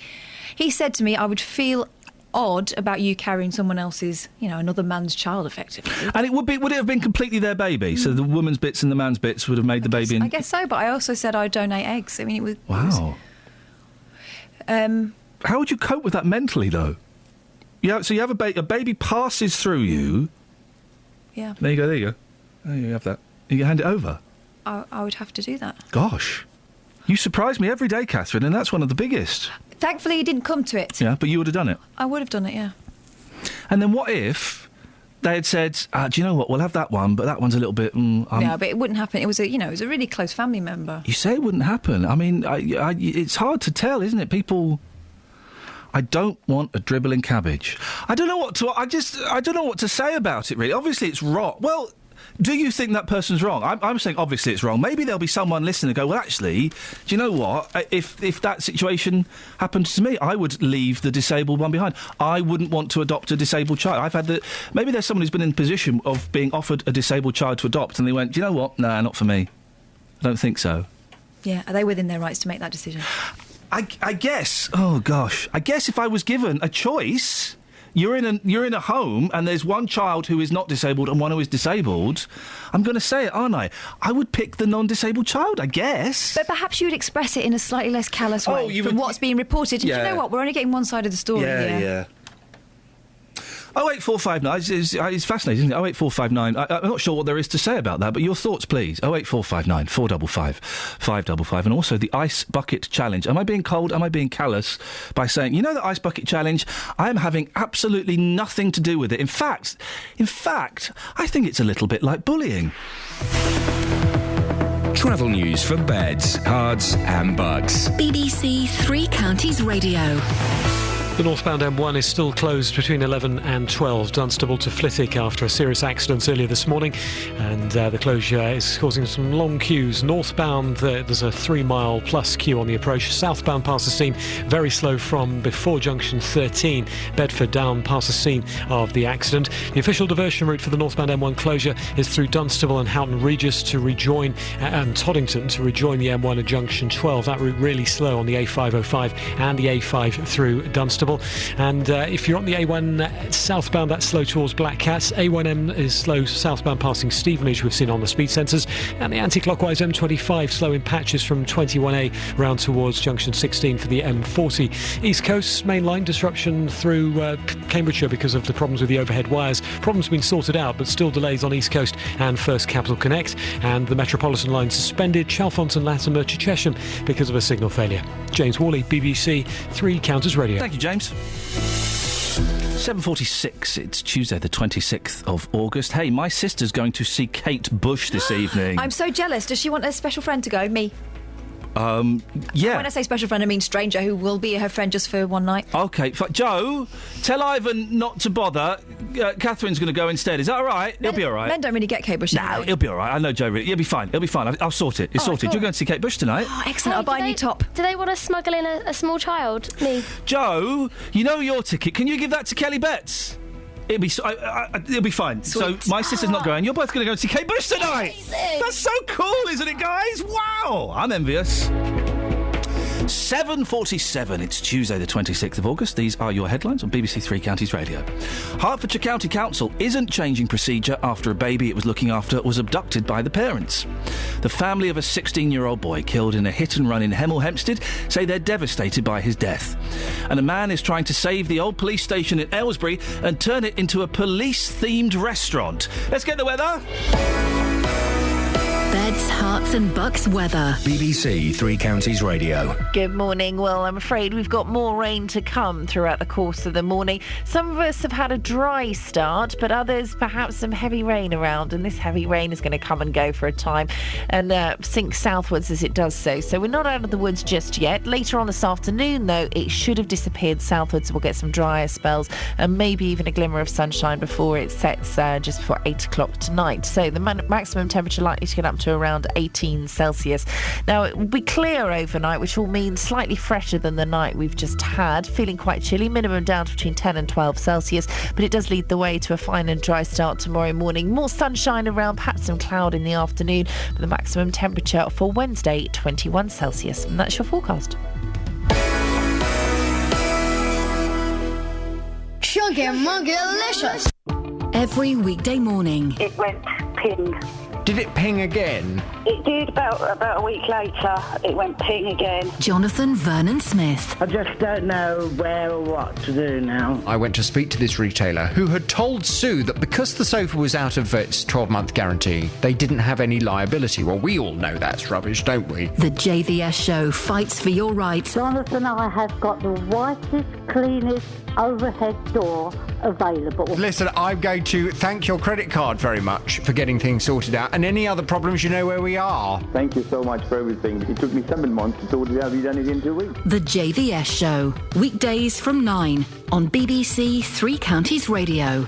Speaker 7: said to me, I would feel odd about you carrying someone else's, another man's child, effectively.
Speaker 10: And would it have been completely their baby? So the woman's bits and the man's bits would have made the baby...
Speaker 7: I guess so, but I also said I'd donate eggs. I mean, it was...
Speaker 10: Wow. How would you cope with that mentally, though? Yeah, so you have a baby passes through you.
Speaker 7: Yeah.
Speaker 10: There you go. There you have that. You hand it over.
Speaker 7: I would have to do that.
Speaker 10: Gosh. You surprise me every day, Catherine, and that's one of the biggest.
Speaker 7: Thankfully, it didn't come to it.
Speaker 10: Yeah, but you would have done it.
Speaker 7: I would have done it, yeah.
Speaker 10: And then what if they had said, do you know what, we'll have that one, but that one's a little bit...
Speaker 7: No, but it wouldn't happen. It was a really close family member.
Speaker 10: You say it wouldn't happen. I mean, it's hard to tell, isn't it? People... I don't want a dribbling cabbage. I don't know what to say about it, really. Obviously, it's wrong. Well, do you think that person's wrong? I'm saying obviously it's wrong. Maybe there'll be someone listening and go, well, actually, do you know what? If that situation happened to me, I would leave the disabled one behind. I wouldn't want to adopt a disabled child. Maybe there's someone who's been in the position of being offered a disabled child to adopt, and they went, do you know what? Nah, not for me. I don't think so.
Speaker 7: Yeah, are they within their rights to make that decision?
Speaker 10: I guess. Oh gosh, I guess if I was given a choice, you're in a home and there's one child who is not disabled and one who is disabled. I'm going to say it, aren't I? I would pick the non-disabled child, I guess.
Speaker 7: But perhaps you would express it in a slightly less callous way from what's being reported. And
Speaker 10: yeah.
Speaker 7: you know what? We're only getting one side of the story here.
Speaker 10: Yeah. 08459, it's fascinating, isn't it? 08459, I'm not sure what there is to say about that, but your thoughts, please. 08459 455 555, and also the Ice Bucket Challenge. Am I being cold? Am I being callous by saying, you know, the Ice Bucket Challenge, I am having absolutely nothing to do with it. In fact, I think it's a little bit like bullying.
Speaker 11: Travel news for beds, cards and bugs.
Speaker 4: BBC Three Counties Radio.
Speaker 14: The northbound M1 is still closed between 11 and 12, Dunstable to Flitwick, after a serious accident earlier this morning, and the closure is causing some long queues. Northbound, there's a 3-mile plus queue on the approach. Southbound past the scene, very slow from before junction 13, Bedford down past the scene of the accident. The official diversion route for the northbound M1 closure is through Dunstable and Houghton Regis to rejoin, and Toddington to rejoin the M1 at junction 12. That route really slow on the A505 and the A5 through Dunstable. And if you're on the A1 southbound, that's slow towards Black Cats. A1M is slow southbound passing Stevenage, we've seen on the speed sensors. And the anti-clockwise M25 slow in patches from 21A round towards junction 16 for the M40. East Coast main line disruption through Cambridgeshire because of the problems with the overhead wires. Problems been sorted out, but still delays on East Coast and First Capital Connect. And the Metropolitan line suspended Chalfont and Latimer to Chesham because of a signal failure. James Worley, BBC Three Counties Radio.
Speaker 10: Thank you, James. 7:46. It's Tuesday, the 26th of August. Hey, my sister's going to see Kate Bush this evening.
Speaker 7: I'm so jealous. Does she want a special friend to go? Me?
Speaker 10: Yeah.
Speaker 7: When I say special friend, I mean stranger who will be her friend just for one night.
Speaker 10: OK. Joe, tell Ivan not to bother. Catherine's going to go instead. Is that all right? He'll be all right.
Speaker 7: Men don't really get Kate Bush.
Speaker 10: No, he'll be all right. I know Joe. He'll be fine. He'll be fine. I'll sort it. It's sorted.
Speaker 7: Cool.
Speaker 10: You're going to see Kate Bush tonight.
Speaker 7: Oh, excellent. I'll buy a new top.
Speaker 19: Do they want to smuggle in a small child? Me?
Speaker 10: Joe, you know your ticket. Can you give that to Kelly Betts? It'll be fine.
Speaker 7: Sweet.
Speaker 10: So my sister's not going. You're both going to go see Kate Bush tonight.
Speaker 19: Amazing.
Speaker 10: That's so cool, isn't it, guys? Wow, I'm envious. 7:47. It's Tuesday, the 26th of August. These are your headlines on BBC Three Counties Radio. Hertfordshire County Council isn't changing procedure after a baby it was looking after was abducted by the parents. The family of a 16-year-old boy killed in a hit-and-run in Hemel Hempstead say they're devastated by his death. And a man is trying to save the old police station in Aylesbury and turn it into a police-themed restaurant. Let's get the weather.
Speaker 4: Beds, Hearts and Bucks weather.
Speaker 11: BBC Three Counties Radio.
Speaker 3: Good morning. Well, I'm afraid we've got more rain to come throughout the course of the morning. Some of us have had a dry start, but others perhaps some heavy rain around, and this heavy rain is going to come and go for a time and sink southwards as it does so. So we're not out of the woods just yet. Later on this afternoon, though, it should have disappeared southwards. We'll get some drier spells and maybe even a glimmer of sunshine before it sets just before 8 o'clock tonight. So the maximum temperature likely to get up to around 18 Celsius. Now, it will be clear overnight, which will mean slightly fresher than the night we've just had. Feeling quite chilly, minimum down to between 10 and 12 Celsius, but it does lead the way to a fine and dry start tomorrow morning. More sunshine around, perhaps some cloud in the afternoon, but the maximum temperature for Wednesday, 21 Celsius. And that's your forecast.
Speaker 4: Chuggy-muggy-licious. Every weekday morning.
Speaker 25: It went ping.
Speaker 15: Did it ping again?
Speaker 25: It did about a week later. It went ping again.
Speaker 4: Jonathan Vernon Smith.
Speaker 16: I just don't know where or what to do now.
Speaker 15: I went to speak to this retailer who had told Sue that because the sofa was out of its 12-month guarantee, they didn't have any liability. Well, we all know that's rubbish, don't we?
Speaker 4: The JVS show fights for your rights.
Speaker 17: Jonathan and I have got the whitest, cleanest overhead door available.
Speaker 15: Listen, I'm going to thank your credit card very much for getting things sorted out, and any other problems, you know where we are.
Speaker 2: Thank you so much for everything. It took me 7 months to sort it out. You've done it in 2 weeks.
Speaker 4: The JVS show, weekdays from 9 on BBC Three Counties Radio.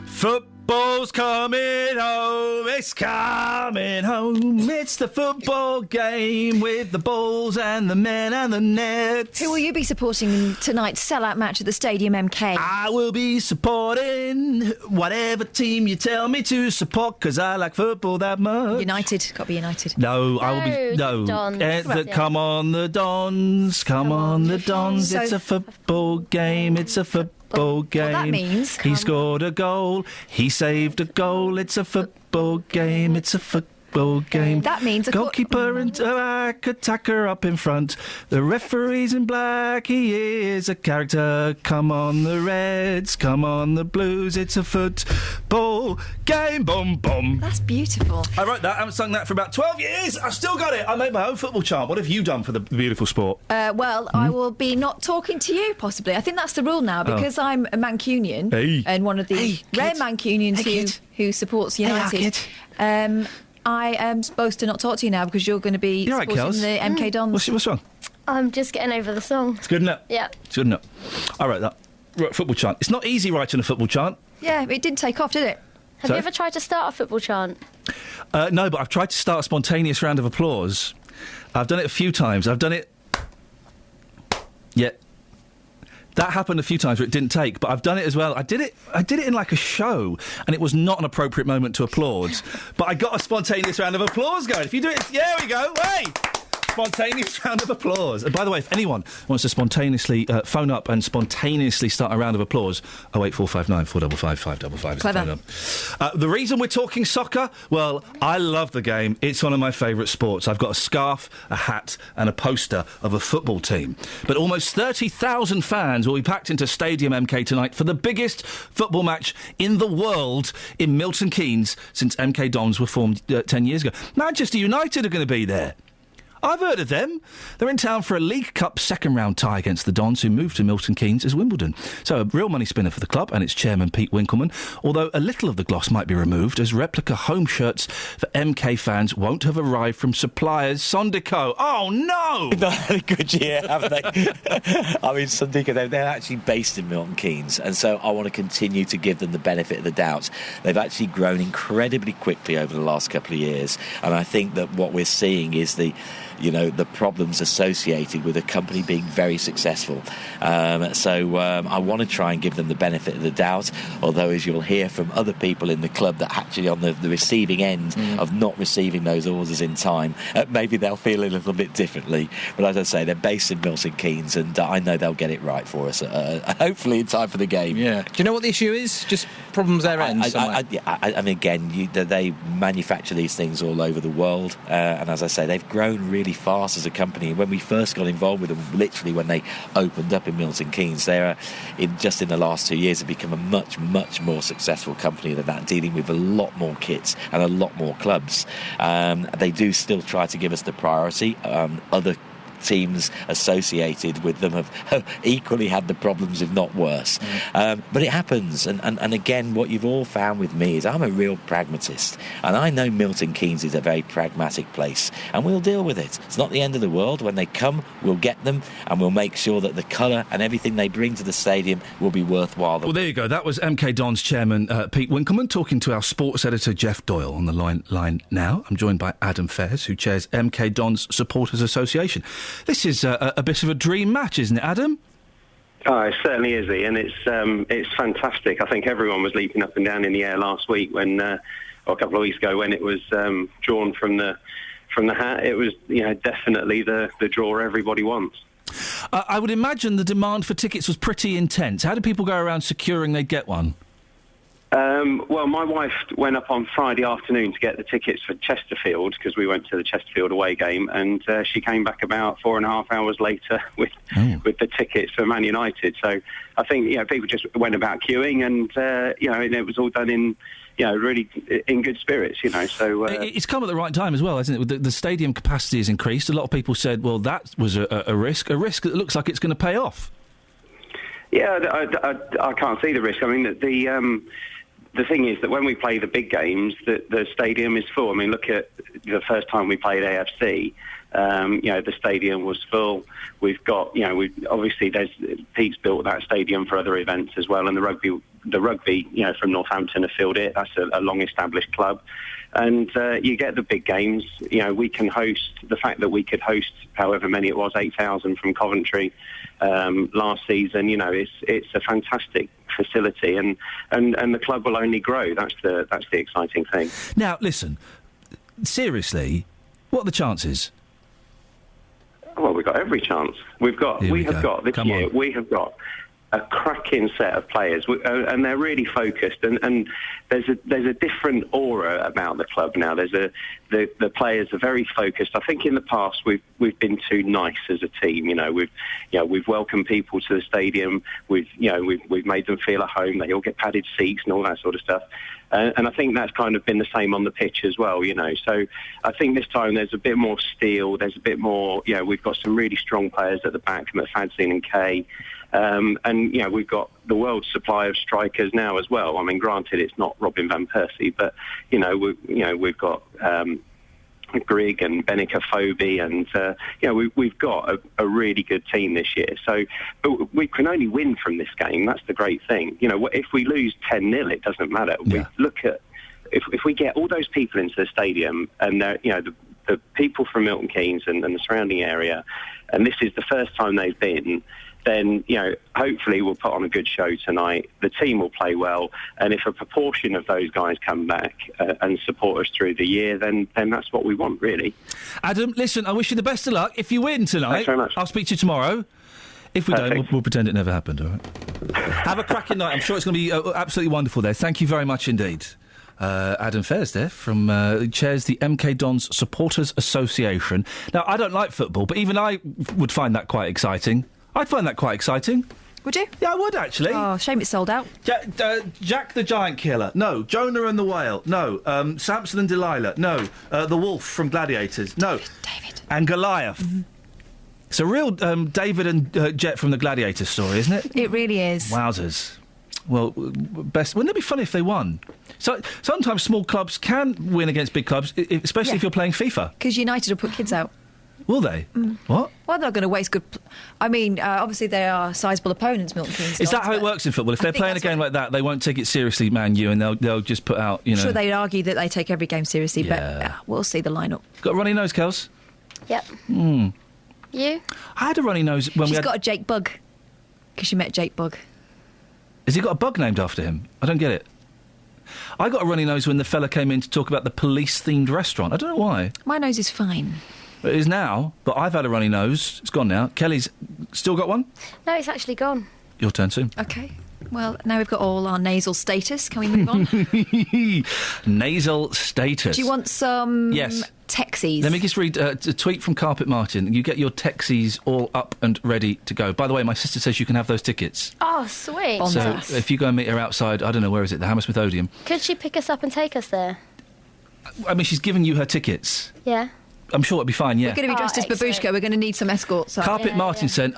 Speaker 10: Football football's coming home, it's coming home. It's the football game with the balls and the men and the nets.
Speaker 7: Who will you be supporting in tonight's sellout match at the Stadium MK?
Speaker 10: I will be supporting whatever team you tell me to support, because I like football that much.
Speaker 7: United. Got to be United.
Speaker 10: No, I will be... No. Come on, the Dons. Come on, the Dons.
Speaker 7: So
Speaker 10: it's a football game. It's a football game.
Speaker 7: Well, that means...
Speaker 10: He scored a goal. He saved a goal. It's a football game. It's a football game.
Speaker 7: That means...
Speaker 10: Goalkeeper and back, attacker up in front. The referee's in black. He is a character. Come on, the Reds. Come on, the Blues. It's a football game. Boom, boom.
Speaker 7: That's beautiful.
Speaker 10: I wrote that. I haven't sung that for about 12 years. I've still got it. I made my own football chant. What have you done for the beautiful sport?
Speaker 7: I will be not talking to you, possibly. I think that's the rule now, because I'm a Mancunian and one of the rare Mancunians who supports United. I am supposed to not talk to you now because you're going to be supporting the MK Dons.
Speaker 10: What's wrong?
Speaker 19: I'm just getting over the song.
Speaker 10: It's good enough?
Speaker 19: Yeah.
Speaker 10: It's good enough. I wrote that. Wrote a football chant. It's not easy writing a football chant.
Speaker 7: Yeah, it didn't take off, did it?
Speaker 19: Have you ever tried to start a football chant?
Speaker 10: No, but I've tried to start a spontaneous round of applause. I've done it a few times. I've done it... Yeah. That happened a few times where it didn't take, but I've done it as well. I did it in like a show, and it was not an appropriate moment to applaud. But I got a spontaneous round of applause going. If you do it, there we go. Hey! Spontaneous round of applause. And by the way, if anyone wants to spontaneously phone up and spontaneously start a round of applause, 08459 455 555 is the phone number. The reason we're talking soccer, well, I love the game. It's one of my favourite sports. I've got a scarf, a hat and a poster of a football team. But almost 30,000 fans will be packed into Stadium MK tonight for the biggest football match in the world in Milton Keynes since MK Dons were formed 10 years ago. Manchester United are going to be there. I've heard of them. They're in town for a League Cup second-round tie against the Dons, who moved to Milton Keynes as Wimbledon. So a real money spinner for the club and its chairman, Pete Winkleman, although a little of the gloss might be removed, as replica home shirts for MK fans won't have arrived from suppliers Sondico. Oh, no!
Speaker 6: Not had a good year, have they? I mean, Sondico, they're actually based in Milton Keynes, and so I want to continue to give them the benefit of the doubt. They've actually grown incredibly quickly over the last couple of years, and I think that what we're seeing is the problems associated with a company being very successful. I want to try and give them the benefit of the doubt, although as you'll hear from other people in the club that actually on the receiving end of not receiving those orders in time, maybe they'll feel a little bit differently. But as I say, they're based in Milton Keynes, and I know they'll get it right for us, hopefully in time for the game.
Speaker 15: Yeah. Do you know what the issue is? Just problems their end?
Speaker 6: I mean, again, they manufacture these things all over the world, and as I say, they've grown really fast as a company. When we first got involved with them, literally when they opened up in Milton Keynes, they are in the last 2 years have become a much more successful company than that, dealing with a lot more kits and a lot more clubs. They do still try to give us the priority. Other teams associated with them have equally had the problems, if not worse. But it happens, and again, what you've all found with me is I'm a real pragmatist, and I know Milton Keynes is a very pragmatic place, and we'll deal with it. It's not the end of the world. When they come, we'll get them, and we'll make sure that the colour and everything they bring to the stadium will be worthwhile.
Speaker 10: Well, there you go. That was MK Dons chairman Pete Winkleman talking to our sports editor Jeff Doyle on the line now. I'm joined by Adam Fairs, who chairs MK Dons Supporters Association. This is a bit of a dream match, isn't it, Adam?
Speaker 12: Oh, it certainly is, Ian. It's fantastic. I think everyone was leaping up and down in the air last week or a couple of weeks ago when it was drawn from the hat. It was, definitely the draw everybody wants.
Speaker 10: I would imagine the demand for tickets was pretty intense. How did people go around securing they'd get one?
Speaker 12: Well, my wife went up on Friday afternoon to get the tickets for Chesterfield, because we went to the Chesterfield away game, and she came back about 4.5 hours later with the tickets for Man United. So I think people just went about queuing, and and it was all done in really in good spirits. So
Speaker 10: it's come at the right time as well, hasn't it? The stadium capacity has increased. A lot of people said, well, that was a risk that looks like it's going to pay off.
Speaker 12: Yeah, I can't see the risk. I mean, the thing is that when we play the big games, the stadium is full. I mean, look at the first time we played AFC. The stadium was full. We've got, obviously Pete's built that stadium for other events as well, and the rugby the rugby, from Northampton have filled it. That's a long-established club. And you get the big games. We can host, the fact that we could host however many it was, 8,000 from Coventry last season, it's a fantastic facility, and the club will only grow. That's the exciting thing.
Speaker 10: Now, listen, seriously, what are the chances?
Speaker 12: Well, we've got every chance. We have got a cracking set of players, and they're really focused. And there's a different aura about the club now. The players are very focused. I think in the past we've been too nice as a team. We've welcomed people to the stadium. We've made them feel at home. They all get padded seats and all that sort of stuff. And I think that's kind of been the same on the pitch as well, So I think this time there's a bit more steel. There's a bit more, we've got some really strong players at the back, McFadzean and Kay. And, we've got the world's supply of strikers now as well. I mean, granted, it's not Robin van Persie, but, we've got Grigg and Benica Phobie, and, we've got a really good team this year. So, but we can only win from this game. That's the great thing. If we lose 10-0, it doesn't matter. Yeah. We look at, if we get all those people into the stadium and, the people from Milton Keynes and the surrounding area, and this is the first time they've been, then, hopefully we'll put on a good show tonight. The team will play well. And if a proportion of those guys come back and support us through the year, then that's what we want, really.
Speaker 10: Adam, listen, I wish you the best of luck. If you win tonight,
Speaker 12: thanks very much.
Speaker 10: I'll speak to you tomorrow. If we don't, we'll pretend it never happened, all right? Have a cracking night. I'm sure it's going to be absolutely wonderful there. Thank you very much indeed. Adam Fairs there chairs the MK Dons Supporters Association. Now, I don't like football, but even I would find that quite exciting. I'd find that quite exciting.
Speaker 7: Would you?
Speaker 10: Yeah, I would, actually.
Speaker 7: Oh, shame it's sold out.
Speaker 10: Jack the Giant Killer. No. Jonah and the Whale. No. Samson and Delilah. No. The Wolf from Gladiators. No. David. And Goliath. Mm-hmm. It's a real David and Jet from the Gladiator story, isn't it?
Speaker 7: It really is.
Speaker 10: Wowzers. Well, wouldn't it be funny if they won? So sometimes small clubs can win against big clubs, especially if you're playing FIFA.
Speaker 7: Because United will put kids out.
Speaker 10: Will they?
Speaker 7: Mm.
Speaker 10: What?
Speaker 7: Well, they're not going to waste good... obviously they are sizable opponents, Milton Keynes.
Speaker 10: Is that how it works in football? If they're playing a game like that, they won't take it seriously, Man U, and they'll just put out,
Speaker 7: I'm sure they'd argue that they take every game seriously, but we'll see the lineup.
Speaker 10: Got a runny nose, Kels?
Speaker 19: Yep.
Speaker 10: Mm.
Speaker 19: You?
Speaker 10: I had a runny nose when
Speaker 7: She's got a Jake Bug, because she met Jake Bug.
Speaker 10: Has he got a bug named after him? I don't get it. I got a runny nose when the fella came in to talk about the police-themed restaurant. I don't know why.
Speaker 7: My nose is fine.
Speaker 10: It is now, but I've had a runny nose. It's gone now. Kelly's still got one?
Speaker 19: No, it's actually gone.
Speaker 10: Your turn soon.
Speaker 7: OK. Well, now we've got all our nasal status. Can we move on?
Speaker 10: Nasal status.
Speaker 7: Do you want some
Speaker 10: yes.
Speaker 7: Texies?
Speaker 10: Let me just read a tweet from Carpet Martin. You get your Texies all up and ready to go. By the way, my sister says you can have those tickets.
Speaker 19: Oh, sweet.
Speaker 10: So if you go and meet her outside, I don't know, where is it? The Hammersmith Odeon.
Speaker 19: Could she pick us up and take us there?
Speaker 10: I mean, she's given you her tickets.
Speaker 19: Yeah.
Speaker 10: I'm sure it'll be fine, yeah.
Speaker 7: We're going to be dressed as Babushka. We're going to need some escorts.
Speaker 10: Carpet Martin said,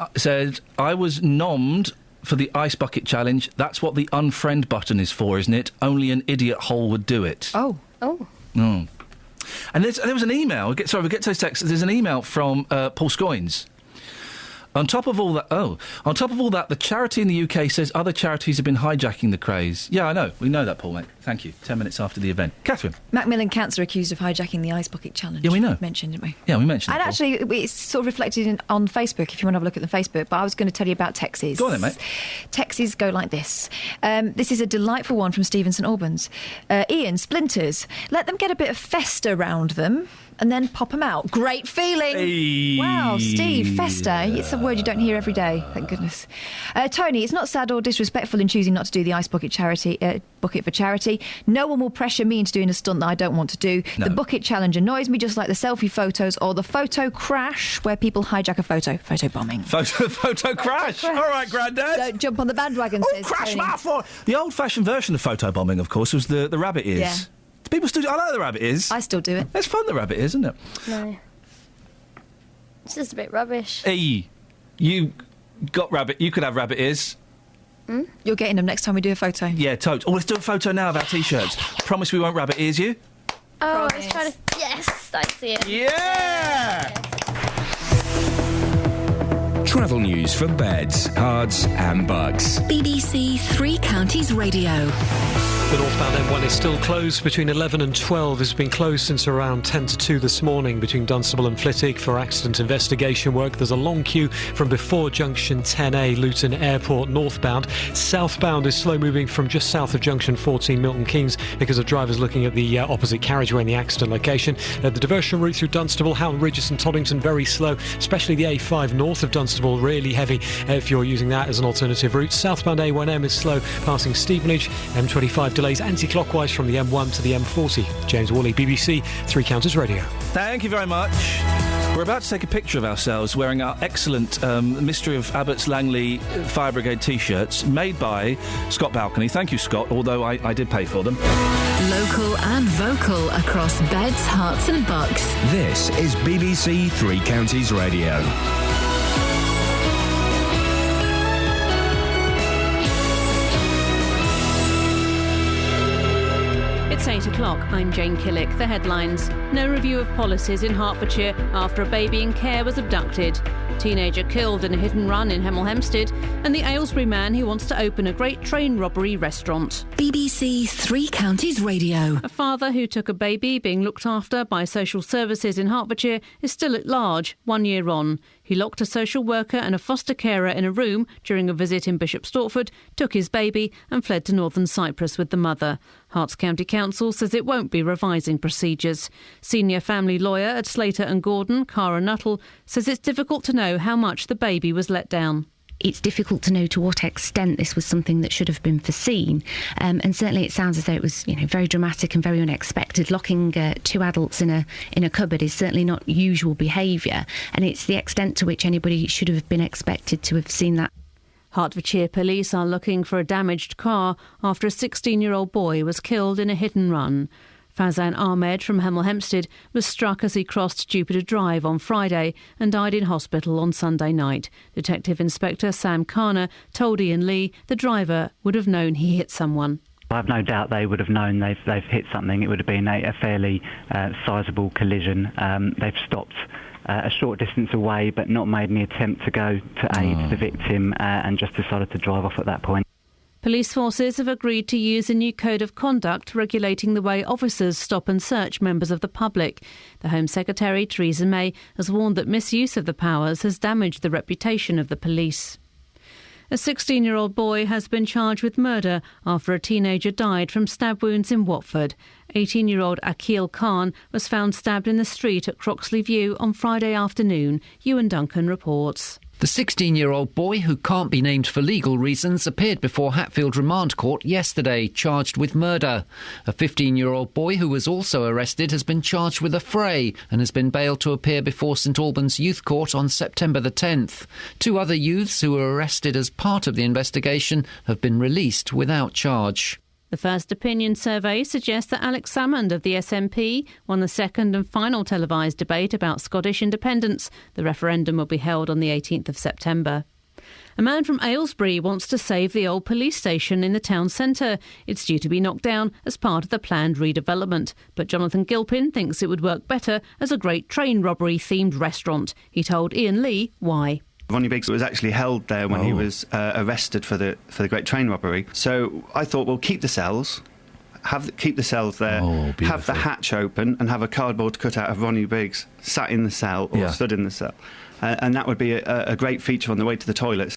Speaker 10: I was nommed for the Ice Bucket Challenge. That's what the unfriend button is for, isn't it? Only an idiot hole would do it.
Speaker 7: Oh.
Speaker 10: And there was an email. We'll get to those texts. There's an email from Paul Scoynes. On top of all that, the charity in the UK says other charities have been hijacking the craze. Yeah, I know. We know that, Paul, mate. Thank you. 10 minutes after the event. Catherine.
Speaker 7: Macmillan Cancer accused of hijacking the Ice Bucket Challenge.
Speaker 10: Yeah, we know.
Speaker 7: Mentioned, didn't we?
Speaker 10: Yeah, we mentioned
Speaker 7: And actually, it's sort of reflected on Facebook, if you want to have a look at the Facebook. But I was going to tell you about Texies.
Speaker 10: Go on then, mate.
Speaker 7: Texies go like this. This is a delightful one from Stephen St Albans. Iain, splinters. Let them get a bit of festa round them and then pop them out. Great feeling.
Speaker 10: Hey.
Speaker 7: Wow, Steve, festa. It's a word you don't hear every day, thank goodness. Tony, it's not sad or disrespectful in choosing not to do the Ice Bucket bucket for charity. No one will pressure me into doing a stunt that I don't want to do. No. The bucket challenge annoys me just like the selfie photos or the photo crash where people hijack a photo. Photo bombing.
Speaker 10: Photo crash. All right, Grandad.
Speaker 7: Don't jump on the bandwagon, says
Speaker 10: crash
Speaker 7: Tony.
Speaker 10: The old-fashioned version of photo bombing, of course, was the rabbit ears.
Speaker 7: Yeah.
Speaker 10: People still do. I like the rabbit ears.
Speaker 7: I still do it.
Speaker 10: It's fun, the rabbit ears, isn't it?
Speaker 19: No. It's just a bit rubbish.
Speaker 10: Hey, you could have rabbit ears.
Speaker 7: Mm? You're getting them next time we do a photo.
Speaker 10: Yeah, totes. Oh, let's do a photo now of our T-shirts. Promise we won't rabbit ears you.
Speaker 19: Oh, I was trying to... Yes, I see it.
Speaker 10: Yeah!
Speaker 11: Travel news for beds, cards and bugs.
Speaker 4: BBC Three Counties Radio.
Speaker 14: The northbound M1 is still closed between 11 and 12. It's been closed since around 10 to 2 this morning between Dunstable and Flitwick for accident investigation work. There's a long queue from before junction 10A, Luton Airport northbound. Southbound is slow moving from just south of junction 14, Milton Keynes, because of drivers looking at the opposite carriageway in the accident location. The diversion route through Dunstable, Houghton Regis and Toddington very slow, especially the A5 north of Dunstable, really heavy if you're using that as an alternative route. Southbound A1M is slow passing Stevenage. M25 delays anti-clockwise from the M1 to the M40. James Woolley, BBC Three Counties Radio.
Speaker 10: Thank you very much. We're about to take a picture of ourselves wearing our excellent Mystery of Abbots Langley Fire Brigade T-shirts made by Scott Balcony. Thank you, Scott, although I did pay for them.
Speaker 4: Local and vocal across beds, hearts and bucks.
Speaker 11: This is BBC Three Counties Radio.
Speaker 1: It's 8 o'clock. I'm Jane Killick. The headlines. No review of policies in Hertfordshire after a baby in care was abducted. Teenager killed in a hit and run in Hemel Hempstead. And the Aylesbury man who wants to open a great train robbery restaurant.
Speaker 4: BBC Three Counties Radio.
Speaker 1: A father who took a baby being looked after by social services in Hertfordshire is still at large, 1 year on. He locked a social worker and a foster carer in a room during a visit in Bishop Stortford, took his baby and fled to Northern Cyprus with the mother. Herts County Council says it won't be revising procedures. Senior family lawyer at Slater and Gordon, Cara Nuttall, says it's difficult to know how much the baby was let down.
Speaker 18: It's difficult to know to what extent this was something that should have been foreseen. And certainly it sounds as though it was, very dramatic and very unexpected. Locking two adults in a cupboard is certainly not usual behaviour. And it's the extent to which anybody should have been expected to have seen that.
Speaker 1: Hertfordshire police are looking for a damaged car after a 16-year-old boy was killed in a hit and run. Fazan Ahmed from Hemel Hempstead was struck as he crossed Jupiter Drive on Friday and died in hospital on Sunday night. Detective Inspector Sam Karner told Iain Lee the driver would have known he hit someone.
Speaker 13: I've no doubt they would have known they've hit something. It would have been a fairly sizable collision. They've stopped a short distance away but not made any attempt to go to aid the victim and just decided to drive off at that point.
Speaker 1: Police forces have agreed to use a new code of conduct regulating the way officers stop and search members of the public. The Home Secretary, Theresa May, has warned that misuse of the powers has damaged the reputation of the police. A 16-year-old boy has been charged with murder after a teenager died from stab wounds in Watford. 18-year-old Akil Khan was found stabbed in the street at Croxley View on Friday afternoon. Ewan Duncan reports.
Speaker 21: The 16-year-old boy, who can't be named for legal reasons, appeared before Hatfield Remand Court yesterday, charged with murder. A 15-year-old boy who was also arrested has been charged with affray and has been bailed to appear before St Albans Youth Court on September the 10th. Two other youths who were arrested as part of the investigation have been released without charge.
Speaker 1: The first opinion survey suggests that Alex Salmond of the SNP won the second and final televised debate about Scottish independence. The referendum will be held on the 18th of September. A man from Aylesbury wants to save the old police station in the town centre. It's due to be knocked down as part of the planned redevelopment. But Jonathan Gilpin thinks it would work better as a great train robbery-themed restaurant. He told Iain Lee why.
Speaker 5: Ronnie Biggs was actually held there when he was arrested for the Great Train Robbery. So I thought, well, keep the cells, keep the cells there, have the hatch open, and have a cardboard cutout of Ronnie Biggs sat in the cell or stood in the cell, and that would be a great feature on the way to the toilets.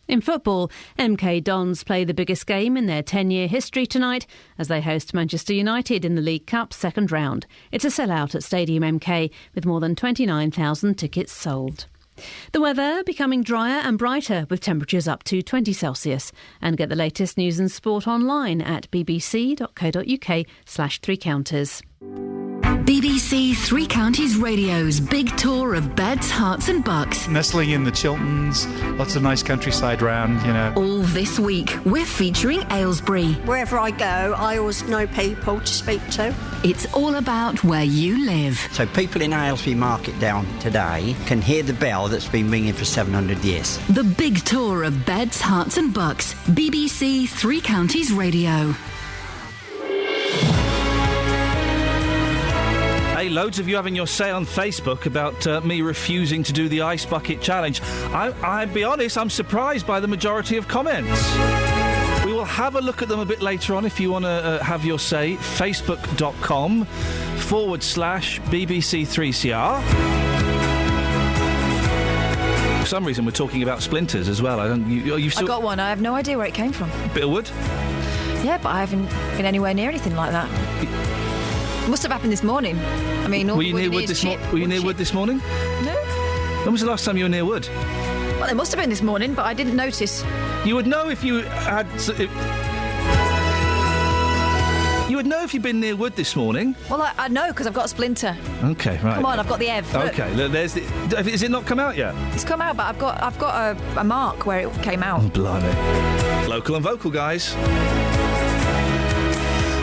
Speaker 1: In football, MK Dons play the biggest game in their 10-year history tonight as they host Manchester United in the League Cup second round. It's a sellout at Stadium MK with more than 29,000 tickets sold. The weather becoming drier and brighter with temperatures up to 20 Celsius. And get the latest news and sport online at bbc.co.uk/3 counties.
Speaker 4: BBC Three Counties Radio's big tour of beds, hearts and bucks.
Speaker 22: Nestling in the Chilterns, lots of nice countryside round,
Speaker 4: All this week, we're featuring Aylesbury.
Speaker 23: Wherever I go, I always know people to speak to.
Speaker 4: It's all about where you live.
Speaker 24: So people in Aylesbury Market Down today can hear the bell that's been ringing for 700 years.
Speaker 4: The big tour of beds, hearts and bucks. BBC Three Counties Radio.
Speaker 10: loads of you having your say on Facebook about me refusing to do the ice bucket challenge. I'll be honest, I'm surprised by the majority of comments. We will have a look at them a bit later on if you want to have your say. Facebook.com/BBC3CR. For some reason, we're talking about splinters as well. I
Speaker 7: got one. I have no idea where it came from.
Speaker 10: Bit of wood?
Speaker 7: Yeah, but I haven't been anywhere near anything like that. It must have happened this morning. I mean,
Speaker 10: were you near wood this morning?
Speaker 7: No.
Speaker 10: When was the last time you were near wood?
Speaker 7: Well, it must have been this morning, but I didn't notice.
Speaker 10: You would know if you had... You would know if you'd been near wood this morning.
Speaker 7: Well, I know, because I've got a splinter.
Speaker 10: OK, right.
Speaker 7: Come on, I've got the Ev.
Speaker 10: OK, there's the... Has it not come out yet?
Speaker 7: It's come out, but I've got a mark where it came out.
Speaker 10: Oh, blimey. Local and vocal, guys.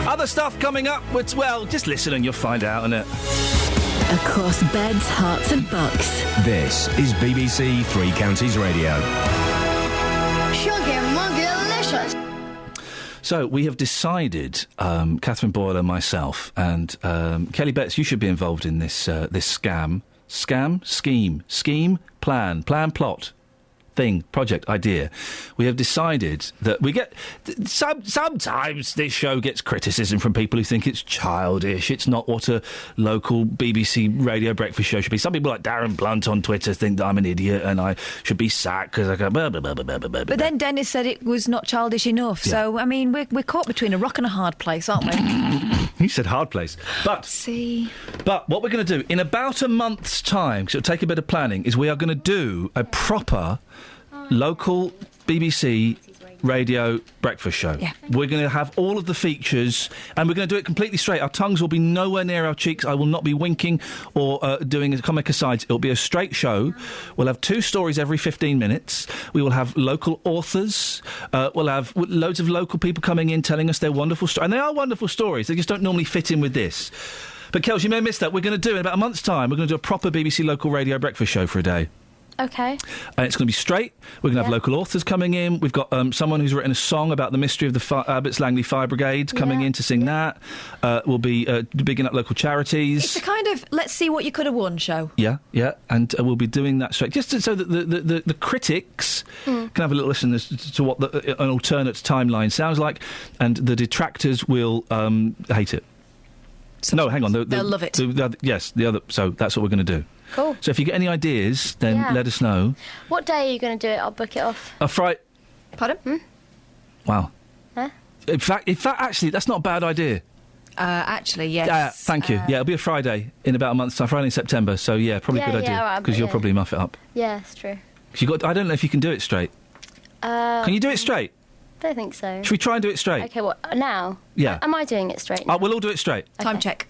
Speaker 10: Other stuff coming up, well, just listen and you'll find out, innit?
Speaker 4: Across beds, hearts and bucks.
Speaker 11: This is BBC Three Counties Radio.
Speaker 3: Sugar Muggalicious.
Speaker 10: So we have decided, Catherine Boyle and myself, and Kelly Betts, you should be involved in this scheme, plan, plot, thing, project, idea. We have decided that we get... Sometimes this show gets criticism from people who think it's childish. It's not what a local BBC radio breakfast show should be. Some people like Darren Blunt on Twitter think that I'm an idiot and I should be sacked because I go... Blah, blah, blah, blah, blah, blah.
Speaker 7: But then Dennis said it was not childish enough. Yeah. So, I mean, we're caught between a rock and a hard place, aren't we?
Speaker 10: You said hard place. But...
Speaker 7: See...
Speaker 10: But what we're going to do, in about a month's time, because it'll take a bit of planning, is we are going to do a proper... local BBC radio breakfast show. Yeah. We're going to have all of the features and we're going to do it completely straight. Our tongues will be nowhere near our cheeks. I will not be winking or doing comic asides. It'll be a straight show. We'll have 2 stories every 15 minutes. We will have local authors. We'll have loads of local people coming in telling us their wonderful stories. And they are wonderful stories. They just don't normally fit in with this. But, Kels, you may have missed that. We're going to do, in about a month's time, we're going to do a proper BBC local radio breakfast show for a day.
Speaker 19: OK.
Speaker 10: And it's going to be straight. We're going to have local authors coming in. We've got someone who's written a song about the mystery of the Abbots Langley Fire Brigade coming in to sing that. We'll be bigging up local charities.
Speaker 7: It's a kind of let's see what you could have won show.
Speaker 10: Yeah. And we'll be doing that straight. Just so that the critics can have a little listen to what an alternate timeline sounds like. And the detractors will hate it. So no, hang on.
Speaker 7: They'll love it.
Speaker 10: The other. So that's what we're going to do.
Speaker 19: Cool.
Speaker 10: So if you get any ideas, then let us know.
Speaker 19: What day are you going to do it? I'll book it off.
Speaker 10: Friday.
Speaker 19: Pardon?
Speaker 10: Wow.
Speaker 19: Huh?
Speaker 10: In fact, actually, that's not a bad idea.
Speaker 7: Actually, yes.
Speaker 10: Thank you. Yeah, it'll be a Friday in about a month's time. Friday in September. So yeah, probably a good idea because you'll probably muff it up.
Speaker 19: Yeah, that's true.
Speaker 10: I don't know if you can do it straight. Can you do it straight?
Speaker 19: I don't think so.
Speaker 10: Should we try and do it straight?
Speaker 19: Okay, what now?
Speaker 10: Yeah.
Speaker 19: Am I doing it straight now?
Speaker 10: We'll all do it straight.
Speaker 19: Okay.
Speaker 7: Time check.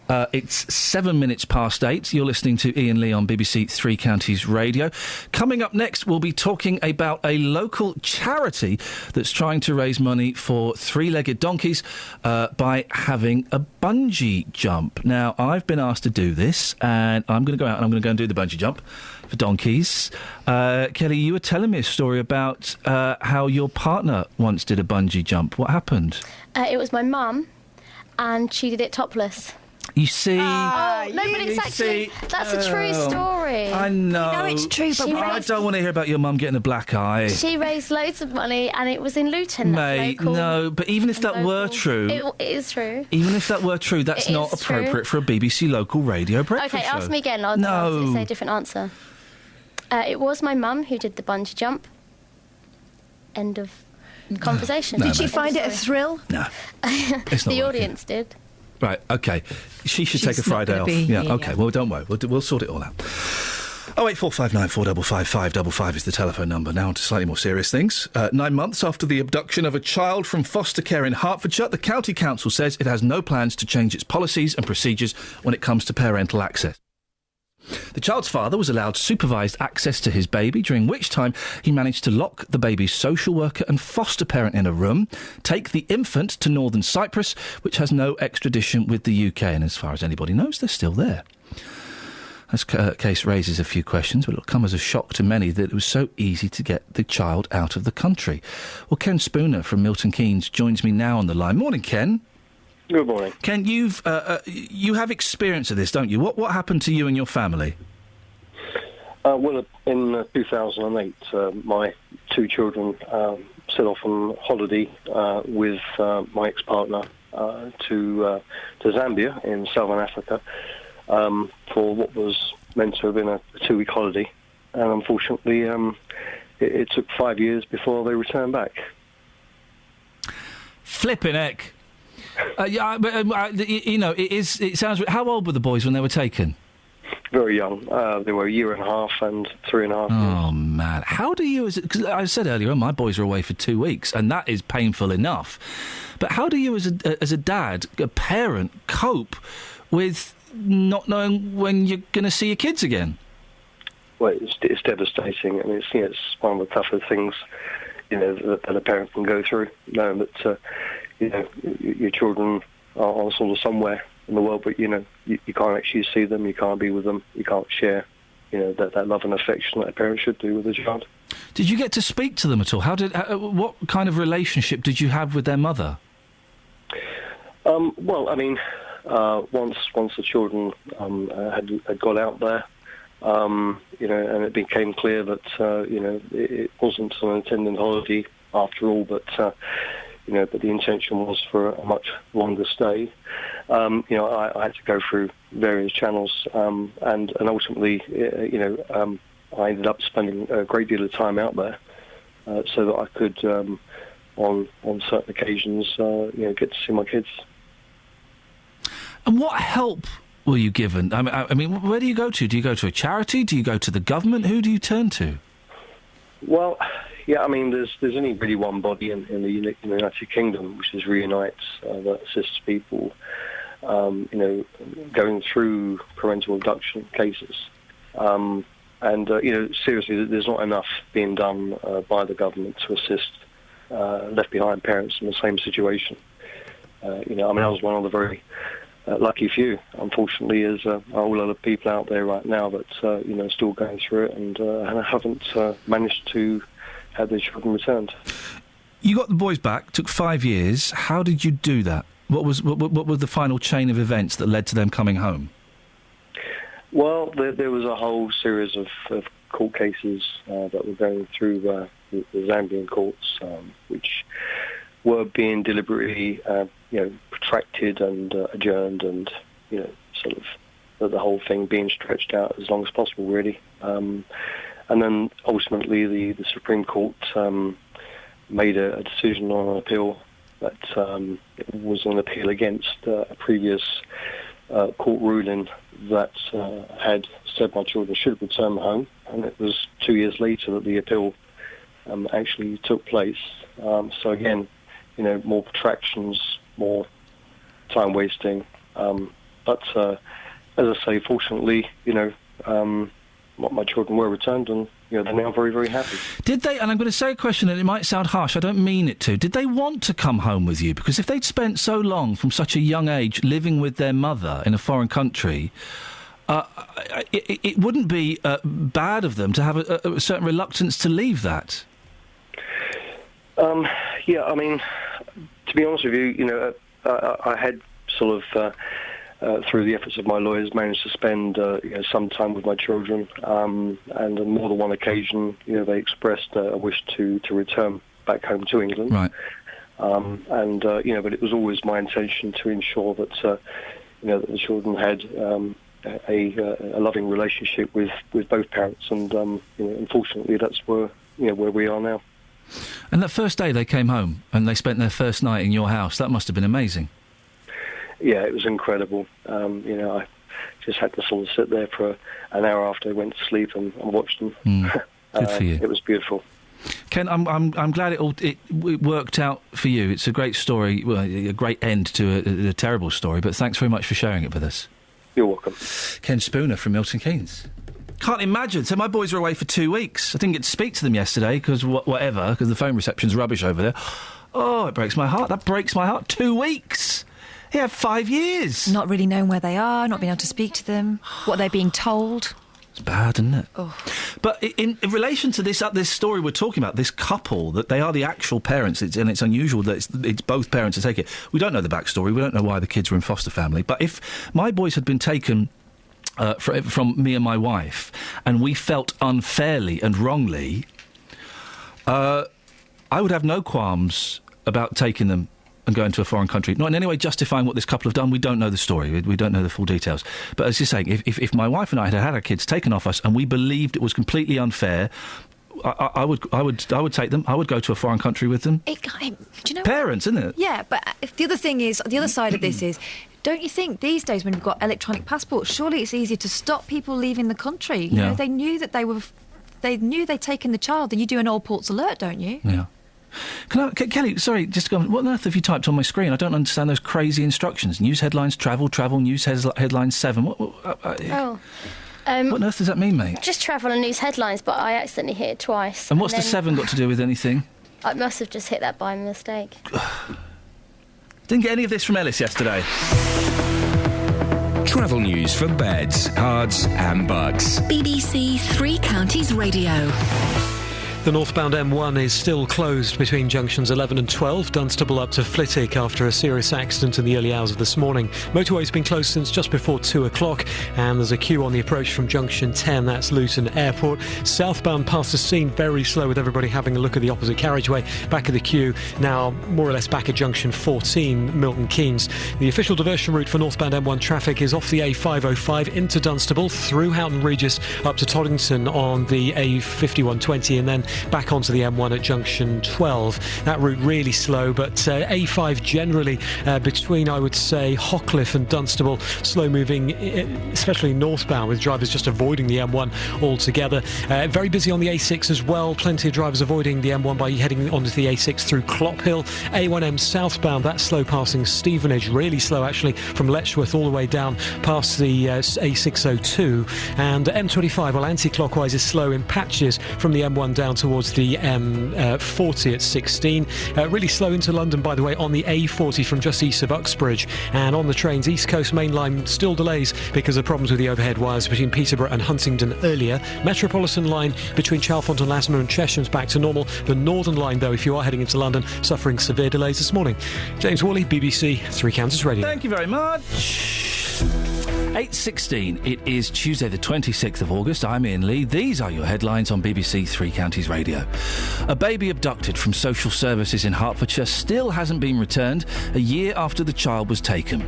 Speaker 10: It's 7 minutes past 8. You're listening to Iain Lee on BBC Three Counties Radio. Coming up next, we'll be talking about a local charity that's trying to raise money for three-legged donkeys by having a bungee jump. Now, I've been asked to do this, and I'm going to go out and I'm going to go and do the bungee jump for donkeys. Kelly, you were telling me a story about how your partner once did a bungee jump. What happened?
Speaker 19: It was my mum, and she did it topless.
Speaker 10: You see?
Speaker 19: No, but it's actually... That's a true story.
Speaker 10: I know.
Speaker 7: You know it's true, but
Speaker 10: I don't want to hear about your mum getting a black eye.
Speaker 19: She raised loads of money, and it was in Luton.
Speaker 10: Mate, no, but even if that were true...
Speaker 19: It is true.
Speaker 10: Even if that were true, that's not appropriate for a BBC local radio breakfast show.
Speaker 19: OK, ask me again. I'll say a different answer. It was my mum who did the bungee jump. End of conversation.
Speaker 7: Did she find it a thrill?
Speaker 10: No. It's not
Speaker 19: the audience did.
Speaker 10: Right, OK. She should take a Friday off. Yeah, OK. Well, don't worry. We'll sort it all out. 08459 455 555 is the telephone number. Now on to slightly more serious things. 9 months after the abduction of a child from foster care in Hertfordshire, the County Council says it has no plans to change its policies and procedures when it comes to parental access. The child's father was allowed supervised access to his baby, during which time he managed to lock the baby's social worker and foster parent in a room, take the infant to Northern Cyprus, which has no extradition with the UK, and as far as anybody knows, they're still there. This case raises a few questions, but it'll come as a shock to many that it was so easy to get the child out of the country. Well, Ken Spooner from Milton Keynes joins me now on the line. Morning, Ken.
Speaker 3: Good morning.
Speaker 10: Ken, you have experience of this, don't you? What happened to you and your family?
Speaker 3: Well, in 2008, my two children set off on holiday with my ex-partner to Zambia in southern Africa for what was meant to have been a 2-week holiday. And unfortunately, it took 5 years before they returned back.
Speaker 10: Flippin' heck. It sounds... How old were the boys when they were taken?
Speaker 3: Very young. They were 1.5 years and 3.5 years.
Speaker 10: Oh, man. How do you... Because I said earlier, my boys are away for 2 weeks, and that is painful enough. But how do you, as a dad, a parent, cope with not knowing when you're going to see your kids again?
Speaker 3: Well, it's devastating, and it's one of the toughest things, that a parent can go through, knowing that, your children are sort of somewhere in the world, but, you can't actually see them, you can't be with them, you can't share, that love and affection that a parent should do with a child.
Speaker 10: Did you get to speak to them at all? What kind of relationship did you have with their mother?
Speaker 3: Well, I mean, once the children had got out there, and it became clear that it wasn't an intended holiday after all, but the intention was for a much longer stay. I had to go through various channels, and ultimately, I ended up spending a great deal of time out there, so that I could, on certain occasions, get to see my kids.
Speaker 10: And what help were you given? I mean, where do you go to? Do you go to a charity? Do you go to the government? Who do you turn to?
Speaker 3: Well, yeah, I mean, there's only really one body in the United Kingdom, which is Reunites, that assists people, going through parental abduction cases. Seriously, there's not enough being done by the government to assist left-behind parents in the same situation. I was one of the very lucky few, unfortunately, as all other people out there right now that, still going through it and haven't managed to have their children returned.
Speaker 10: You got the boys back, took 5 years. How did you do that? What was the final chain of events that led to them coming home?
Speaker 3: Well, there was a whole series of court cases that were going through the Zambian courts, which were being deliberately, protracted and adjourned, and sort of the whole thing being stretched out as long as possible, really. And then ultimately, the Supreme Court made a decision on an appeal that was an appeal against a previous court ruling that had said my children should return home, and it was 2 years later that the appeal actually took place. So again, more protractions, more time wasting. But as I say, fortunately, my children were returned, and they're now very, very happy.
Speaker 10: Did they? And I'm going to say a question, and it might sound harsh. I don't mean it to. Did they want to come home with you? Because if they'd spent so long, from such a young age, living with their mother in a foreign country, it wouldn't be bad of them to have a certain reluctance to leave that.
Speaker 3: Yeah, I mean, to be honest with you, I had sort of, through the efforts of my lawyers, managed to spend some time with my children, and on more than one occasion, they expressed a wish to return back home to England.
Speaker 10: Right.
Speaker 3: But it was always my intention to ensure that, that the children had a loving relationship with both parents, and unfortunately, that's where we are now.
Speaker 10: And that first day they came home and they spent their first night in your house, that must have been amazing.
Speaker 3: Yeah, it was incredible. I just had to sort of sit there for an hour after I went to sleep and watched them.
Speaker 10: Good for you.
Speaker 3: It was beautiful.
Speaker 10: Ken, I'm glad it worked out for you. It's a great story, well, a great end to a terrible story, but thanks very much for sharing it with us.
Speaker 3: You're welcome.
Speaker 10: Ken Spooner from Milton Keynes. Can't imagine. So my boys were away for 2 weeks. I didn't get to speak to them yesterday because because the phone reception's rubbish over there. Oh, it breaks my heart. That breaks my heart. 2 weeks. Yeah, 5 years.
Speaker 7: Not really knowing where they are, not being able to speak to them, what they're being told.
Speaker 10: It's bad, isn't it?
Speaker 7: Oh.
Speaker 10: But in relation to this story we're talking about, this couple, that they are the actual parents, and it's unusual that it's both parents who take it. We don't know the backstory. We don't know why the kids were in foster family. But if my boys had been taken from me and my wife, and we felt unfairly and wrongly, I would have no qualms about taking them and going to a foreign country. Not in any way justifying what this couple have done. We don't know the story. We don't know the full details. But as you're saying, if my wife and I had our kids taken off us and we believed it was completely unfair, I would take them. I would go to a foreign country with them.
Speaker 7: Do you know
Speaker 10: parents, isn't it?
Speaker 7: Yeah, but the other thing is, the other side of this is, don't you think these days when you've got electronic passports, surely it's easier to stop people leaving the country? You know, they knew that they knew they'd taken the child, and you do an all ports alert, don't you?
Speaker 10: Yeah. Kelly, sorry, just go on. What on earth have you typed on my screen? I don't understand those crazy instructions. News headlines, travel, news headlines 7. What on earth does that mean, mate?
Speaker 19: Just travel and news headlines, but I accidentally hit it twice.
Speaker 10: And what's the 7 got to do with anything?
Speaker 19: I must have just hit that by mistake.
Speaker 10: Didn't get any of this from Ellis yesterday.
Speaker 11: Travel news for beds, cards and bugs.
Speaker 4: BBC Three Counties Radio.
Speaker 14: The northbound M1 is still closed between junctions 11 and 12, Dunstable up to Flitwick after a serious accident in the early hours of this morning. Motorway's been closed since just before 2 o'clock, and there's a queue on the approach from junction 10, that's Luton Airport. Southbound past the scene, very slow with everybody having a look at the opposite carriageway. Back of the queue, now more or less back at junction 14, Milton Keynes. The official diversion route for northbound M1 traffic is off the A505 into Dunstable, through Houghton Regis up to Toddington on the A5120, and then back onto the M1 at junction 12. That route really slow, but A5 generally between, I would say, Hockliffe and Dunstable, slow moving, especially northbound, with drivers just avoiding the M1 altogether. Very busy on the A6 as well, plenty of drivers avoiding the M1 by heading onto the A6 through Clophill. A1M southbound, that's slow passing Stevenage, really slow actually from Letchworth all the way down past the A602, and M25, well, anti-clockwise is slow in patches from the M1 down towards the M40 at 16. Really slow into London, by the way, on the A40 from just east of Uxbridge. And on the trains, East Coast Main Line still delays because of problems with the overhead wires between Peterborough and Huntingdon earlier. Metropolitan Line between Chalfont and Latimer and Chesham's back to normal. The Northern Line, though, if you are heading into London, suffering severe delays this morning. James Worley, BBC Three Counties Radio.
Speaker 10: Thank you very much. 8:16. It is Tuesday the 26th of August. I'm Iain Lee. These are your headlines on BBC Three Counties Radio. A baby abducted from social services in Hertfordshire still hasn't been returned a year after the child was taken.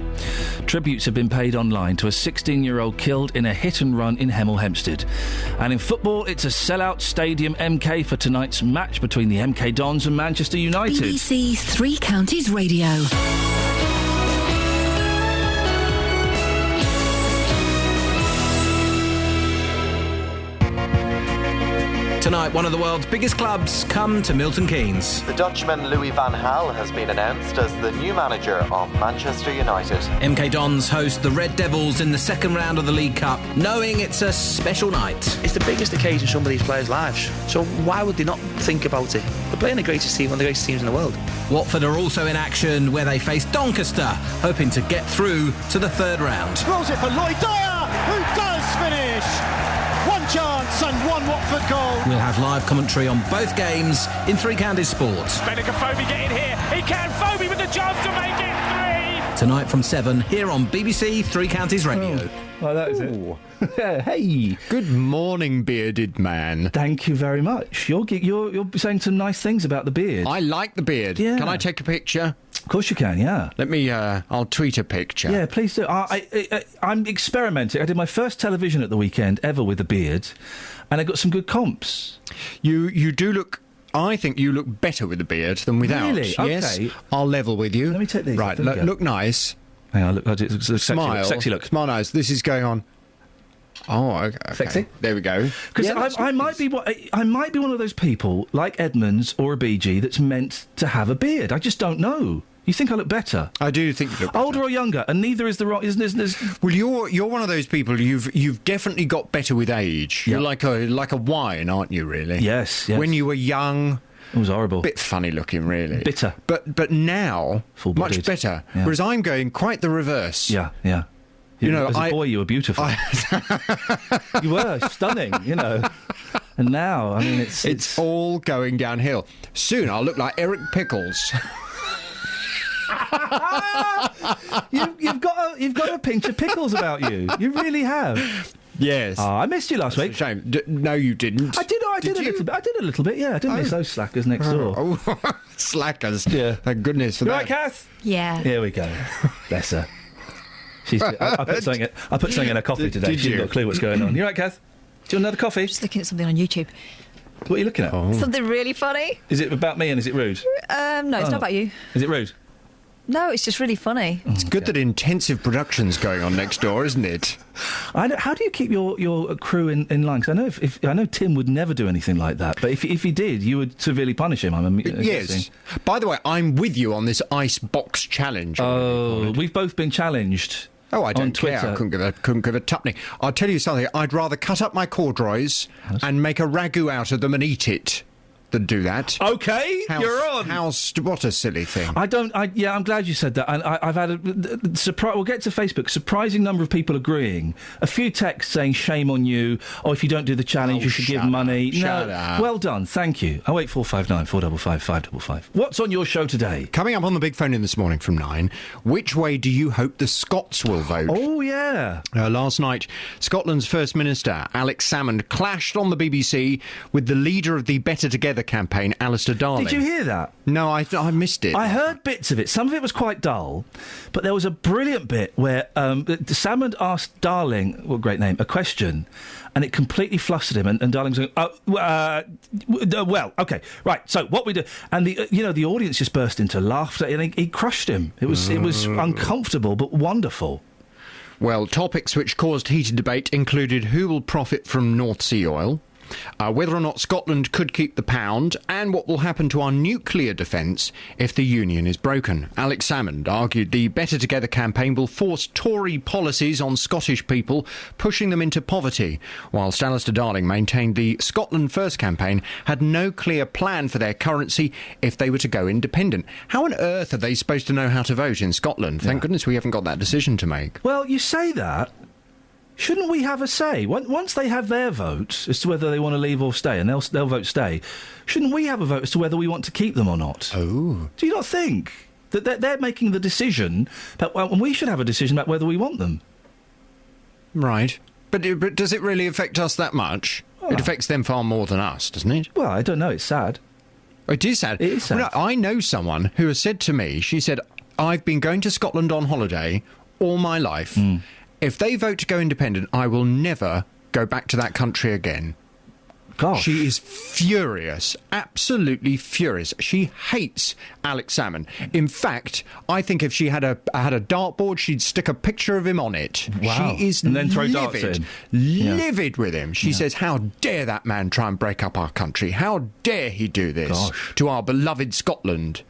Speaker 10: Tributes have been paid online to a 16-year-old killed in a hit and run in Hemel Hempstead. And in football, it's a sellout Stadium MK for tonight's match between the MK Dons and Manchester United.
Speaker 4: BBC Three Counties Radio.
Speaker 8: Tonight, one of the world's biggest clubs come to Milton Keynes.
Speaker 9: The Dutchman Louis van Gaal has been announced as the new manager of Manchester United.
Speaker 8: MK Dons host the Red Devils in the second round of the League Cup, knowing it's a special night.
Speaker 16: It's the biggest occasion in some of these players' lives, so why would they not think about it? They're playing the greatest team, one of the greatest teams in the world.
Speaker 8: Watford are also in action, where they face Doncaster, hoping to get through to the third round.
Speaker 20: Rolls it for Lloyd Dyer, who does finish. One chance and one Watford goal.
Speaker 8: We'll have live commentary on both games in Three Counties Sports.
Speaker 25: Better can Foby get in here? He can. Foby with the chance to make it 3.
Speaker 8: Tonight from 7 here on BBC Three Counties Radio.
Speaker 10: Oh, that is it. Hey.
Speaker 15: Good morning, bearded man.
Speaker 10: Thank you very much. You're saying some nice things about the beard.
Speaker 15: I like the beard.
Speaker 10: Yeah.
Speaker 15: Can I take a picture?
Speaker 10: Of course you can, yeah.
Speaker 15: Let me, I'll tweet a picture.
Speaker 10: Yeah, please do. I'm experimenting. I did my first television at the weekend ever with a beard, and I got some good comps.
Speaker 15: You do look... I think you look better with a beard than without.
Speaker 10: Really?
Speaker 15: Yes.
Speaker 10: Okay.
Speaker 15: I'll level with you.
Speaker 10: Let me take these.
Speaker 15: Right, look nice.
Speaker 10: Hang on, look
Speaker 15: Smile.
Speaker 10: sexy look.
Speaker 15: Smile nice. This is going on. Oh, okay.
Speaker 10: Sexy.
Speaker 15: There we go.
Speaker 10: Because I might be one of those people like Edmonds or a BG that's meant to have a beard. I just don't know. You think I look better?
Speaker 15: I do think you look better.
Speaker 10: Older or younger, and neither is the right.
Speaker 15: Well, you're one of those people. You've definitely got better with age.
Speaker 10: Yep.
Speaker 15: You're like a wine, aren't you? Really?
Speaker 10: Yes.
Speaker 15: When you were young.
Speaker 10: It was horrible.
Speaker 15: Bit funny looking, really.
Speaker 10: Bitter.
Speaker 15: But now,
Speaker 10: full-bodied.
Speaker 15: Much better.
Speaker 10: Yeah.
Speaker 15: Whereas I'm going quite the reverse.
Speaker 10: Yeah. As a boy, you were beautiful. You were stunning, And now, I mean,
Speaker 15: it's all going downhill. Soon I'll look like Eric Pickles.
Speaker 10: You've got a pinch of pickles about you. You really have.
Speaker 15: Yes.
Speaker 10: Oh, I missed you last week.
Speaker 15: Shame. No, you didn't.
Speaker 10: I did a little bit. I did a little bit. Yeah, I didn't miss those slackers next door.
Speaker 15: Slackers.
Speaker 10: Yeah.
Speaker 15: Thank goodness for that.
Speaker 10: Right, Kath?
Speaker 7: Yeah.
Speaker 10: Here we go. Bless her. I put something in her coffee today.
Speaker 15: Did
Speaker 10: She's
Speaker 15: you?
Speaker 10: got a clue what's going on. You right, Kath? Do you want another coffee?
Speaker 7: Just looking at something on YouTube.
Speaker 10: What are you looking at?
Speaker 7: Something really funny.
Speaker 10: Is it about me and is it rude?
Speaker 7: No, it's not about you.
Speaker 10: Is it rude?
Speaker 7: No, it's just really funny.
Speaker 15: It's good that intensive production's going on next door, isn't it?
Speaker 10: How do you keep your crew in line? Because I know Tim would never do anything like that. But if he did, you would severely punish him.
Speaker 15: Yes.
Speaker 10: Guessing.
Speaker 15: By the way, I'm with you on this ice box challenge.
Speaker 10: Oh, we've both been challenged.
Speaker 15: Oh, I don't
Speaker 10: care.
Speaker 15: I couldn't give a tuppenny. I'll tell you something. I'd rather cut up my corduroys and make a ragu out of them and eat it than do that.
Speaker 10: Okay, you're on.
Speaker 15: What a silly thing.
Speaker 10: I'm glad you said that. And I've had a surprise. We'll get to Facebook. Surprising number of people agreeing. A few texts saying shame on you. Or if you don't do the challenge, you should give money.
Speaker 15: Shut up.
Speaker 10: Well done. Thank you. 08459 455 555. What's on your show today?
Speaker 15: Coming up on the big phone in this morning from 9. Which way do you hope the Scots will vote?
Speaker 10: Oh yeah.
Speaker 15: Last night, Scotland's First Minister Alex Salmond clashed on the BBC with the leader of the Better Together campaign, Alistair Darling.
Speaker 10: Did you hear that?
Speaker 15: No, I missed it.
Speaker 10: I heard bits of it. Some of it was quite dull, but there was a brilliant bit where Salmond asked Darling, what a great name, a question, and it completely flustered him. And Darling's going, well, okay, right. So what we do, and the audience just burst into laughter, and he crushed him. It was uncomfortable but wonderful.
Speaker 15: Well, topics which caused heated debate included who will profit from North Sea oil, whether or not Scotland could keep the pound, and what will happen to our nuclear defence if the union is broken. Alex Salmond argued the Better Together campaign will force Tory policies on Scottish people, pushing them into poverty, whilst Alistair Darling maintained the Scotland First campaign had no clear plan for their currency if they were to go independent. How on earth are they supposed to know how to vote in Scotland? Thank goodness we haven't got that decision to make.
Speaker 10: Well, you say that. Shouldn't we have a say? Once they have their vote as to whether they want to leave or stay, and they'll vote stay, shouldn't we have a vote as to whether we want to keep them or not?
Speaker 15: Oh.
Speaker 10: Do you not think that they're making the decision, and we should have a decision about whether we want them?
Speaker 15: Right. But does it really affect us that much? Oh. It affects them far more than us, doesn't it?
Speaker 10: Well, I don't know. It's sad.
Speaker 15: It is sad.
Speaker 10: It is sad.
Speaker 15: Well, I know someone who has said to me, she said, I've been going to Scotland on holiday all my life. If they vote to go independent, I will never go back to that country again.
Speaker 10: Gosh.
Speaker 15: She is furious, absolutely furious. She hates Alex Salmond. In fact, I think if she had a dartboard, she'd stick a picture of him on it.
Speaker 10: Wow.
Speaker 15: She is
Speaker 10: and then throw darts at him.
Speaker 15: Livid with him. She says, how dare that man try and break up our country? How dare he do this to our beloved Scotland?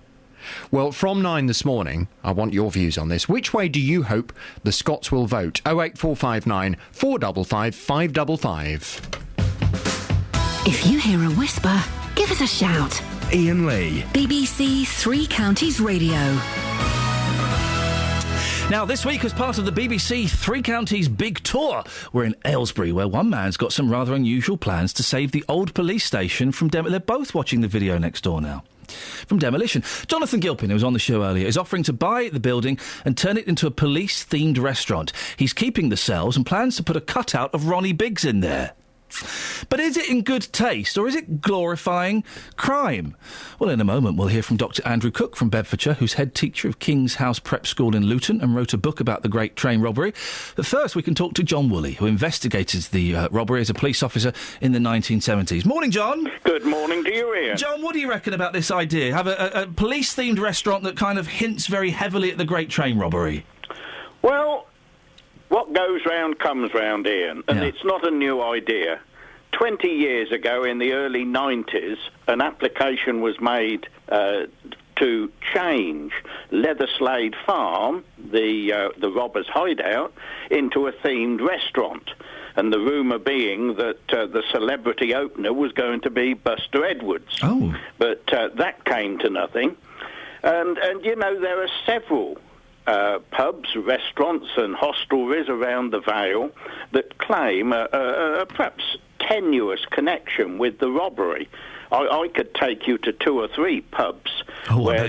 Speaker 15: Well, from 9 this morning, I want your views on this. Which way do you hope the Scots will vote? 08459 455 555.
Speaker 4: If you hear a whisper, give us a shout.
Speaker 11: Iain Lee.
Speaker 4: BBC Three Counties Radio.
Speaker 10: Now, this week, as part of the BBC Three Counties Big Tour, we're in Aylesbury, where one man's got some rather unusual plans to save the old police station from They're both watching the video next door now. From demolition. Jonathan Gilpin, who was on the show earlier, is offering to buy the building and turn it into a police-themed restaurant. He's keeping the cells and plans to put a cutout of Ronnie Biggs in there. But is it in good taste, or is it glorifying crime? Well, in a moment, we'll hear from Dr Andrew Cook from Bedfordshire, who's head teacher of King's House Prep School in Luton and wrote a book about the Great Train Robbery. But first, we can talk to John Woolley, who investigated the robbery as a police officer in the 1970s. Morning, John.
Speaker 2: Good morning to you, Ian.
Speaker 10: John, what do you reckon about this idea? Have a police-themed restaurant that kind of hints very heavily at the Great Train Robbery?
Speaker 2: Well, what goes round comes round, Ian, and it's not a new idea. 20 years ago, in the early 90s, an application was made to change Leatherslade Farm, the robbers' hideout, into a themed restaurant. And the rumour being that the celebrity opener was going to be Buster Edwards.
Speaker 10: Oh.
Speaker 2: But that came to nothing. And you know, there are several pubs, restaurants and hostelries around the Vale that claim a perhaps tenuous connection with the robbery. I could take you to 2 or 3 pubs where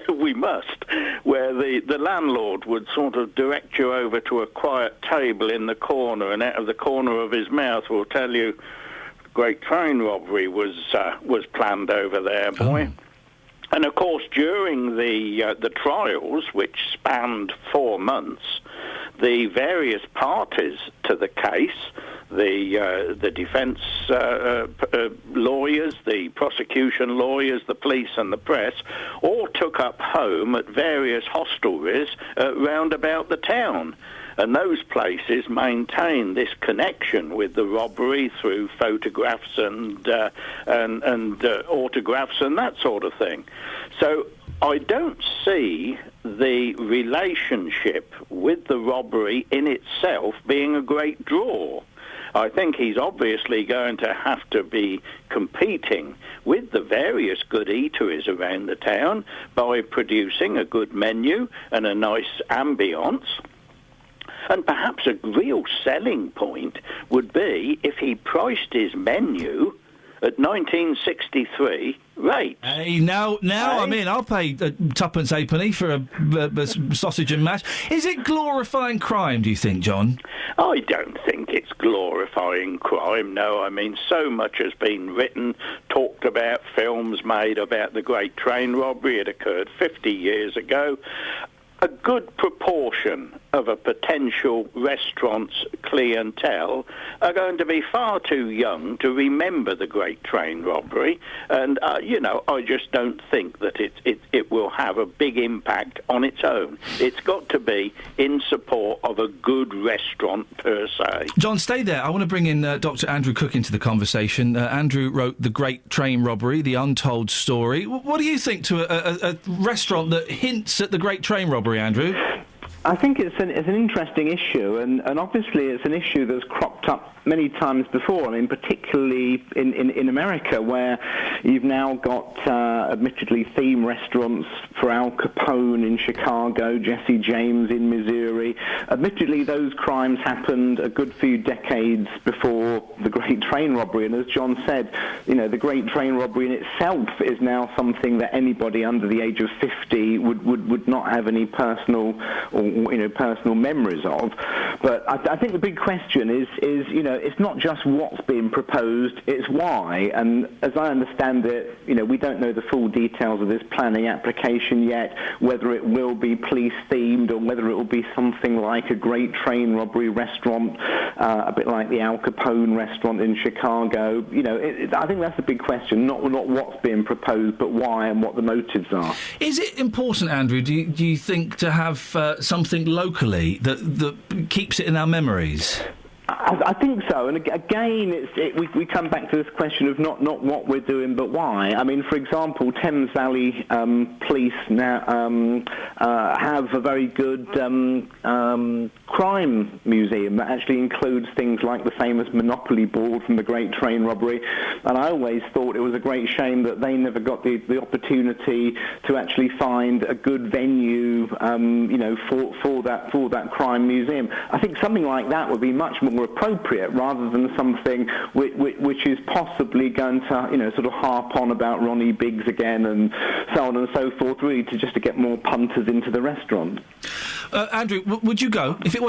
Speaker 2: we must, where the landlord would sort of direct you over to a quiet table in the corner, and out of the corner of his mouth will tell you, great train robbery was planned over there, boy. Oh. And of course, during the trials, which spanned 4 months, the various parties to the case, the defence lawyers, the prosecution lawyers, the police and the press, all took up home at various hostelries round about the town. And those places maintain this connection with the robbery through photographs and autographs and that sort of thing. So I don't see the relationship with the robbery in itself being a great draw. I think he's obviously going to have to be competing with the various good eateries around the town by producing a good menu and a nice ambience. And perhaps a real selling point would be if he priced his menu at 1963 rates.
Speaker 10: Hey, now I'm in. I'll pay twopence halfpenny for a sausage and mash. Is it glorifying crime, do you think, John?
Speaker 2: I don't think it's glorifying crime, no. I mean, so much has been written, talked about, films made about the Great Train Robbery. It occurred 50 years ago. A good proportion of a potential restaurant's clientele are going to be far too young to remember the Great Train Robbery, and I just don't think that it will have a big impact on its own. It's got to be in support of a good restaurant per se.
Speaker 10: John, stay there. I want to bring in Dr. Andrew Cook into the conversation. Andrew wrote The Great Train Robbery, The Untold Story. What do you think to a restaurant that hints at the Great Train Robbery, Andrew?
Speaker 6: I think it's an interesting issue, and obviously it's an issue that's cropped up many times before. I mean, particularly in America, where you've now got admittedly theme restaurants for Al Capone in Chicago, Jesse James in Missouri. Admittedly, those crimes happened a good few decades before the Great Train Robbery, and as John said, the Great Train Robbery in itself is now something that anybody under the age of 50 would not have any personal memories of. But I think the big question is it's not just what's being proposed, it's why. And as I understand it, we don't know the full details of this planning application yet, whether it will be police-themed or whether it will be something like a Great Train Robbery restaurant, a bit like the Al Capone restaurant in Chicago. I think that's the big question, not what's being proposed, but why and what the motives are.
Speaker 10: Is it important, Andrew, do you think, to have something locally that keeps it in our memories?
Speaker 6: I think so, and again, we come back to this question of not what we're doing, but why. I mean, for example, Thames Valley Police now have a very good crime museum that actually includes things like the famous Monopoly board from the Great Train Robbery, and I always thought it was a great shame that they never got the opportunity to actually find a good venue, for that crime museum. I think something like that would be much more appropriate rather than something which is possibly going to, sort of harp on about Ronnie Biggs again and so on and so forth, really to get more punters into the restaurant.
Speaker 10: Andrew, would you go if it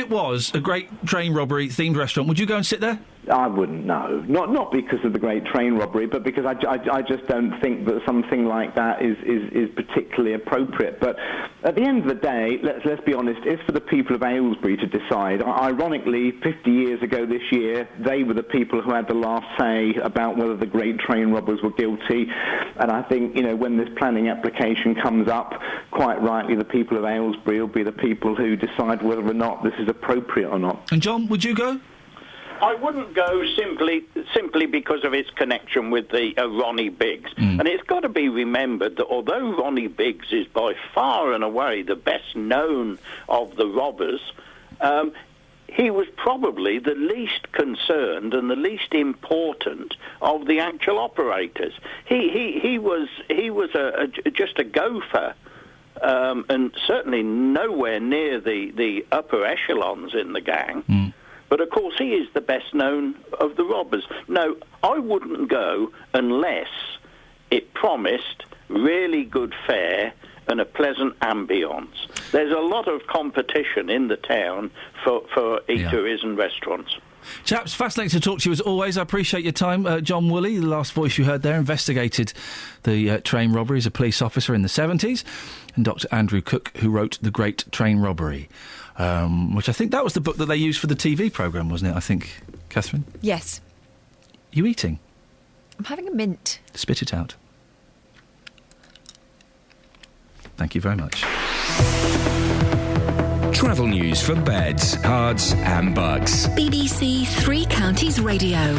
Speaker 10: was a Great Train Robbery themed restaurant? Would you go and sit there?
Speaker 6: I wouldn't, no. Not because of the Great Train Robbery, but because I just don't think that something like that is particularly appropriate. But at the end of the day, let's be honest, it's for the people of Aylesbury to decide. Ironically, 50 years ago this year, they were the people who had the last say about whether the Great Train Robbers were guilty. And I think, when this planning application comes up, quite rightly, the people of Aylesbury will be the people who decide whether or not this is appropriate or not.
Speaker 10: And John, would you go?
Speaker 2: I wouldn't go simply because of its connection with the Ronnie Biggs. And it's got to be remembered that although Ronnie Biggs is by far and away the best known of the robbers, he was probably the least concerned and the least important of the actual operators. He was just a gopher and certainly nowhere near the upper echelons in the gang. But, of course, he is the best known of the robbers. No, I wouldn't go unless it promised really good fare and a pleasant ambience. There's a lot of competition in the town for eateries and restaurants.
Speaker 10: Chaps, fascinating to talk to you as always. I appreciate your time. John Woolley, the last voice you heard there, investigated the train robbery as a police officer in the 70s, and Dr. Andrew Cook, who wrote The Great Train Robbery, which I think that was the book that they used for the TV programme, wasn't it, I think, Catherine?
Speaker 7: Yes.
Speaker 10: You eating?
Speaker 7: I'm having a mint.
Speaker 10: Spit it out. Thank you very much.
Speaker 11: Travel news for beds, cards and bugs.
Speaker 4: BBC Three Counties Radio.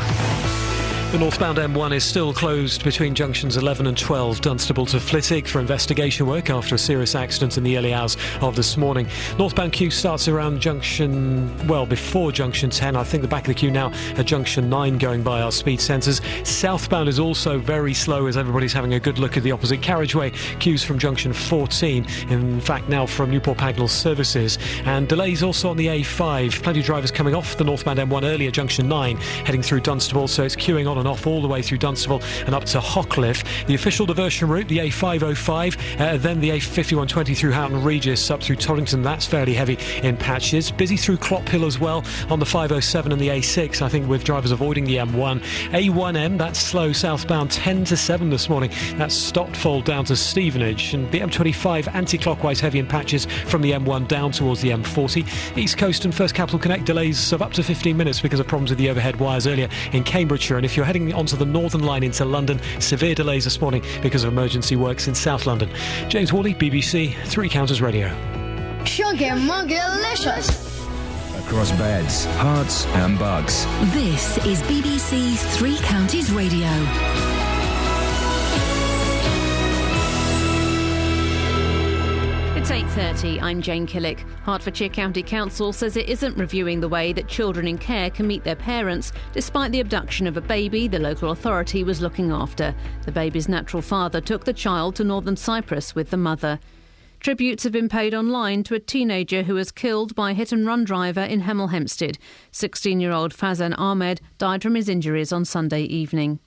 Speaker 14: The northbound M1 is still closed between junctions 11 and 12, Dunstable to Flitwick, for investigation work after a serious accident in the early hours of this morning. Northbound queue starts around before junction 10. I think the back of the queue now at junction 9 going by our speed sensors. Southbound is also very slow as everybody's having a good look at the opposite carriageway. Queues from junction 14, in fact now from Newport Pagnell services. And delays also on the A5. Plenty of drivers coming off the northbound M1 early at junction 9, heading through Dunstable, so it's queuing on and off all the way through Dunstable and up to Hockliffe. The official diversion route, the A505, then the A5120 through Houghton Regis up through Torrington. That's fairly heavy in patches. Busy through Clop Hill as well on the 507 and the A6, I think, with drivers avoiding the M1. A1M, that's slow southbound 10 to 7 this morning. That's Stotfold down to Stevenage. And the M25 anti-clockwise heavy in patches from the M1 down towards the M40. East Coast and First Capital Connect delays of up to 15 minutes because of problems with the overhead wires earlier in Cambridgeshire. And if you're heading onto the Northern Line into London, severe delays this morning because of emergency works in South London. James Woolley, BBC Three Counties Radio.
Speaker 4: Chunky Mungalicious.
Speaker 11: Across beds, hearts and bugs.
Speaker 4: This is BBC Three Counties Radio.
Speaker 1: It's 8:30. I'm Jane Killick. Hertfordshire County Council says it isn't reviewing the way that children in care can meet their parents, despite the abduction of a baby the local authority was looking after. The baby's natural father took the child to northern Cyprus with the mother. Tributes have been paid online to a teenager who was killed by a hit-and-run driver in Hemel Hempstead. 16-year-old Fazan Ahmed died from his injuries on Sunday evening.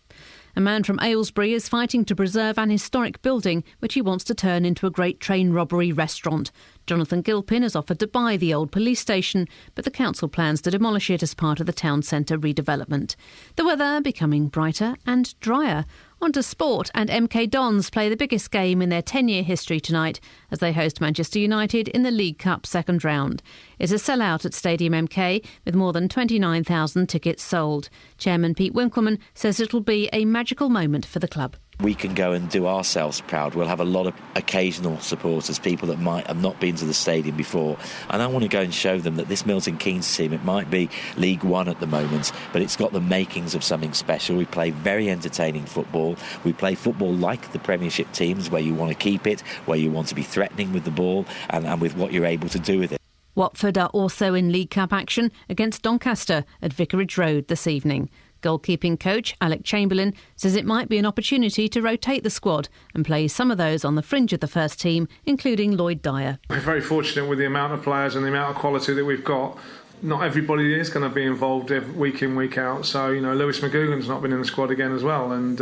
Speaker 1: A man from Aylesbury is fighting to preserve an historic building which he wants to turn into a great train robbery restaurant. Jonathan Gilpin has offered to buy the old police station, but the council plans to demolish it as part of the town centre redevelopment. The weather becoming brighter and drier. On to sport, and MK Dons play the biggest game in their 10-year history tonight as they host Manchester United in the League Cup second round. It's a sellout at Stadium MK with more than 29,000 tickets sold. Chairman Pete Winkleman says it'll be a magical moment for the club.
Speaker 12: We can go and do ourselves proud. We'll have a lot of occasional supporters, people that might have not been to the stadium before. And I want to go and show them that this Milton Keynes team, it might be League One at the moment, but it's got the makings of something special. We play very entertaining football. We play football like the Premiership teams, where you want to keep it, where you want to be threatening with the ball and with what you're able to do with it.
Speaker 1: Watford are also in League Cup action against Doncaster at Vicarage Road this evening. Goalkeeping coach Alec Chamberlain says it might be an opportunity to rotate the squad and play some of those on the fringe of the first team, including Lloyd Dyer.
Speaker 13: We're very fortunate with the amount of players and the amount of quality that we've got. Not everybody is going to be involved week in, week out. So, Lewis McGugan's not been in the squad again as well. And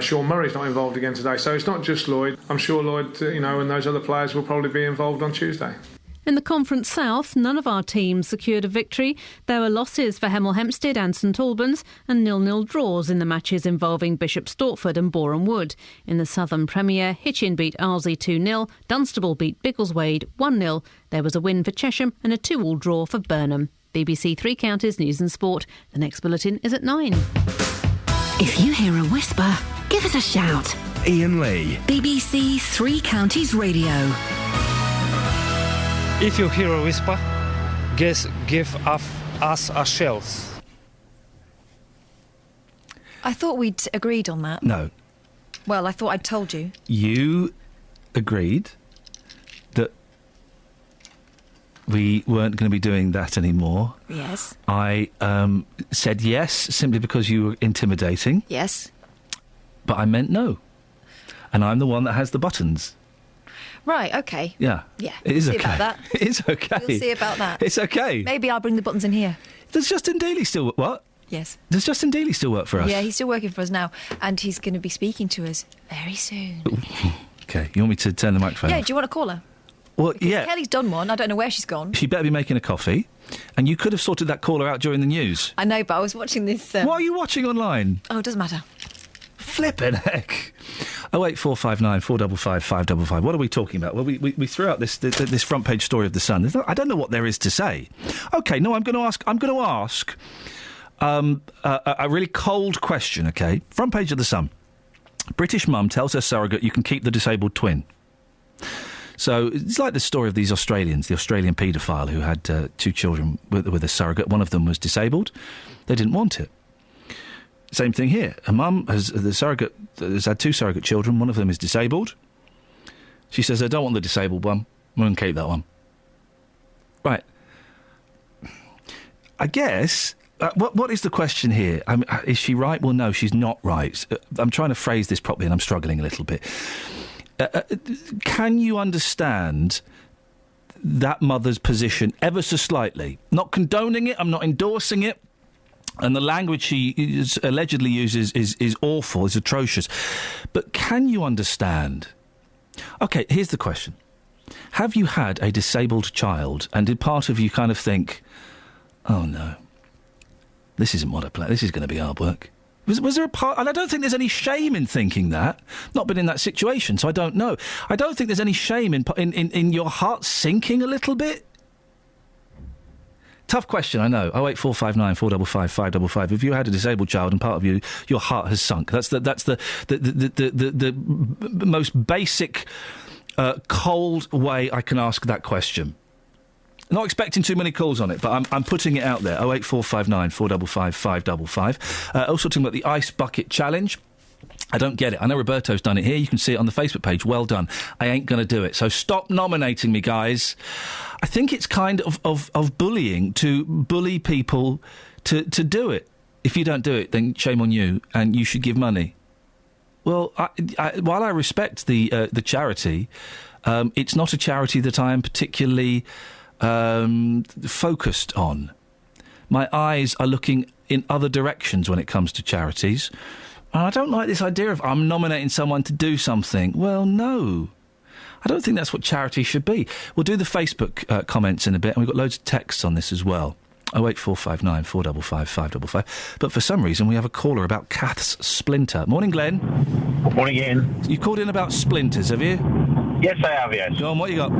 Speaker 13: Sean Murray's not involved again today. So it's not just Lloyd. I'm sure Lloyd, and those other players will probably be involved on Tuesday.
Speaker 1: In the Conference South, none of our teams secured a victory. There were losses for Hemel Hempstead and St Albans and 0-0 draws in the matches involving Bishop Stortford and Boreham Wood. In the Southern Premier, Hitchin beat Arlesey 2-0, Dunstable beat Biggleswade 1-0. There was a win for Chesham and a 2-2 draw for Burnham. BBC Three Counties News and Sport. The next bulletin is at 9.
Speaker 4: If you hear a whisper, give us a shout.
Speaker 11: Iain Lee.
Speaker 4: BBC Three Counties Radio.
Speaker 17: If you hear a whisper, give us a shout.
Speaker 7: I thought we'd agreed on that.
Speaker 10: No.
Speaker 7: Well, I thought I'd told you.
Speaker 10: You agreed that we weren't going to be doing that anymore.
Speaker 7: Yes.
Speaker 10: I said yes, simply because you were intimidating.
Speaker 7: Yes.
Speaker 10: But I meant no. And I'm the one that has the buttons.
Speaker 7: Right, OK.
Speaker 10: Yeah.
Speaker 7: Yeah,
Speaker 10: It is
Speaker 7: we'll
Speaker 10: okay.
Speaker 7: see about that.
Speaker 10: It is okay.
Speaker 7: We'll see about that.
Speaker 10: It's okay.
Speaker 7: Maybe I'll bring the buttons in here.
Speaker 10: Does Justin Dealey still... What?
Speaker 7: Yes.
Speaker 10: Does Justin Dealey still work for us?
Speaker 7: Yeah, he's still working for us now, and he's going to be speaking to us very soon.
Speaker 10: OK, you want me to turn the microphone
Speaker 7: Yeah,
Speaker 10: off?
Speaker 7: do you want to call her?
Speaker 10: Well,
Speaker 7: Because
Speaker 10: yeah.
Speaker 7: Kelly's done one. I don't know where she's gone.
Speaker 10: She better be making a coffee. And you could have sorted that caller out during the news.
Speaker 7: I know, but I was watching this...
Speaker 10: What are you watching online?
Speaker 7: Oh, it doesn't matter.
Speaker 10: Flippin' heck. 08459 455 555. What are we talking about? Well, we threw out this front page story of The Sun. I don't know what there is to say. OK, no, I'm going to ask a really cold question, OK? Front page of The Sun. British mum tells her surrogate you can keep the disabled twin. So it's like the story of these Australians, the Australian paedophile who had 2 children with a surrogate. One of them was disabled. They didn't want it. Same thing here. A mum has had 2 surrogate children. One of them is disabled. She says, I don't want the disabled one. I'm going to keep that one. Right. I guess... what is the question here? Is she right? Well, no, she's not right. I'm trying to phrase this properly and I'm struggling a little bit. Can you understand that mother's position ever so slightly? Not condoning it, I'm not endorsing it, and the language she allegedly uses is awful, is atrocious. But can you understand? OK, here's the question. Have you had a disabled child, and did part of you kind of think, oh no, this isn't what I planned, this is going to be hard work? Was there a part... And I don't think there's any shame in thinking that. Not been in that situation, so I don't know. I don't think there's any shame in your heart sinking a little bit. Tough question, I know. 08459 455 555. If you had a disabled child and part of you, your heart has sunk. That's the most basic, cold way I can ask that question. Not expecting too many calls on it, but I'm putting it out there. 08459 455 555. Also talking about the Ice Bucket Challenge. I don't get it. I know Roberto's done it here. You can see it on the Facebook page. Well done. I ain't going to do it. So stop nominating me, guys. I think it's kind of bullying to bully people to do it. If you don't do it, then shame on you, and you should give money. Well, while I respect the charity, it's not a charity that I am particularly... focused on. My eyes are looking in other directions when it comes to charities. And I don't like this idea of I'm nominating someone to do something. Well, no. I don't think that's what charity should be. We'll do the Facebook comments in a bit, and we've got loads of texts on this as well. 08459 455 555. But for some reason, we have a caller about Kath's splinter. Morning, Glenn.
Speaker 5: Morning, Ian.
Speaker 10: You called in about splinters, have you?
Speaker 5: Yes, I have, yes.
Speaker 10: Go on, what you got?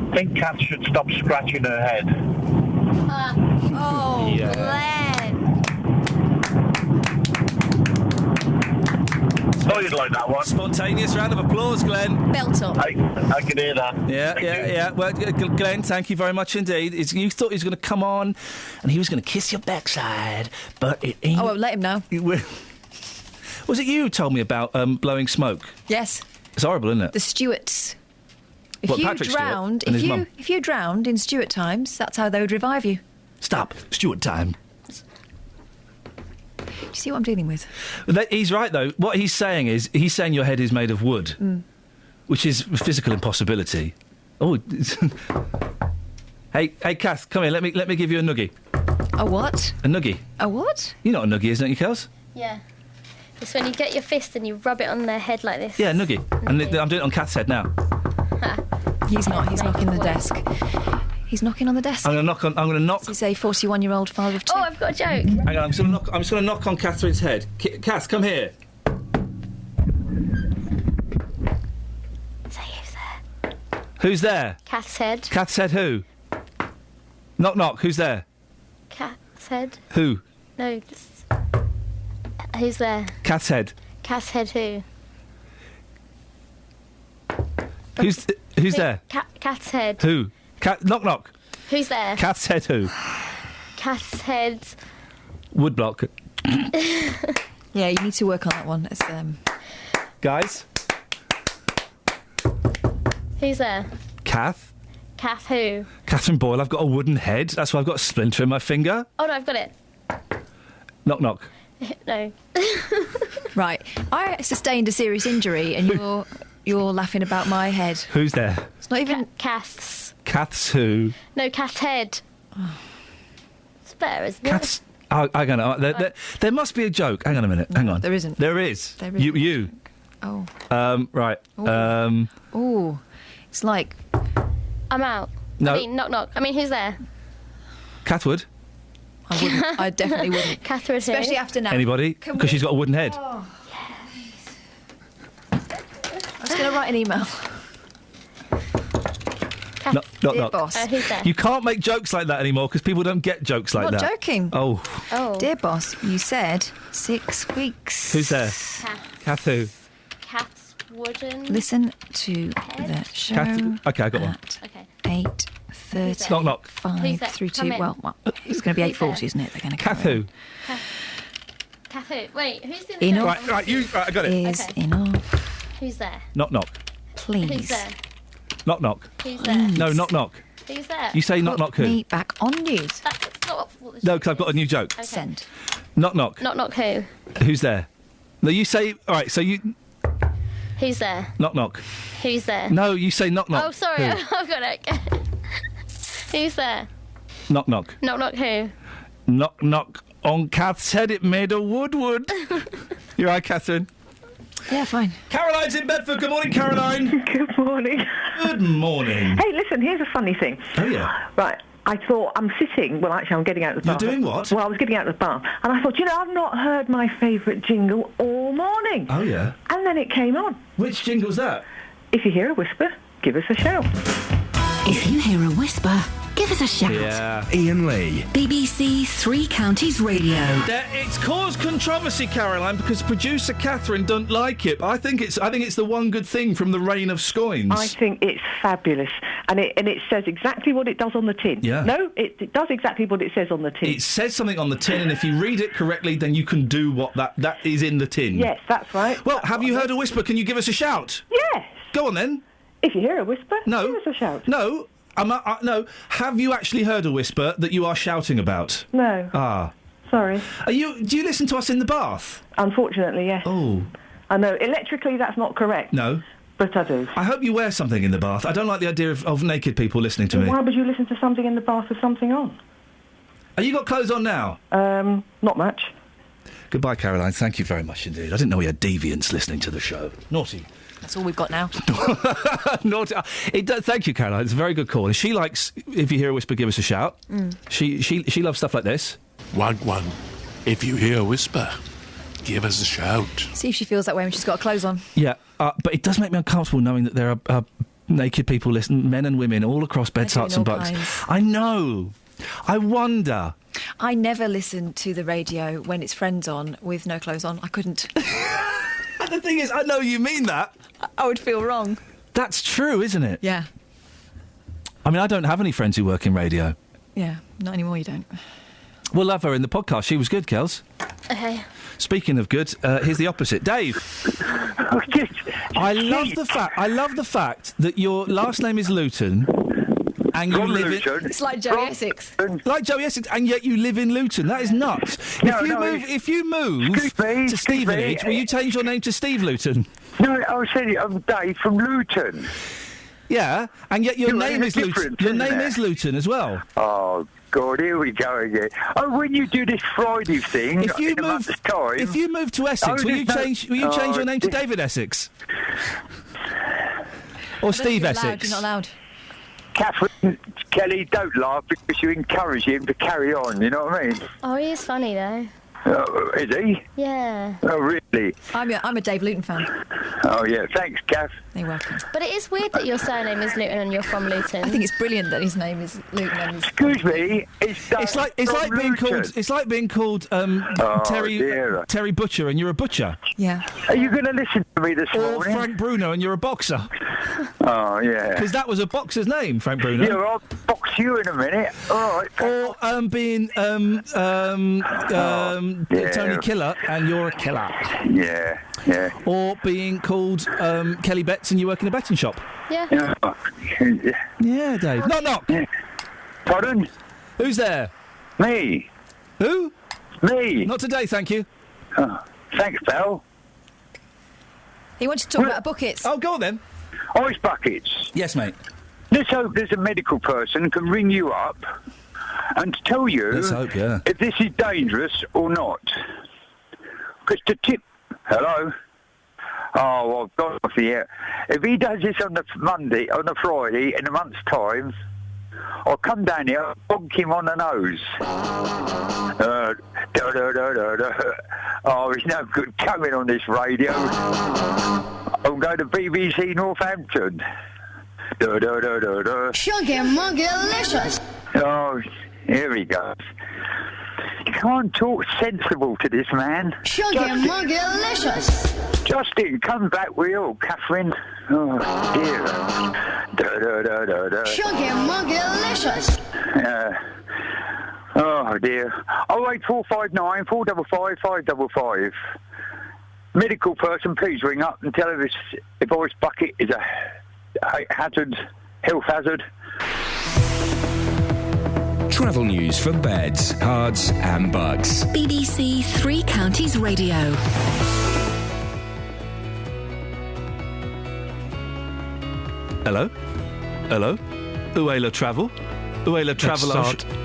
Speaker 5: I think Kath should stop scratching her head.
Speaker 10: Yeah.
Speaker 19: Glenn.
Speaker 5: Oh, you'd like that one.
Speaker 10: Spontaneous round of applause, Glenn.
Speaker 19: Belt up.
Speaker 5: I can hear that.
Speaker 10: Yeah. Well, Glenn, thank you very much indeed. You thought he was going to come on and he was going to kiss your backside, but it ain't.
Speaker 7: Oh, well, let him know.
Speaker 10: Was it you who told me about blowing smoke?
Speaker 7: Yes.
Speaker 10: It's horrible, isn't it?
Speaker 7: The Stuarts.
Speaker 10: Patrick Stewart
Speaker 7: If you drowned in Stuart times, that's how they would revive you.
Speaker 10: Stop. Stuart time.
Speaker 7: Do you see what I'm dealing with?
Speaker 10: He's right, though. What he's saying is, your head is made of wood, which is a physical impossibility. Oh, hey, Kath, come here. Let me give you a noogie.
Speaker 7: A what?
Speaker 10: A noogie.
Speaker 7: A what?
Speaker 10: You know what a noogie is, don't you, Kels?
Speaker 19: Yeah. It's when you get your fist and you rub it on their head like this.
Speaker 10: Yeah, a noogie. And I'm doing it on Kath's head now.
Speaker 7: He's not. He's knocking the desk. He's knocking on the desk.
Speaker 10: I'm going to knock.
Speaker 7: He's a 41-year-old father of 2.
Speaker 19: Oh, I've got a joke.
Speaker 10: Hang on, I'm just going to knock on Catherine's head. Kath, come here.
Speaker 19: Say who's there.
Speaker 10: Who's there?
Speaker 19: Kath's head.
Speaker 10: Kath's head who? Knock, knock. Who's there?
Speaker 19: Kath's head.
Speaker 10: Who?
Speaker 19: No, just... Who's there?
Speaker 10: Kath's head.
Speaker 19: Kath's head who?
Speaker 10: Who's there?
Speaker 19: Kath's head.
Speaker 10: Who? Knock, knock.
Speaker 19: Who's there?
Speaker 10: Kath's head who?
Speaker 19: Kath's head.
Speaker 10: Woodblock.
Speaker 7: Yeah, you need to work on that one. It's,
Speaker 10: Guys?
Speaker 19: Who's there?
Speaker 10: Kath.
Speaker 19: Kath who?
Speaker 10: Catherine Boyle, I've got a wooden head. That's why I've got a splinter in my finger.
Speaker 19: Oh, no, I've got it.
Speaker 10: Knock, knock.
Speaker 19: No.
Speaker 7: Right. I sustained a serious injury and you're You're laughing about my head.
Speaker 10: Who's there?
Speaker 7: It's not even...
Speaker 19: Kath's.
Speaker 10: Kath's who?
Speaker 19: No, Kath's head. It's better, isn't
Speaker 10: Kath's... Oh, hang on. There must be a joke. Hang on a minute. Hang on.
Speaker 7: There isn't.
Speaker 10: There is.
Speaker 7: There isn't.
Speaker 10: You.
Speaker 7: Oh.
Speaker 10: Right.
Speaker 7: Ooh. It's like...
Speaker 19: I'm out.
Speaker 10: No.
Speaker 19: I mean, knock, knock. I mean, who's there?
Speaker 10: Kath would.
Speaker 7: I wouldn't. I definitely wouldn't.
Speaker 19: Catherine,
Speaker 7: especially after now.
Speaker 10: Anybody? Because she's got a wooden head.
Speaker 7: Oh. I was going to write an email.
Speaker 10: Knock, knock.
Speaker 7: Boss.
Speaker 19: Who's there?
Speaker 10: You can't make jokes like that anymore because people don't get jokes like
Speaker 7: I'm
Speaker 10: that.
Speaker 7: not joking.
Speaker 10: Oh.
Speaker 7: Dear boss, you said 6 weeks.
Speaker 10: Who's there?
Speaker 19: Kath
Speaker 10: who?
Speaker 19: Kath's wooden.
Speaker 7: Listen to the show.
Speaker 10: Okay, I got one.
Speaker 19: Okay.
Speaker 7: 8:30.
Speaker 10: Knock, knock.
Speaker 7: 5 through 2. Well, it's going to be 8:40, isn't it? They're going to
Speaker 10: Kath who?
Speaker 19: Kath who? Wait, who's in the
Speaker 7: Enough.
Speaker 19: show?
Speaker 10: Right, I got it.
Speaker 7: Is enough.
Speaker 19: Who's there?
Speaker 10: Knock, knock.
Speaker 7: Please.
Speaker 19: Who's there?
Speaker 10: Knock, knock.
Speaker 19: Who's there?
Speaker 10: No, knock, knock.
Speaker 19: Who's there?
Speaker 10: You say knock, knock who?
Speaker 7: Me back on news.
Speaker 19: That's not what the
Speaker 10: No, because I've got a new joke.
Speaker 19: Okay.
Speaker 7: Send.
Speaker 10: Knock, knock.
Speaker 19: Knock, knock who?
Speaker 10: Who's there? No, you say... All right, so you...
Speaker 19: Who's there?
Speaker 10: Knock, knock.
Speaker 19: Who's there?
Speaker 10: No, you say knock, knock.
Speaker 19: Oh, sorry,
Speaker 10: Who?
Speaker 19: I've got it. Who's there?
Speaker 10: Knock, knock.
Speaker 19: Knock, knock who?
Speaker 10: Knock, knock. On Kath's head it made a wood. You all right, Catherine?
Speaker 7: Yeah, fine.
Speaker 10: Caroline's in Bedford. Good morning, Caroline.
Speaker 18: Good morning.
Speaker 10: Good morning.
Speaker 18: Hey, listen, here's a funny thing.
Speaker 10: Oh, yeah.
Speaker 18: Right, I thought, I'm sitting, well, actually, I'm getting out of the bath.
Speaker 10: You're doing what?
Speaker 18: Well, I was getting out of the bath, and I thought, I've not heard my favourite jingle all morning.
Speaker 10: Oh, yeah.
Speaker 18: And then it came on.
Speaker 10: Which jingle's that?
Speaker 18: If you hear a whisper, give us a shout.
Speaker 4: If you hear a whisper, give us a shout.
Speaker 10: Yeah.
Speaker 11: Iain Lee.
Speaker 4: BBC Three Counties Radio.
Speaker 10: It's caused controversy, Caroline, because producer Catherine don't like it. But I think it's the one good thing from the reign of scoins.
Speaker 18: I think it's fabulous. And it says exactly what it does on the tin.
Speaker 10: Yeah.
Speaker 18: No, it does exactly what it says on the tin.
Speaker 10: It says something on the tin, and if you read it correctly, then you can do what that is in the tin.
Speaker 18: Yes, that's right.
Speaker 10: Well, have you heard a whisper? Can you give us a shout?
Speaker 18: Yes.
Speaker 10: Go on, then.
Speaker 18: If you hear a whisper,
Speaker 10: No.
Speaker 18: give us a shout.
Speaker 10: No. No. Have you actually heard a whisper that you are shouting about?
Speaker 18: No.
Speaker 10: Ah.
Speaker 18: Sorry.
Speaker 10: Do you listen to us in the bath?
Speaker 18: Unfortunately, yes.
Speaker 10: Oh.
Speaker 18: I know. Electrically, that's not correct.
Speaker 10: No.
Speaker 18: But I do.
Speaker 10: I hope you wear something in the bath. I don't like the idea of naked people listening to me.
Speaker 18: Why would you listen to something in the bath with something on?
Speaker 10: Have you got clothes on now?
Speaker 18: Not much.
Speaker 10: Goodbye, Caroline. Thank you very much indeed. I didn't know we had deviants listening to the show. Naughty.
Speaker 7: That's all we've got now.
Speaker 10: Naughty. It does, thank you, Caroline. It's a very good call. And she likes, if you hear a whisper, give us a shout. She loves stuff like this.
Speaker 21: Wag. If you hear a whisper, give us a shout.
Speaker 7: See if she feels that way when she's got her clothes on.
Speaker 10: Yeah, but it does make me uncomfortable knowing that there are naked people listening, men and women, all across beds, hearts and bucks. I know. I wonder.
Speaker 7: I never listen to the radio when it's Friends on with no clothes on. I couldn't.
Speaker 10: The thing is, I know you mean that.
Speaker 7: I would feel wrong.
Speaker 10: That's true, isn't it?
Speaker 7: Yeah.
Speaker 10: I mean, I don't have any friends who work in radio.
Speaker 7: Yeah, not anymore, you don't.
Speaker 10: We'll love her in the podcast. She was good, Kels.
Speaker 19: Okay.
Speaker 10: Speaking of good, here's the opposite. Dave. I love the fact that your last name is Luton. And you live in...
Speaker 7: It's like Joey Essex.
Speaker 10: Like Joey Essex, and yet you live in Luton. That is nuts. If you move to Stevenage, will you change your name to Steve Luton?
Speaker 22: No, I said it. I'm Dave from Luton.
Speaker 10: Yeah, and yet your name is Luton. Your name is Luton as well.
Speaker 22: Oh, God, here we go again. Oh, when you do this Friday thing,
Speaker 10: if you move to Essex, will you change your name to David Essex? Or Steve Essex?
Speaker 7: You're not allowed.
Speaker 22: Catherine, Kelly, don't laugh because you encourage him to carry on, you know what I mean?
Speaker 19: Oh, he is funny, though.
Speaker 22: Is he?
Speaker 19: Yeah.
Speaker 22: Oh, really?
Speaker 7: I'm a Dave Luton fan.
Speaker 22: Oh, yeah. Thanks, Kath.
Speaker 7: You're welcome.
Speaker 19: But it is weird that your surname is Luton and you're from Luton.
Speaker 7: I think it's brilliant that his name is Luton. And
Speaker 22: Excuse me.
Speaker 10: It's like being called Terry Butcher and you're a butcher.
Speaker 7: Yeah.
Speaker 22: Are you going to listen to me this morning?
Speaker 10: Or Frank Bruno and you're a boxer.
Speaker 22: Oh, yeah.
Speaker 10: Because that was a boxer's name, Frank Bruno.
Speaker 22: Yeah, I'll box you in a minute. All right.
Speaker 10: Or being Tony Killer and you're a killer.
Speaker 22: Yeah, yeah.
Speaker 10: Or being called Kelly Betts and you work in a betting shop.
Speaker 19: Yeah.
Speaker 10: Yeah, Dave. Knock, knock.
Speaker 22: Pardon?
Speaker 10: Who's there?
Speaker 22: Me.
Speaker 10: Who?
Speaker 22: Me.
Speaker 10: Not today, thank you.
Speaker 22: Oh, thanks, pal.
Speaker 7: He wanted to talk about buckets.
Speaker 10: Oh, go on then.
Speaker 22: Ice buckets.
Speaker 10: Yes, mate.
Speaker 22: Let's hope there's a medical person who can ring you up and tell you
Speaker 10: Let's hope, yeah.
Speaker 22: if this is dangerous or not. Because to tip... Hello? Oh, I've got off the air. If he does this on a Friday, in a month's time, I'll come down here and bonk him on the nose. Oh, it's no good coming on this radio. I'm going to BBC Northampton.
Speaker 3: Sugar Muggalicious.
Speaker 22: Oh, here he goes. You can't talk sensible to this man.
Speaker 3: Sugar Muggalicious.
Speaker 22: Justin, come back with you, Catherine. Oh, dear.
Speaker 3: Sugar Muggalicious.
Speaker 22: Oh, dear. 08459 455 555. Medical person, please ring up and tell us if ice bucket is a health hazard.
Speaker 11: Travel news for beds, cards and bugs.
Speaker 4: BBC Three Counties Radio.
Speaker 10: Hello? Hello? Uela Travel? Uela Travel.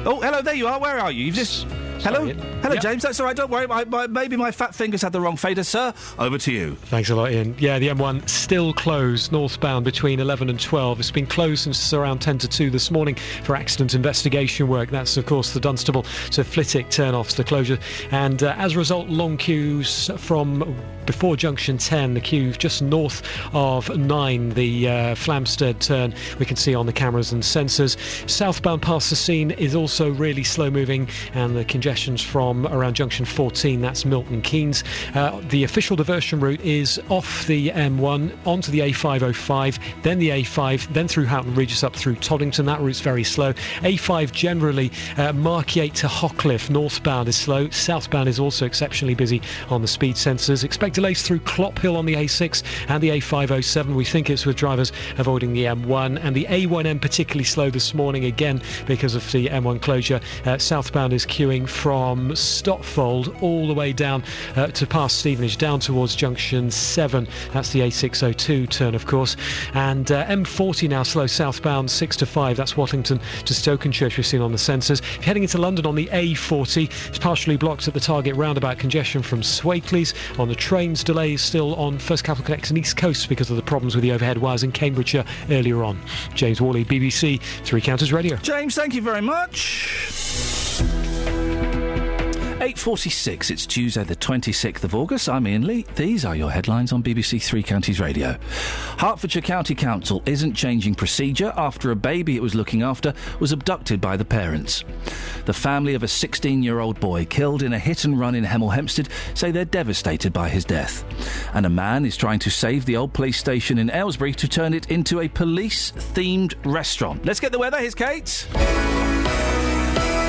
Speaker 10: Oh, hello, there you are. Where are you? You've just... Hello? Hello,
Speaker 14: Yep.
Speaker 10: James. That's all right. Don't worry. Maybe my fat fingers had the wrong fader, sir. Over to you.
Speaker 14: Thanks a lot, Ian. Yeah, the M1 still closed northbound between 11 and 12. It's been closed since around 10 to 2 this morning for accident investigation work. That's, of course, the Dunstable to Flitwick turn-offs, the closure. And as a result, long queues from before junction 10, the queue just north of 9, the Flamstead turn, we can see on the cameras and sensors. Southbound past the scene is also really slow-moving, and the congestion's from around junction 14, that's Milton Keynes. The official diversion route is off the M1 onto the A505, then the A5, then through Houghton Regis up through Toddington. That route's very slow. A5 generally, Markyate to Hockliffe northbound is slow. Southbound is also exceptionally busy on the speed sensors. Expect delays through Clop Hill on the A6 and the A507. We think it's with drivers avoiding the M1, and the A1M particularly slow this morning again because of the M1 closure. Southbound is queuing from Stotfold all the way down to past Stevenage, down towards junction 7. That's the A602 turn, of course. And M40 now slow southbound 6 to 5. That's Watlington to Stokenchurch, we've seen on the sensors. If you're heading into London on the A40, it's partially blocked at the Target roundabout, congestion from Swakeleys. On the trains, delays still on First Capital Connect and East Coast because of the problems with the overhead wires in Cambridgeshire earlier on. James Worley, BBC Three Counties Radio.
Speaker 10: James, thank you very much. 8:46, it's Tuesday the 26th of August. I'm Iain Lee. These are your headlines on BBC Three Counties Radio. Hertfordshire County Council isn't changing procedure after a baby it was looking after was abducted by the parents. The family of a 16-year-old boy killed in a hit-and-run in Hemel Hempstead say they're devastated by his death. And a man is trying to save the old police station in Aylesbury to turn it into a police-themed restaurant. Let's get the weather. Here's Kate.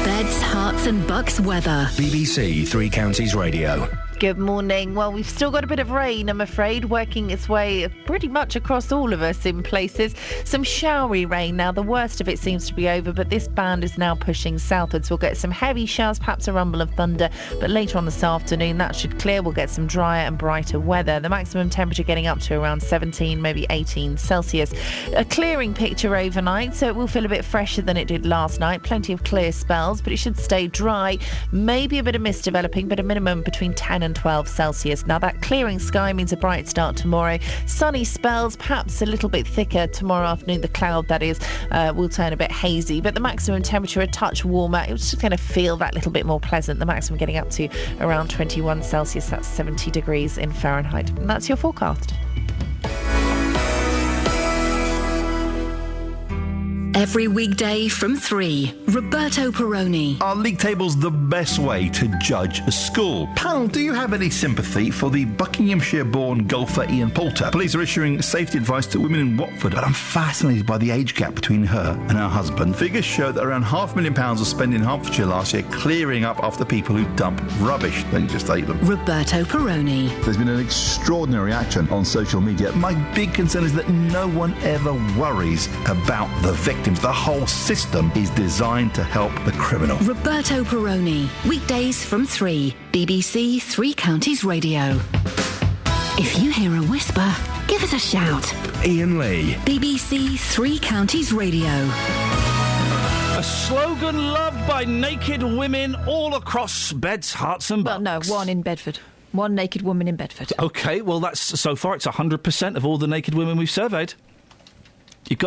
Speaker 4: Beds, Herts and Bucks weather.
Speaker 11: BBC Three Counties Radio.
Speaker 9: Good morning. Well, we've still got a bit of rain, I'm afraid, working its way pretty much across all of us in places. Some showery rain now. The worst of it seems to be over, but this band is now pushing southwards. We'll get some heavy showers, perhaps a rumble of thunder, but later on this afternoon that should clear. We'll get some drier and brighter weather. The maximum temperature getting up to around 17, maybe 18 Celsius. A clearing picture overnight, so it will feel a bit fresher than it did last night. Plenty of clear spells, but it should stay dry. Maybe a bit of mist developing, but a minimum between 10 and 12 Celsius. Now that clearing sky means a bright start tomorrow. Sunny spells, perhaps a little bit thicker tomorrow afternoon. The cloud, that is, will turn a bit hazy, but the maximum temperature a touch warmer. It's just going to feel that little bit more pleasant. The maximum getting up to around 21 Celsius. That's 70 degrees in Fahrenheit. And that's your forecast.
Speaker 4: Every weekday from 3, Roberto Perroni.
Speaker 16: Are league tables the best way to judge a school? Panel, do you have any sympathy for the Buckinghamshire-born golfer Iain Poulter? Police are issuing safety advice to women in Watford, but I'm fascinated by the age gap between her and her husband. Figures show that around £500,000 was spent in Hertfordshire last year clearing up after people who dump rubbish. Don't you just hate them?
Speaker 4: Roberto Perroni.
Speaker 16: There's been an extraordinary reaction on social media. My big concern is that no one ever worries about the victims. The whole system is designed to help the criminal.
Speaker 4: Roberto Perroni. Weekdays from 3, BBC Three Counties Radio. If you hear a whisper, give us a shout.
Speaker 11: Iain Lee.
Speaker 4: BBC Three Counties Radio.
Speaker 10: A slogan loved by naked women all across Beds, Herts and Bucks.
Speaker 7: Well, no, one in Bedford. One naked woman in Bedford.
Speaker 10: OK, well, that's so far it's 100% of all the naked women we've surveyed. The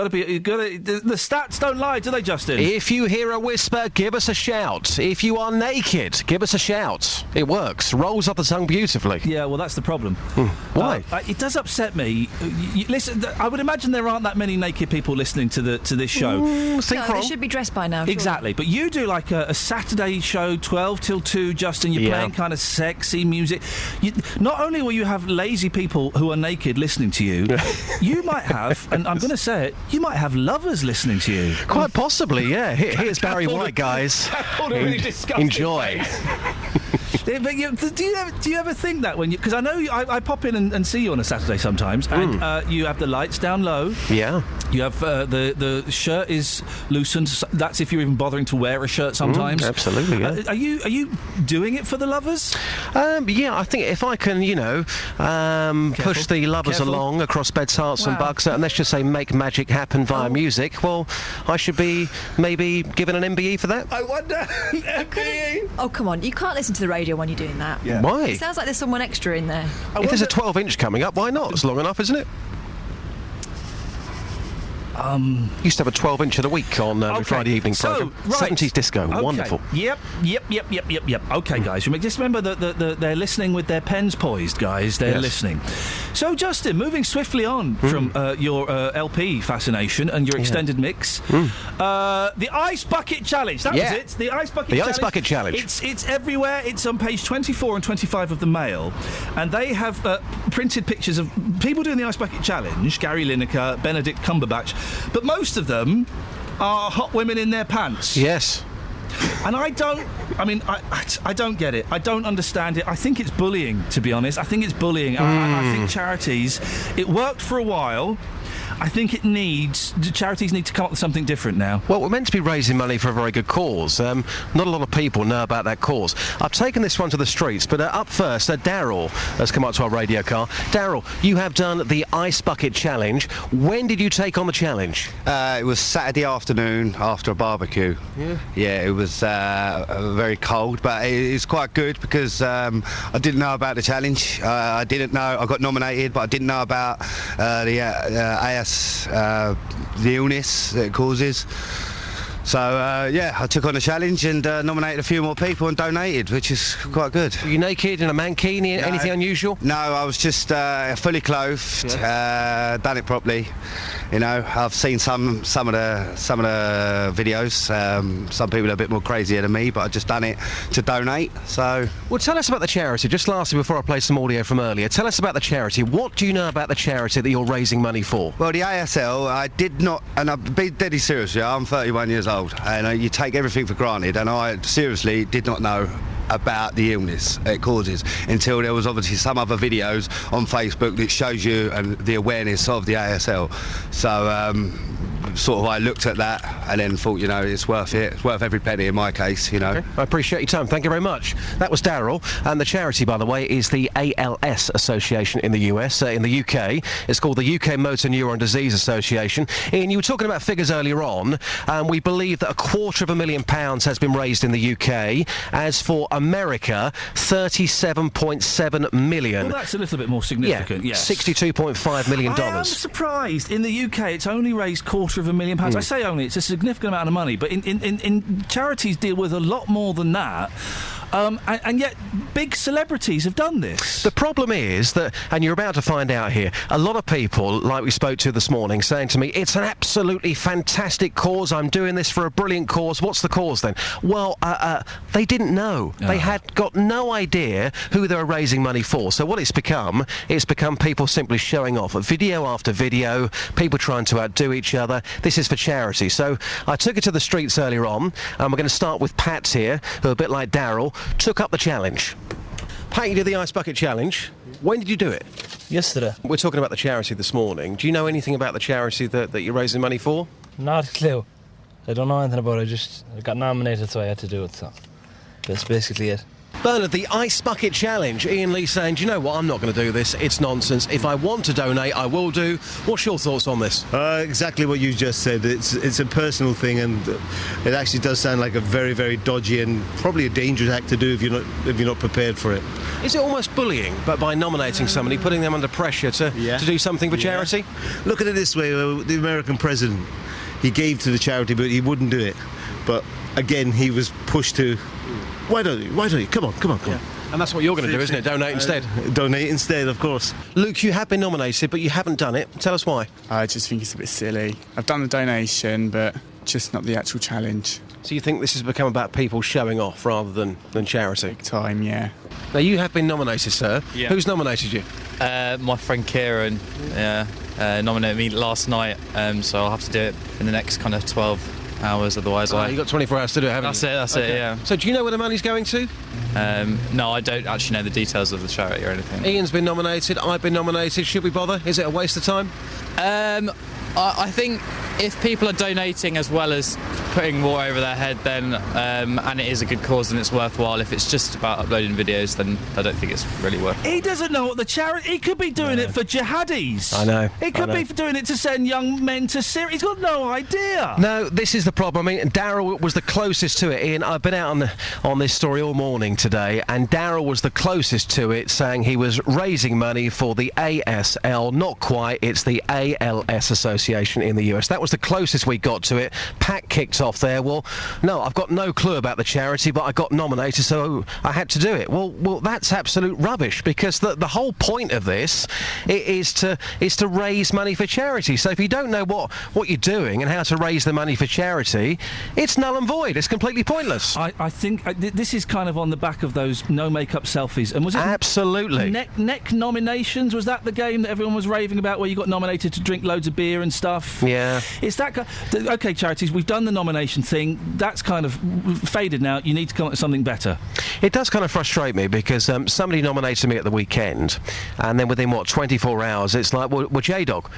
Speaker 10: stats don't lie, do they, Justin?
Speaker 8: If you hear a whisper, give us a shout. If you are naked, give us a shout. It works. Rolls off the tongue beautifully.
Speaker 10: Yeah, well, that's the problem.
Speaker 8: Why?
Speaker 10: It does upset me. Listen, I would imagine there aren't that many naked people listening to this show.
Speaker 7: They should be dressed by now. Surely.
Speaker 10: Exactly, but you do like a Saturday show, 12 till 2, Justin. You're playing kind of sexy music. Not only will you have lazy people who are naked listening to you, you might have, and I'm going to say it, you might have lovers listening to you.
Speaker 8: Quite possibly, yeah. Here's Barry White, guys. Enjoy.
Speaker 10: But do you ever think that when you... Because I know I pop in and see you on a Saturday sometimes, and you have the lights down low.
Speaker 8: Yeah.
Speaker 10: You have the shirt is loosened. That's if you're even bothering to wear a shirt sometimes.
Speaker 8: Absolutely, yeah.
Speaker 10: Are you doing it for the lovers?
Speaker 8: Yeah, I think if I can, push the lovers along across Beds, Herts and Bucks, and let's just say make magic happen via music, well, I should be maybe given an MBE for that.
Speaker 10: I wonder. MBE.
Speaker 7: Oh, come on. You can't listen to the radio when you're doing that.
Speaker 8: Yeah. Why?
Speaker 7: It sounds like there's someone extra in there.
Speaker 8: If there's a 12-inch coming up, why not? It's long enough, isn't it? Used to have a 12-inch of the week on Friday evening programme. 70s disco, wonderful.
Speaker 10: Yep. OK, guys, just remember that they're listening with their pens poised, guys. They're listening. So, Justin, moving swiftly on from your LP fascination and your extended mix, the Ice Bucket Challenge. That was it. The Ice Bucket Challenge.
Speaker 8: Ice Bucket Challenge.
Speaker 10: It's everywhere. It's on page 24 and 25 of the Mail, and they have printed pictures of people doing the Ice Bucket Challenge. Gary Lineker, Benedict Cumberbatch. But most of them are hot women in their pants.
Speaker 8: Yes.
Speaker 10: And I don't get it. I don't understand it. I think it's bullying, to be honest. I think it's bullying. I think charities... It worked for a while. I think charities need to come up with something different now.
Speaker 8: Well, we're meant to be raising money for a very good cause. Not a lot of people know about that cause. I've taken this one to the streets, but up first, Daryl has come up to our radio car. Daryl, you have done the Ice Bucket Challenge. When did you take on the challenge?
Speaker 20: It was Saturday afternoon after a barbecue. Yeah, it was very cold, but it's quite good because I didn't know about the challenge. I didn't know. I got nominated, but I didn't know about the AS. The illness that it causes. So, I took on the challenge and nominated a few more people and donated, which is quite good.
Speaker 8: Were you naked in a mankini? Anything unusual?
Speaker 20: No, I was just fully clothed, done it properly. I've seen some of the videos. Some people are a bit more crazier than me, but I've just done it to donate. So,
Speaker 8: well, tell us about the charity. Just lastly, before I play some audio from earlier, tell us about the charity. What do you know about the charity that you're raising money for?
Speaker 20: Well, the ASL, I did not, and I'll be deadly serious. I'm 31 years old, and you take everything for granted. And I seriously did not know about the illness it causes until there was obviously some other videos on Facebook that shows you the awareness of the ASL. So I looked at that and then thought, it's worth it. It's worth every penny in my case, Okay.
Speaker 8: I appreciate your time. Thank you very much. That was Daryl, and the charity, by the way, is the ALS Association in the US. In the UK, it's called the UK Motor Neuron Disease Association. Ian, you were talking about figures earlier on, and we believe that £250,000 has been raised in the UK. As for America, $37.7 million.
Speaker 10: Well, that's a little bit more significant, yes.
Speaker 8: $62.5 million.
Speaker 10: I am surprised. In the UK, it's only raised £250,000. I say only, it's a significant amount of money, but in charities deal with a lot more than that. And yet, big celebrities have done this.
Speaker 8: The problem is that, and you're about to find out here, a lot of people, like we spoke to this morning, saying to me, it's an absolutely fantastic cause, I'm doing this for a brilliant cause. What's the cause then? Well, they didn't know. They had got no idea who they were raising money for. So what it's become people simply showing off. Video after video, people trying to outdo each other. This is for charity. So I took it to the streets earlier on, and we're going to start with Pat here, who, a bit like Daryl, took up the challenge. Pat, you did the Ice Bucket Challenge. When did you do it?
Speaker 23: Yesterday.
Speaker 8: We're talking about the charity this morning. Do you know anything about the charity that you're raising money for?
Speaker 23: Not a clue. I don't know anything about it. I got nominated, so I had to do it. So that's basically it.
Speaker 8: Bernard, the Ice Bucket Challenge. Ian Lee saying, do you know what, I'm not going to do this. It's nonsense. If I want to donate, I will do. What's your thoughts on this?
Speaker 6: Exactly what you just said. It's a personal thing, and it actually does sound like a very, very dodgy and probably a dangerous act to do if you're not prepared for it.
Speaker 8: Is it almost bullying, but by nominating somebody, putting them under pressure to do something for charity?
Speaker 6: Look at it this way. The American president, he gave to the charity, but he wouldn't do it. But again, he was pushed to... Why don't you? Come on.
Speaker 8: Yeah. And that's what you're going to do, isn't it? Donate instead.
Speaker 6: Donate instead, of course.
Speaker 8: Luke, you have been nominated, but you haven't done it. Tell us why.
Speaker 15: I just think it's a bit silly. I've done the donation, but just not the actual challenge.
Speaker 8: So you think this has become about people showing off rather than charity?
Speaker 15: Big time, yeah.
Speaker 8: Now, you have been nominated, sir.
Speaker 23: Yeah.
Speaker 8: Who's nominated you?
Speaker 23: My friend Kieran nominated me last night, so I'll have to do it in the next kind of 12 hours, otherwise
Speaker 8: you've got 24 hours to do it, haven't you?
Speaker 23: That's it, yeah.
Speaker 8: So do you know where the money's going to?
Speaker 23: No, I don't actually know the details of the charity or anything.
Speaker 8: Ian's been nominated, I've been nominated. Should we bother? Is it a waste of time?
Speaker 23: I think if people are donating as well as putting water over their head, then and it is a good cause, then it's worthwhile. If it's just about uploading videos, then I don't think it's really worth it.
Speaker 10: He doesn't know what the charity... He could be doing it for jihadis.
Speaker 8: I know.
Speaker 10: He could be doing it to send young men to Syria. He's got no idea.
Speaker 8: No, this is the problem. I mean, Daryl was the closest to it. Ian, I've been out on this story all morning today, and Daryl was the closest to it, saying he was raising money for the ASL. Not quite. It's the ALS Association in the US. That was the closest we got to it. Pat kicked off there. Well, no, I've got no clue about the charity, but I got nominated, so I had to do it. Well, that's absolute rubbish, because the whole point of this is to raise money for charity. So if you don't know what you're doing and how to raise the money for charity, it's null and void. It's completely pointless.
Speaker 10: I think this is kind of on the back of those no makeup selfies. And was it
Speaker 8: absolutely
Speaker 10: neck nominations? Was that the game that everyone was raving about, where you got nominated to drink loads of beer and stuff?
Speaker 8: Yeah.
Speaker 10: It's that. Okay, charities, we've done the nomination thing. That's kind of faded now. You need to come up with something better.
Speaker 8: It does kind of frustrate me, because somebody nominated me at the weekend, and then within 24 hours, it's like, well, J-Dog,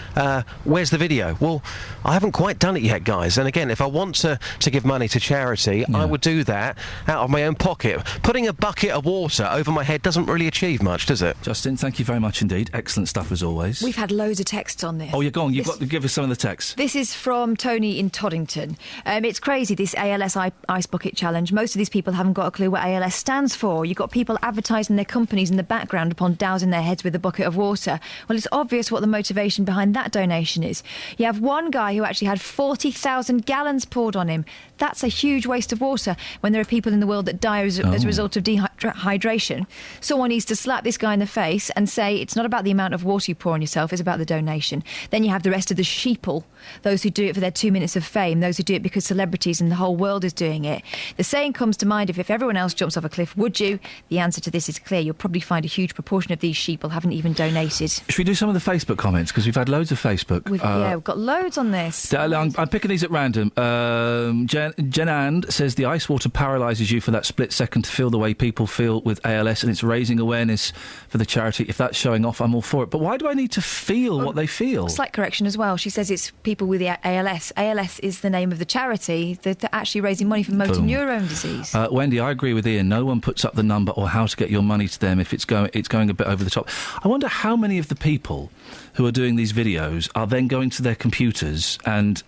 Speaker 8: where's the video? Well, I haven't quite done it yet, guys. And again, if I want to give money to charity, I would do that out of my own pocket. Putting a bucket of water over my head doesn't really achieve much, does it?
Speaker 10: Justin, thank you very much indeed. Excellent stuff as always.
Speaker 7: We've had loads of texts on this.
Speaker 10: Oh, you're gone. You've got to give us some of the texts.
Speaker 7: This is from Tony in Toddington. It's crazy, this ALS Ice Bucket Challenge. Most of these people haven't got a clue what ALS stands for. You've got people advertising their companies in the background upon dousing their heads with a bucket of water. Well, it's obvious what the motivation behind that donation is. You have one guy who actually had 40,000 gallons poured on him. That's a huge waste of water when there are people in the world that die as a result of dehydration. Someone needs to slap this guy in the face and say, it's not about the amount of water you pour on yourself, it's about the donation. Then you have the rest of the sheeple, those who do it for their 2 minutes of fame, those who do it because celebrities and the whole world is doing it. The saying comes to mind, if everyone else jumps off a cliff, would you? The answer to this is clear. You'll probably find a huge proportion of these sheeple haven't even donated.
Speaker 10: Should we do some of the Facebook comments? Because we've had loads of Facebook.
Speaker 7: We've got loads on this.
Speaker 10: I'm picking these at random. Jenand says the ice water paralyses you for that split second to feel the way people feel with ALS, and it's raising awareness for the charity. If that's showing off, I'm all for it. But why do I need to feel what they feel?
Speaker 7: Slight correction as well. She says it's people with the ALS. ALS is the name of the charity. They're actually raising money for motor neurone disease.
Speaker 10: Wendy, I agree with Ian. No one puts up the number or how to get your money to them if it's going a bit over the top. I wonder how many of the people who are doing these videos are then going to their computers and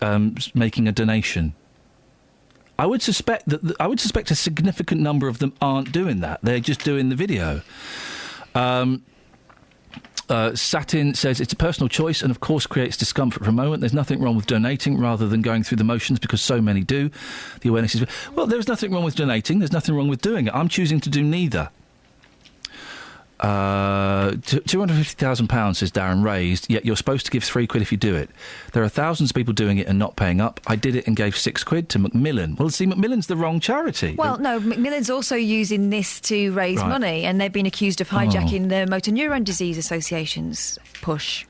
Speaker 10: making a donation. I would suspect a significant number of them aren't doing that. They're just doing the video. Satin says it's a personal choice and of course creates discomfort for a moment. There's nothing wrong with donating rather than going through the motions, because so many do. The awareness is... Well, there's nothing wrong with donating. There's nothing wrong with doing it. I'm choosing to do neither. £250,000, says Darren, raised, yet you're supposed to give £3 if you do it. There are thousands of people doing it and not paying up. I did it and gave £6 to Macmillan. Well, see, Macmillan's the wrong charity.
Speaker 7: Well, no, Macmillan's also using this to raise money, and they've been accused of hijacking the Motor Neurone Disease Association's push.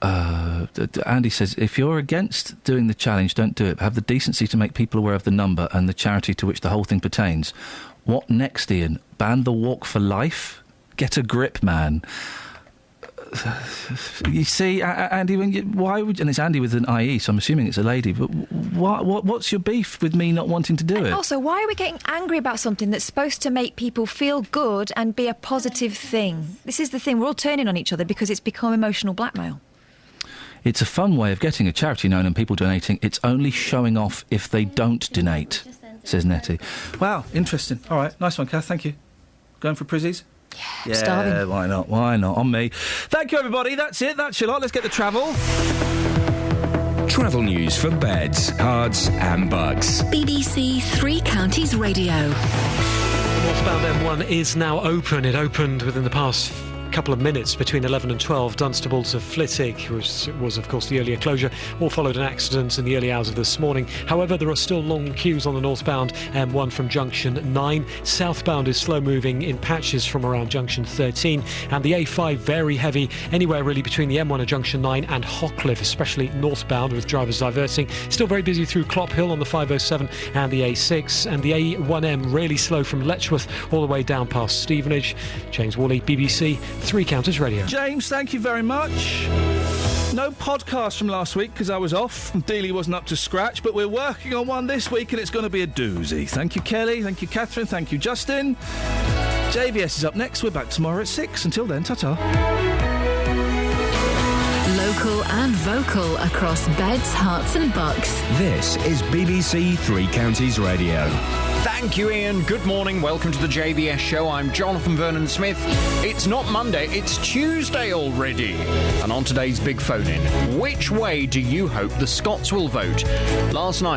Speaker 10: Andy says, if you're against doing the challenge, don't do it. Have the decency to make people aware of the number and the charity to which the whole thing pertains. What next, Ian? Ban the walk for life? Get a grip, man. You see, Andy, why would... And it's Andy with an IE, so I'm assuming it's a lady, but what's your beef with me not wanting to do it?
Speaker 7: Also, why are we getting angry about something that's supposed to make people feel good and be a positive thing? This is the thing, we're all turning on each other because it's become emotional blackmail.
Speaker 10: It's a fun way of getting a charity known and people donating. It's only showing off if they don't donate, says Nettie. Wow, interesting. All right, nice one, Kath, thank you. Going for Prizzies?
Speaker 7: Yeah, starving.
Speaker 10: Why not? On me. Thank you, everybody. That's it. That's your lot. Let's get the travel.
Speaker 11: Travel news for beds, cards and bugs.
Speaker 4: BBC Three Counties Radio.
Speaker 14: Northbound M1 is now open. It opened within the past couple of minutes between 11 and 12. Dunstable to Flitwick, which was of course the earlier closure, all followed an accident in the early hours of this morning. However, there are still long queues on the northbound M1 from junction 9. Southbound is slow moving in patches from around junction 13, and the A5 very heavy anywhere really between the M1 at junction 9 and Hockcliffe, especially northbound with drivers diverting. Still very busy through Clop Hill on the 507 and the A6, and the A1M really slow from Letchworth all the way down past Stevenage. James Worley, BBC Three Counties Radio.
Speaker 10: James, thank you very much. No podcast from last week because I was off and Dealey wasn't up to scratch, but we're working on one this week and it's going to be a doozy. Thank you, Kelly. Thank you, Catherine. Thank you, Justin. JVS is up next. We're back tomorrow at 6. Until then, ta-ta.
Speaker 4: Local and vocal across beds, hearts and bucks.
Speaker 11: This is BBC Three Counties Radio.
Speaker 2: Thank you, Iain. Good morning. Welcome to the JVS show. I'm Jonathan Vernon-Smith. It's not Monday, it's Tuesday already. And on today's Big Phone-In, which way do you hope the Scots will vote? Last night...